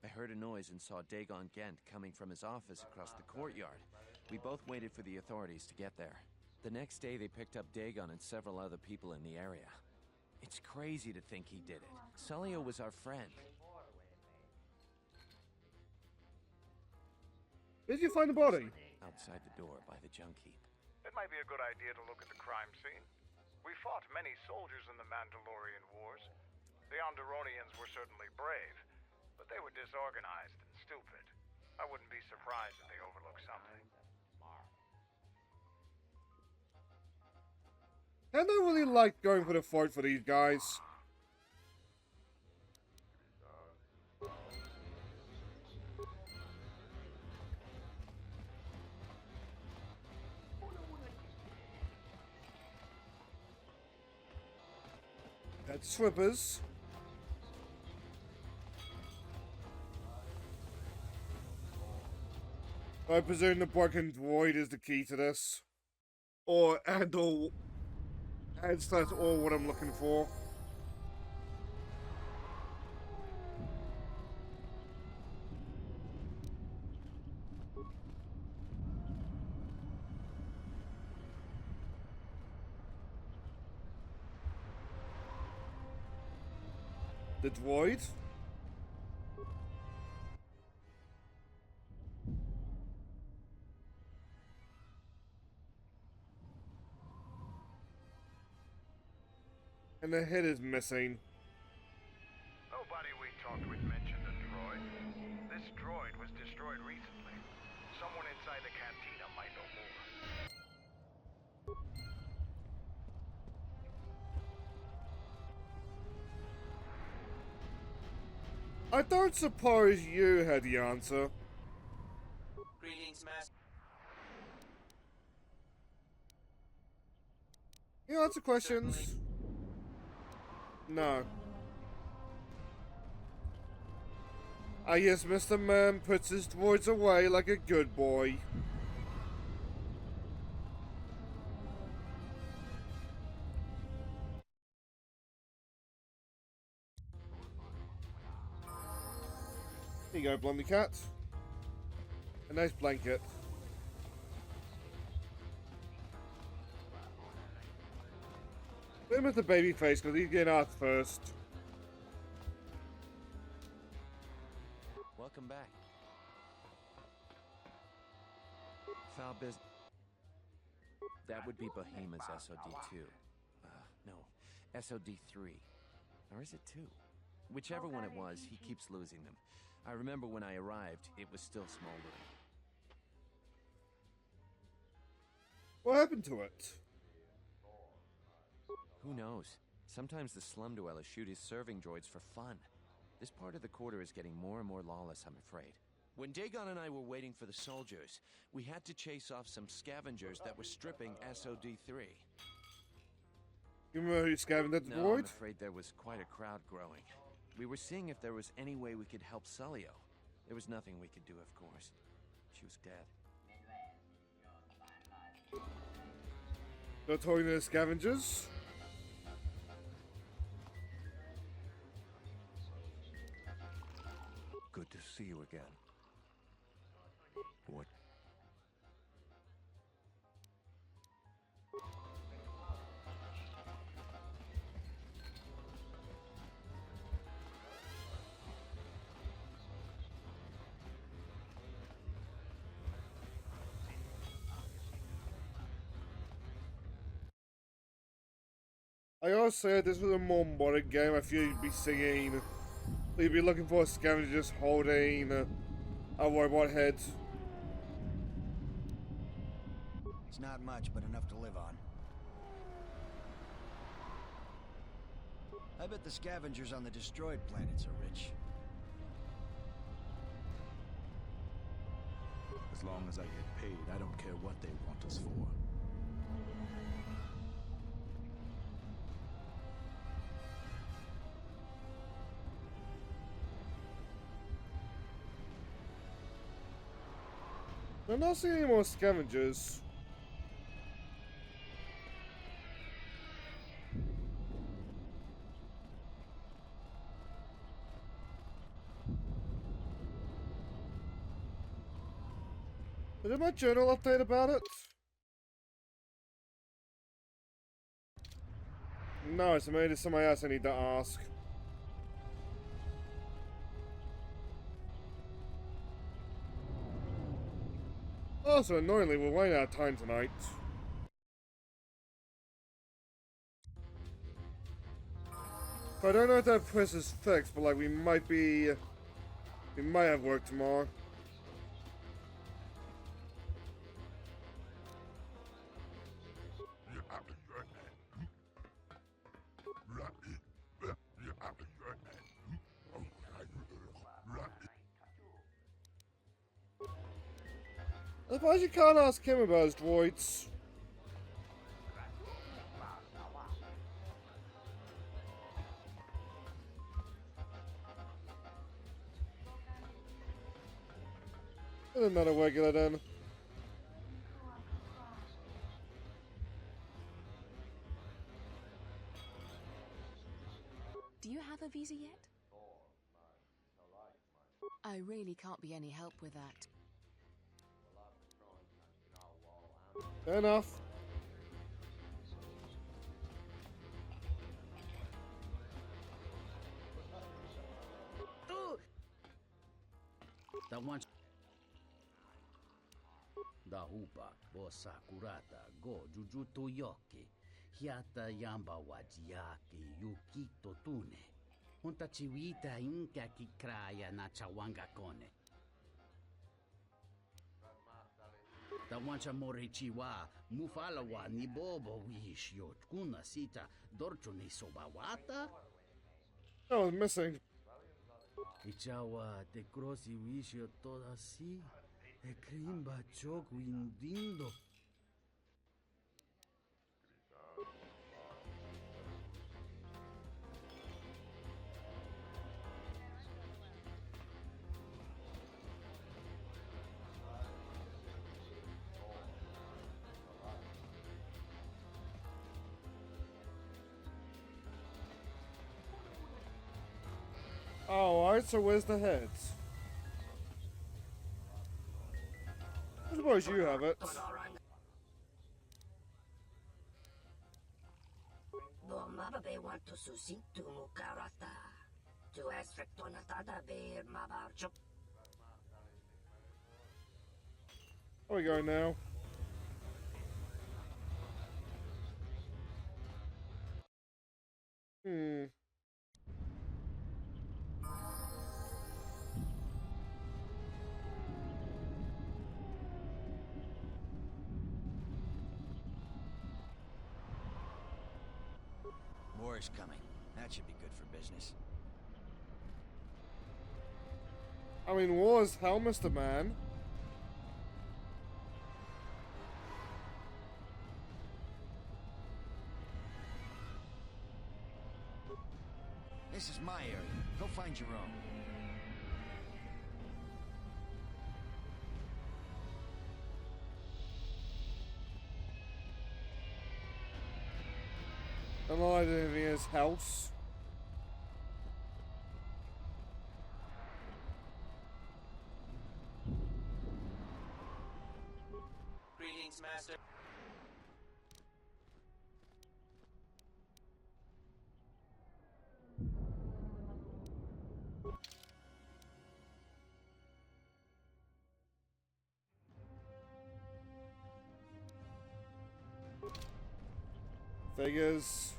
I heard a noise and saw Dagon Gent coming from his office across the courtyard. We both waited for the authorities to get there. The next day, they picked up Dagon and several other people in the area. It's crazy to think he did it. Salio was our friend. Where did you find the body? Outside the door by the junk heap. It might be a good idea to look at the crime scene. We fought many soldiers in the Mandalorian Wars. The Onderonians were certainly brave, but they were disorganized and stupid. I wouldn't be surprised if they overlooked something. I don't really like going for the fight for these guys. That's Swippers. I presume the broken droid is the key to this. Or, and that's all what I'm looking for. The droid? And the head is missing. Nobody we talked with mentioned a droid. This droid was destroyed recently. Someone inside the cantina might know more. I don't suppose you had the answer. Greetings, Master. You answer questions? No. I guess Mr. Man puts his droids away like a good boy. Here you go, Blondie Cat. A nice blanket. Put him with the baby face because he's getting asked first. Welcome back. Foul business. That would be Behemoth's SOD-2. No, SOD-3. Or is it 2? Whichever one it was, he keeps losing them. I remember when I arrived, it was still smoldering. What happened to it? Who knows? Sometimes the slum dwellers shoot his serving droids for fun. This part of the quarter is getting more and more lawless, I'm afraid. When Dagon and I were waiting for the soldiers, we had to chase off some scavengers that were stripping SOD-3. You remember who scavenged at the No, droid? I'm afraid there was quite a crowd growing. We were seeing if there was any way we could help Sulio. There was nothing we could do, of course. She was dead. They're talking to the scavengers? Good to see you again. What? I gotta say, if this was a more modern game, I feel you'd be singing. You'd be looking for a scavenger just holding a robot head. It's not much, but enough to live on. I bet the scavengers on the destroyed planets are rich. As long as I get paid, I don't care what they want us for. I'm not seeing any more scavengers. Did my journal update about it? No, so maybe there's somebody else I need to ask. Also, annoyingly, we're running out of time tonight. I don't know if that press is fixed, but like we might have work tomorrow. I suppose you can't ask him about his droids. Another regular then. Do you have a visa yet? I really can't be any help with that. Fair enough. Da once da hupa bo sakurata go jujuto yoki hiata yamba wajiaki yukito tune unta chiwita inka ki kraya na chawanga kone da wancha more chiwa mufalawa ni bobo wish yot kuna sita dorcho ni sobawata. I was missing. Ichawa te crossi wisho toda si e crimba choco indindo. Oh, alright, so where's the heads? I suppose you have it. Mababe want to susintu mukarata. To esfrektonatada beer mabarchuk. Where we go now? war is coming. That should be good for business. I mean, war is hell, Mr. Man. This is my area. Go find your own. I'm not in his house. Greetings, Master. Figures.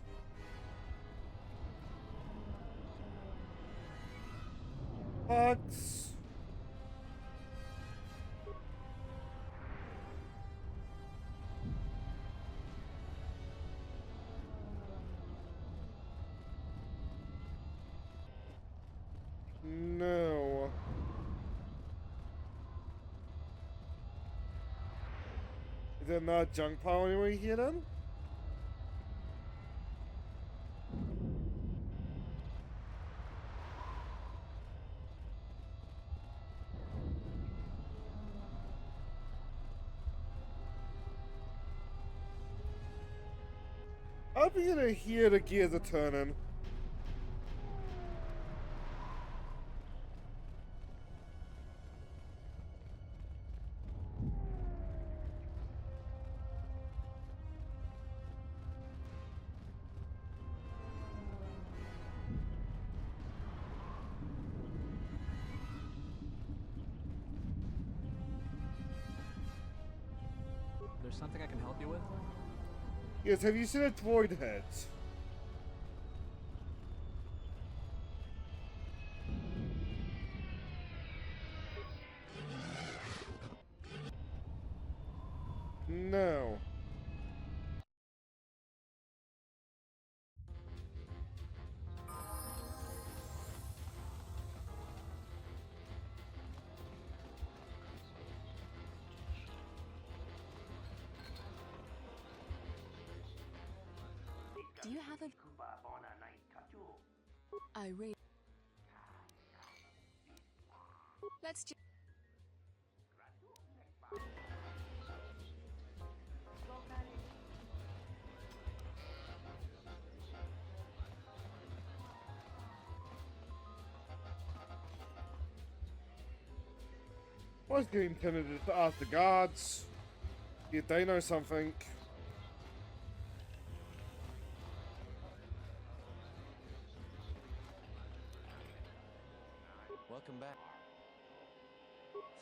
Bugs. No. Is there not junk pile anywhere here then? I'll be in here the gears are turning. There's something I can help you with? Yes, have you seen a droid head? No. Do you have a... I read... Let's just... I was getting tempted to ask the guards if they know something. Welcome back.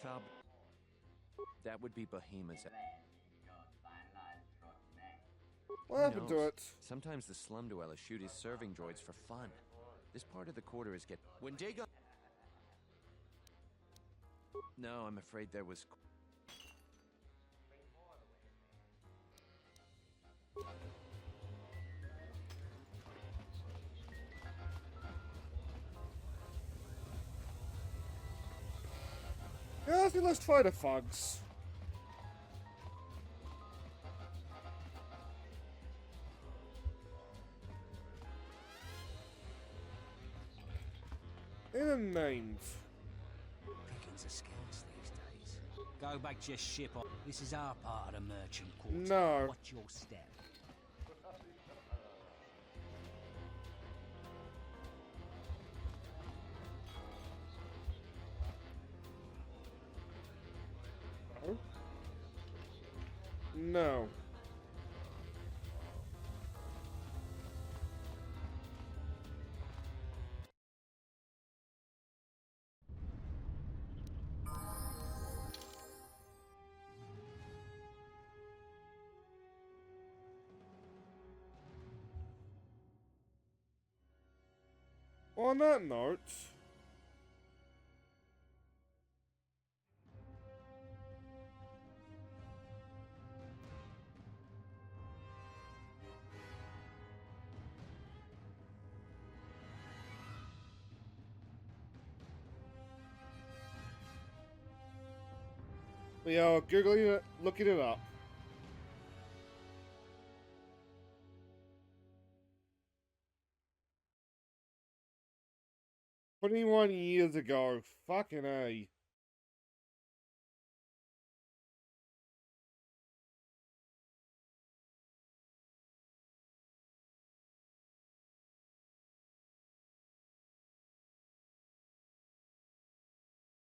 Fab. That would be Behemoth's. What happened to it? Sometimes the slum dwellers shoot his serving droids for fun. This part of the quarter is get... When Dagon... No, I'm afraid there was... Yeah, I think let's try the fogs. In a ninth. Pickings of skills these days. Go back to your ship. This is our part of the merchant quarter. No. Watch your step. No. On that note, We are googling it, looking it up. "21 years ago. Fucking A.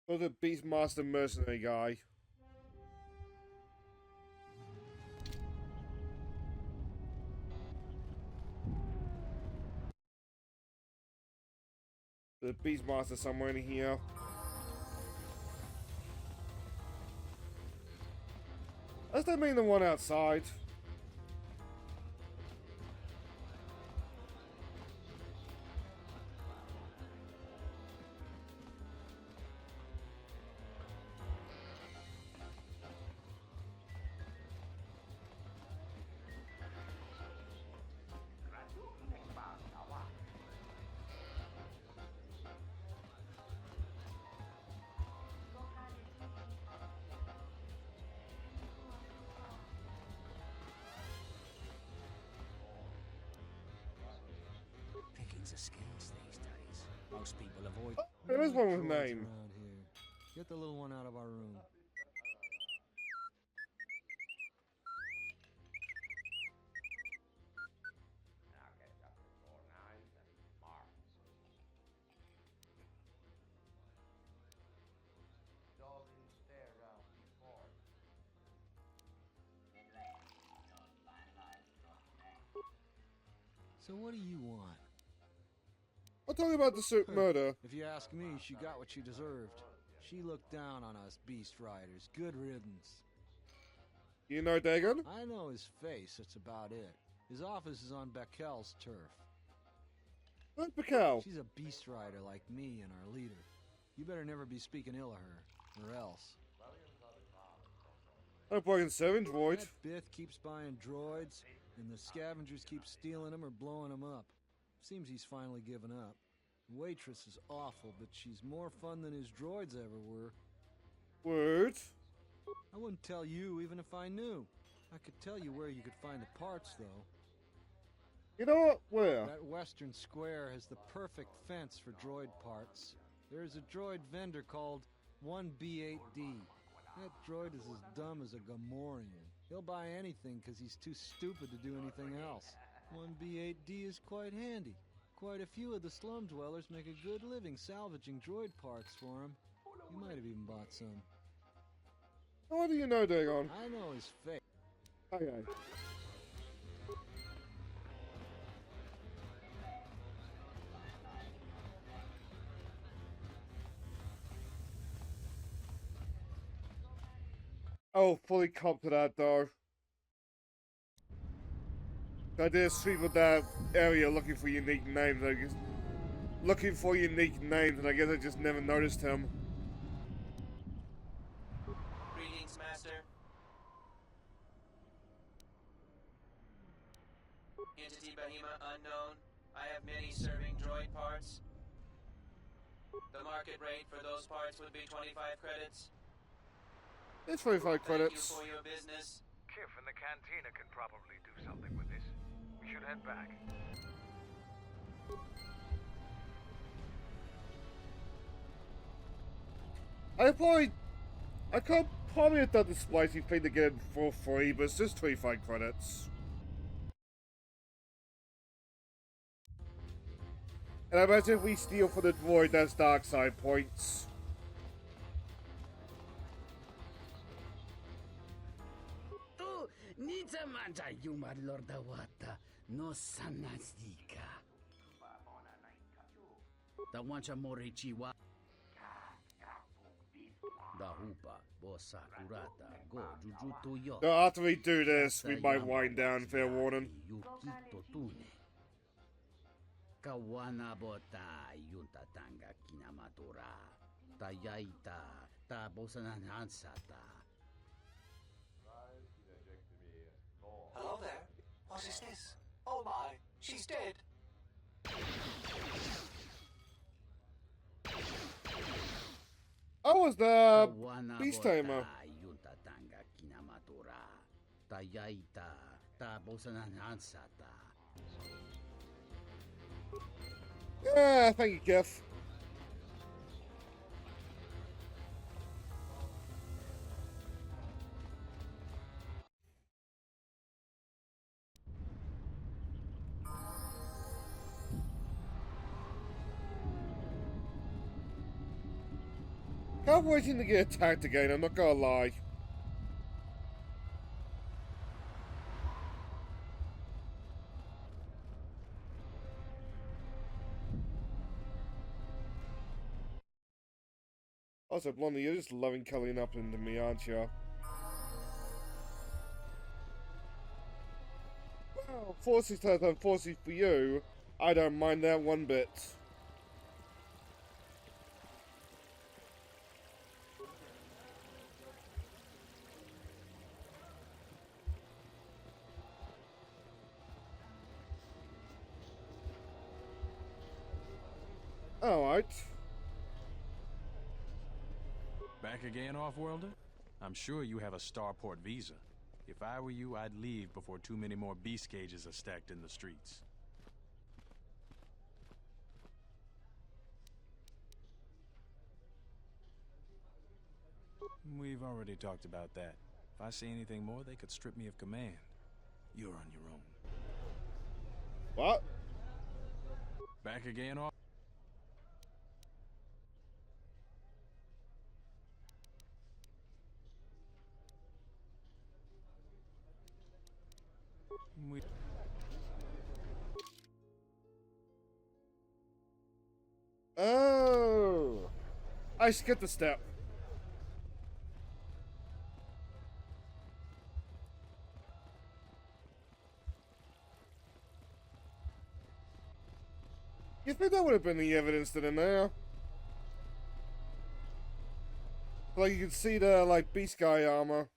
Was a Beastmaster mercenary guy. The Beastmaster somewhere in here. Does that mean the one outside? Pickings are scarce these days. Most people avoid. There is one with a Droids name. around here. Get the little one out of our room. So what do you want? I'll talk about the suit murder. If you ask me, she got what she deserved. She looked down on us beast riders. Good riddance. You know Dagon? I know his face, that's about it. His office is on Beckel's turf. Who's Beckel? She's a beast rider like me and our leader. You better never be speaking ill of her, or else. I'm buying 7 droid. That Bith keeps buying droids, and the scavengers keep stealing them or blowing them up. Seems he's finally given up. The waitress is awful, but she's more fun than his droids ever were. Word? I wouldn't tell you even if I knew. I could tell you where you could find the parts, though. You know what? Where? That western square has the perfect fence for droid parts. There's a droid vendor called 1B8D. That droid is as dumb as a Gamorrean. He'll buy anything because he's too stupid to do anything else. 1B8D is quite handy. Quite a few of the slum dwellers make a good living salvaging droid parts for him. You might have even bought some. How do you know Dagon? I know his face. Okay. Oh, fully cop to that though. I did a sweep of that area looking for unique names. I guess looking for unique names, and I guess I just never noticed him. Greetings, Master. Entity Behemoth unknown. I have many serving droid parts. The market rate for those parts would be 25 credits. It's 25 credits. Thank you for your business. Kif and the cantina can probably do something with this. We should head back. I could probably have done the spicy thing to get it for free, but it's just 25 credits. And I imagine if we steal for the droid, that's dark side points. Nita manja yuma lorda wata no sanasika. Da wancha morichiwa. Da hupa bosa kurata go jujuto yo. So after we do this, we might wind down, fair warning. Yukito tune. Kawana bota yunta tanga kinamatora. Tayaita ta bosanan hansata. Hello there. What is this? Oh my, she's dead. I was the beast tamer. Sakura. Tayaita. Ta bosananansata. Yeah, thank you, Jeff. I'm waiting to get attacked again, I'm not gonna lie. Also, Blondie, you're just loving cuddling up into me, aren't you? Well, forcing stuff unfortunately for you, I don't mind that one bit. Alright. Back again, Off-Worlder? I'm sure you have a starport visa. If I were you, I'd leave before too many more beast cages are stacked in the streets. We've already talked about that. If I say anything more, they could strip me of command. You're on your own. What? Back again, Off? Oh! I skipped a step. You think that would have been the evidence that in there? Like you can see the like beast guy armor.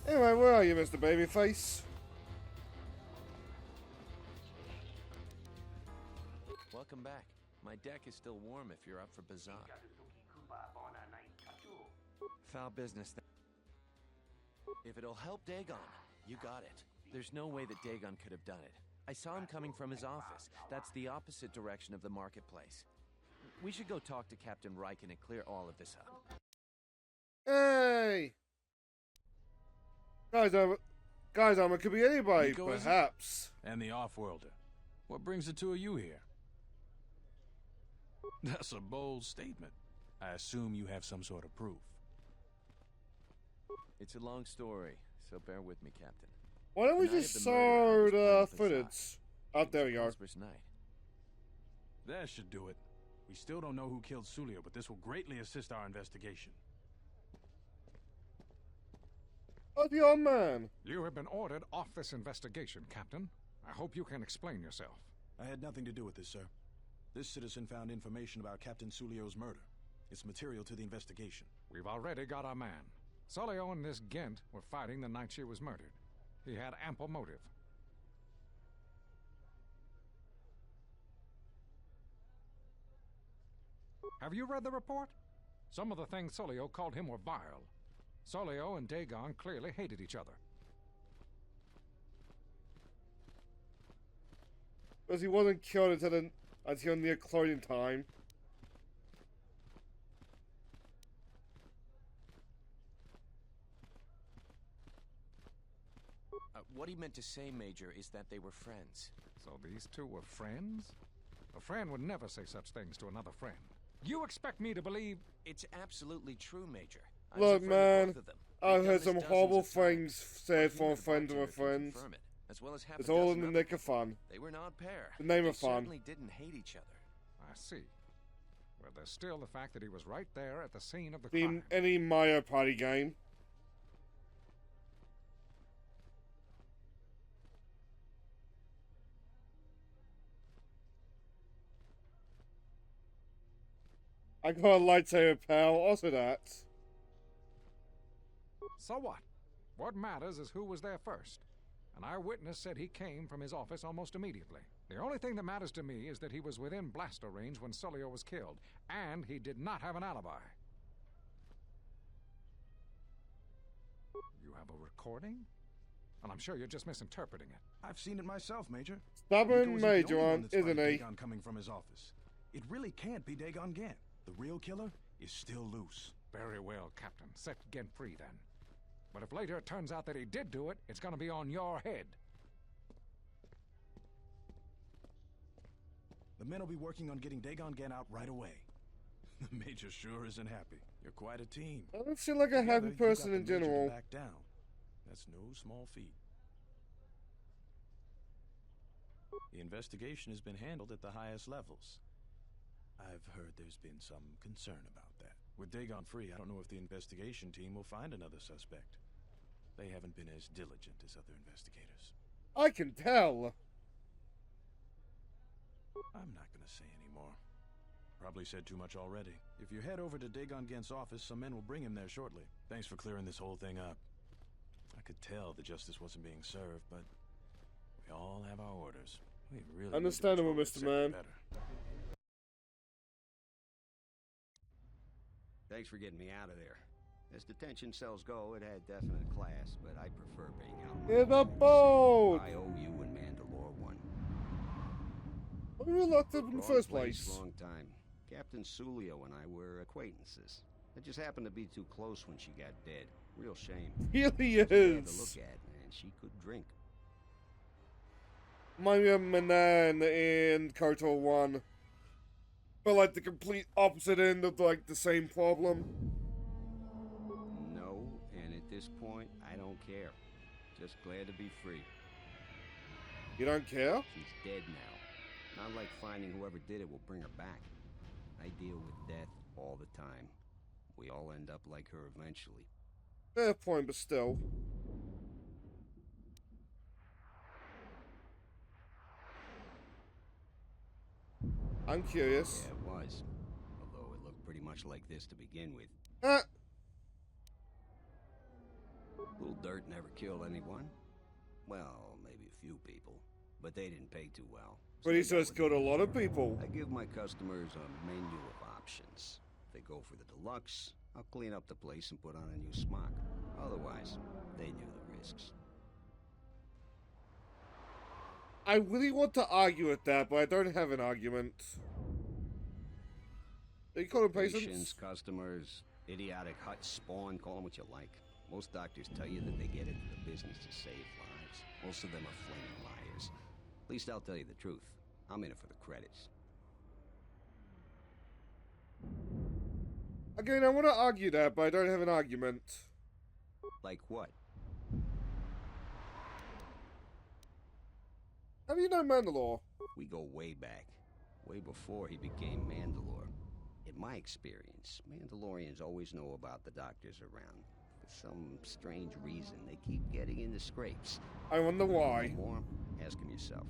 Anyway, where are you, Mr. Babyface? Welcome back. My deck is still warm if you're up for Bazak. Foul business. If it'll help Dagon, you got it. There's no way that Dagon could have done it. I saw him coming from his office. That's the opposite direction of the marketplace. We should go talk to Captain Riken and clear all of this up. Hey! Guys, it could be anybody, Nico, perhaps. And the Off-Worlder. What brings the two of you here? That's a bold statement. I assume you have some sort of proof. It's a long story, so bear with me, Captain. Why don't we just show the footage? Oh, there we go. That should do it. We still don't know who killed Sulio, but this will greatly assist our investigation. Oh, the old man. You have been ordered off this investigation, Captain. I hope you can explain yourself. I had nothing to do with this, sir. This citizen found information about Captain Sulio's murder. It's material to the investigation. We've already got our man. Sulio and this Gent were fighting the night she was murdered. He had ample motive. Have you read the report? Some of the things Sulio called him were vile. Sulio and Dagon clearly hated each other. Because he wasn't killed until near closing time. What he meant to say, Major, is that they were friends. So these two were friends? A friend would never say such things to another friend. You expect me to believe... It's absolutely true, Major. Look, man, I've heard some horrible things said from a friend to a friend. It's all in the nick of fun. They were an odd pair. The name they of fun. Certainly didn't hate each other. I see. Well, there's still the fact that he was right there at the scene of the crime. Any Mario Party game. I got a lightsaber, pal. Also that. So what? What matters is who was there first. An eyewitness said he came from his office almost immediately. The only thing that matters to me is that he was within blaster range when Sulio was killed, and he did not have an alibi. You have a recording? And I'm sure you're just misinterpreting it. I've seen it myself, Major. Stubborn Nico isn't the Major, only one that's isn't spotted he? Dagon coming from his office. It really can't be Dagon Gant. The real killer is still loose. Very well, Captain. Set Gent free, then. But if later it turns out that he did do it, it's gonna be on your head. The men will be working on getting Dagon Gant out right away. The Major sure isn't happy. You're quite a team. I don't feel like a Together, happy you got person the in Major to general. back down. That's no small feat. The investigation has been handled at the highest levels. I've heard there's been some concern about that. With Dagon free, I don't know if the investigation team will find another suspect. They haven't been as diligent as other investigators. I can tell. I'm not gonna say any more. Probably said too much already. If you head over to Dagon Gant's office, some men will bring him there shortly. Thanks for clearing this whole thing up. I could tell the justice wasn't being served, but we all have our orders. We really Understandable, need to Mr. control Man. it better. Thanks for getting me out of there. As detention cells go, it had definite class, but I prefer being out. In the boat! I owe you and Mandalore one. Why were you locked up in the Wrong first place? Wrong time. Captain Sulio and I were acquaintances. It just happened to be too close when she got dead. Real shame. Really She had to is. look at, and she could drink. Remind me of Manan in KOTOR 1. But like the complete opposite end of like the same problem. No, and at this point, I don't care. Just glad to be free. You don't care? She's dead now. Not like finding whoever did it will bring her back. I deal with death all the time. We all end up like her eventually. Fair point, but still. I'm curious. Yeah, it was. Although it looked pretty much like this to begin with. Little dirt never killed anyone. Well, maybe a few people. But they didn't pay too well. But he says killed a lot of people. I give my customers a menu of options. If they go for the deluxe, I'll clean up the place and put on a new smock. Otherwise, they knew the risks. I really want to argue with that, but I don't have an argument. They call them patients? Customers, idiotic hut spawn, call them what you like. Most doctors tell you that they get into the business to save lives. Most of them are flaming liars. At least I'll tell you the truth. I'm in it for the credits. Again, I want to argue that, but I don't have an argument. Like what? How do you know Mandalore? We go way back. Way before he became Mandalore. In my experience, Mandalorians always know about the doctors around. For some strange reason, they keep getting into scrapes. I wonder why. More? Ask him yourself.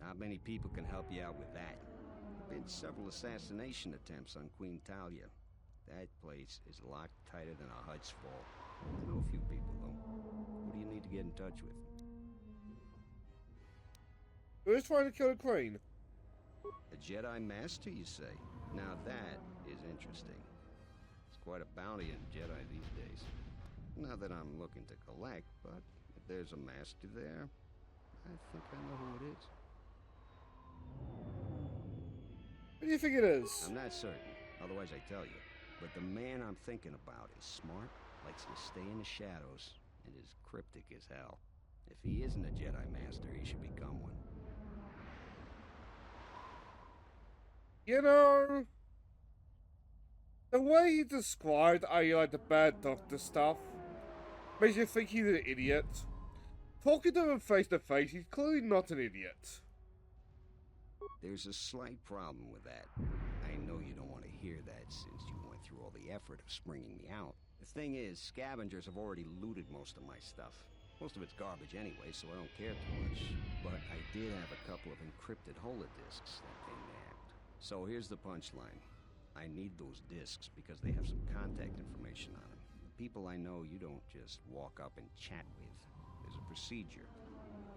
Not many people can help you out with that. There have been several assassination attempts on Queen Talia. That place is locked tighter than a Hut's fall. I know a few people, though. Who do you need to get in touch with? Who's trying to kill the Queen? A Jedi Master, you say? Now that is interesting. It's quite a bounty in Jedi these days. Not that I'm looking to collect, but if there's a Master there, I think I know who it is. Who do you think it is? I'm not certain, otherwise I tell you. But the man I'm thinking about is smart, likes to stay in the shadows, and is cryptic as hell. If he isn't a Jedi Master, he should become one. You know, the way he described like the bad doctor stuff makes you think he's an idiot. Talking to him face to face, he's clearly not an idiot. There's a slight problem with that. I know you don't want to hear that since you went through all the effort of springing me out. The thing is, scavengers have already looted most of my stuff. Most of it's garbage anyway, so I don't care too much. But I did have a couple of encrypted holodisks that came So here's the punchline. I need those discs because they have some contact information on them. The people I know you don't just walk up and chat with. There's a procedure.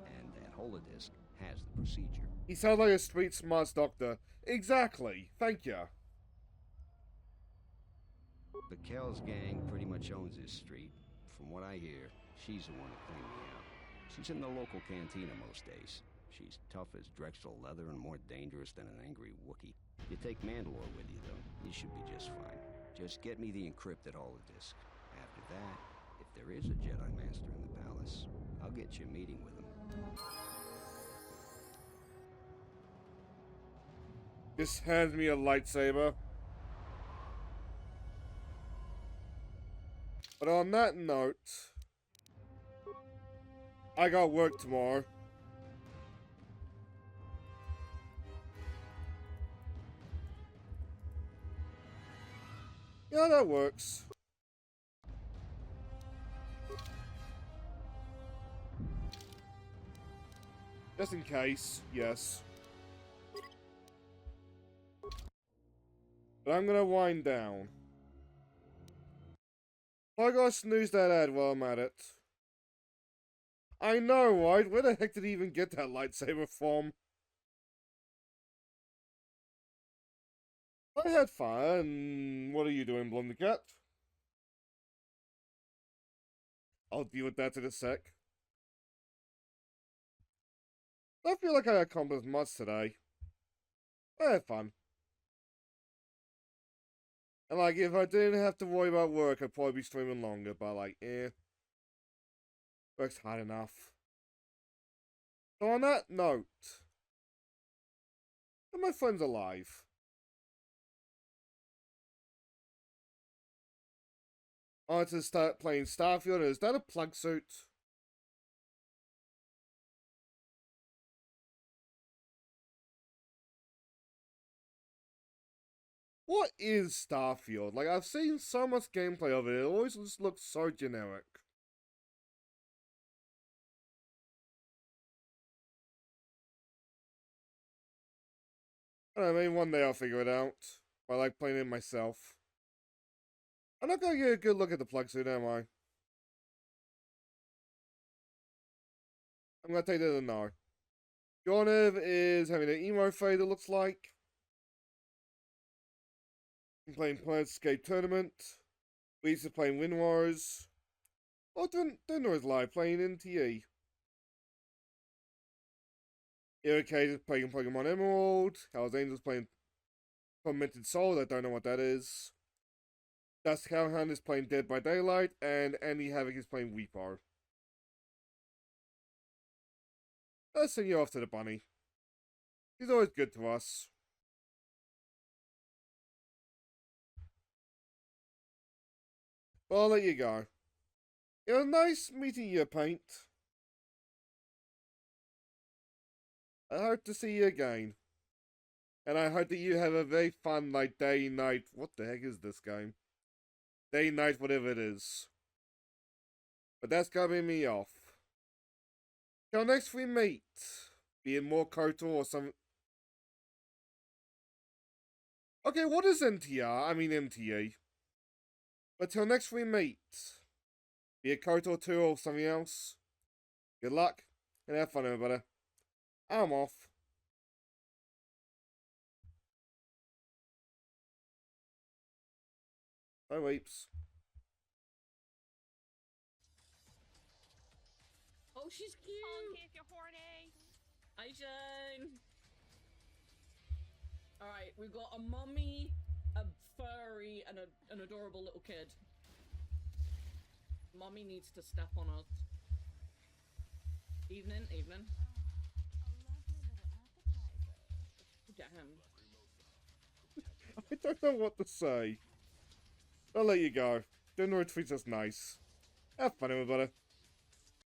And that holodisc has the procedure. He sounds like a street smarts doctor. Exactly. Thank you. The Kells gang pretty much owns this street. From what I hear, she's the one that cleaned me out. She's in the local cantina most days. She's tough as Drexel leather and more dangerous than an angry Wookiee. You take Mandalore with you, though, you should be just fine. Just get me the encrypted holodisc. After that, if there is a Jedi Master in the palace, I'll get you a meeting with him. Just hands me a lightsaber. But on that note, I got work tomorrow. Yeah, that works. Just in case, yes. But I'm gonna wind down. I gotta snooze that ad while I'm at it. I know, right? Where the heck did he even get that lightsaber from? I had fun. What are you doing, Blundercat? I'll deal with that in a sec. I feel like I accomplished much today. I had fun. And like, if I didn't have to worry about work, I'd probably be streaming longer, but like, work's hard enough. So on that note, are my friends alive? I want to start playing Starfield. Is that a plug suit? What is Starfield? Like, I've seen so much gameplay of it. It always just looks so generic. I don't know, maybe one day I'll figure it out. I like playing it myself. I'm not gonna get a good look at the plug suit, am I? I'm gonna take that as a no. Jornev is having an emo fade, it looks like. I'm playing Planescape Tournament. Weeks is playing Wind Wars. Oh, Dinner is live playing NTE. Irricade is playing Pokemon Emerald. Hell's Angels playing Tormented Souls. I don't know what that is. Dust Cowhound is playing Dead by Daylight. And Andy Havoc is playing Weepo. Let's send you off to the bunny. He's always good to us. Well, I'll let you go. It was nice meeting you, Paint. I hope to see you again. And I hope that you have a very fun, like, day, night. What the heck is this game? Day, night, whatever it is. But that's gonna be me off. Till next we meet. Be it more KOTOR or some. Okay, what is NTR? I mean MTE. But till next we meet. Be it KOTOR II or something else. Good luck and have fun, everybody. I'm off. Bye, weeps. Oh, she's cute. Honky if you're horny. Hi, Shane. Alright, we've got a mummy, a furry, and an adorable little kid. Mummy needs to step on us. Evening, evening. Damn. I don't know what to say. I'll let you go. Dinner treats us nice. Have fun, everybody.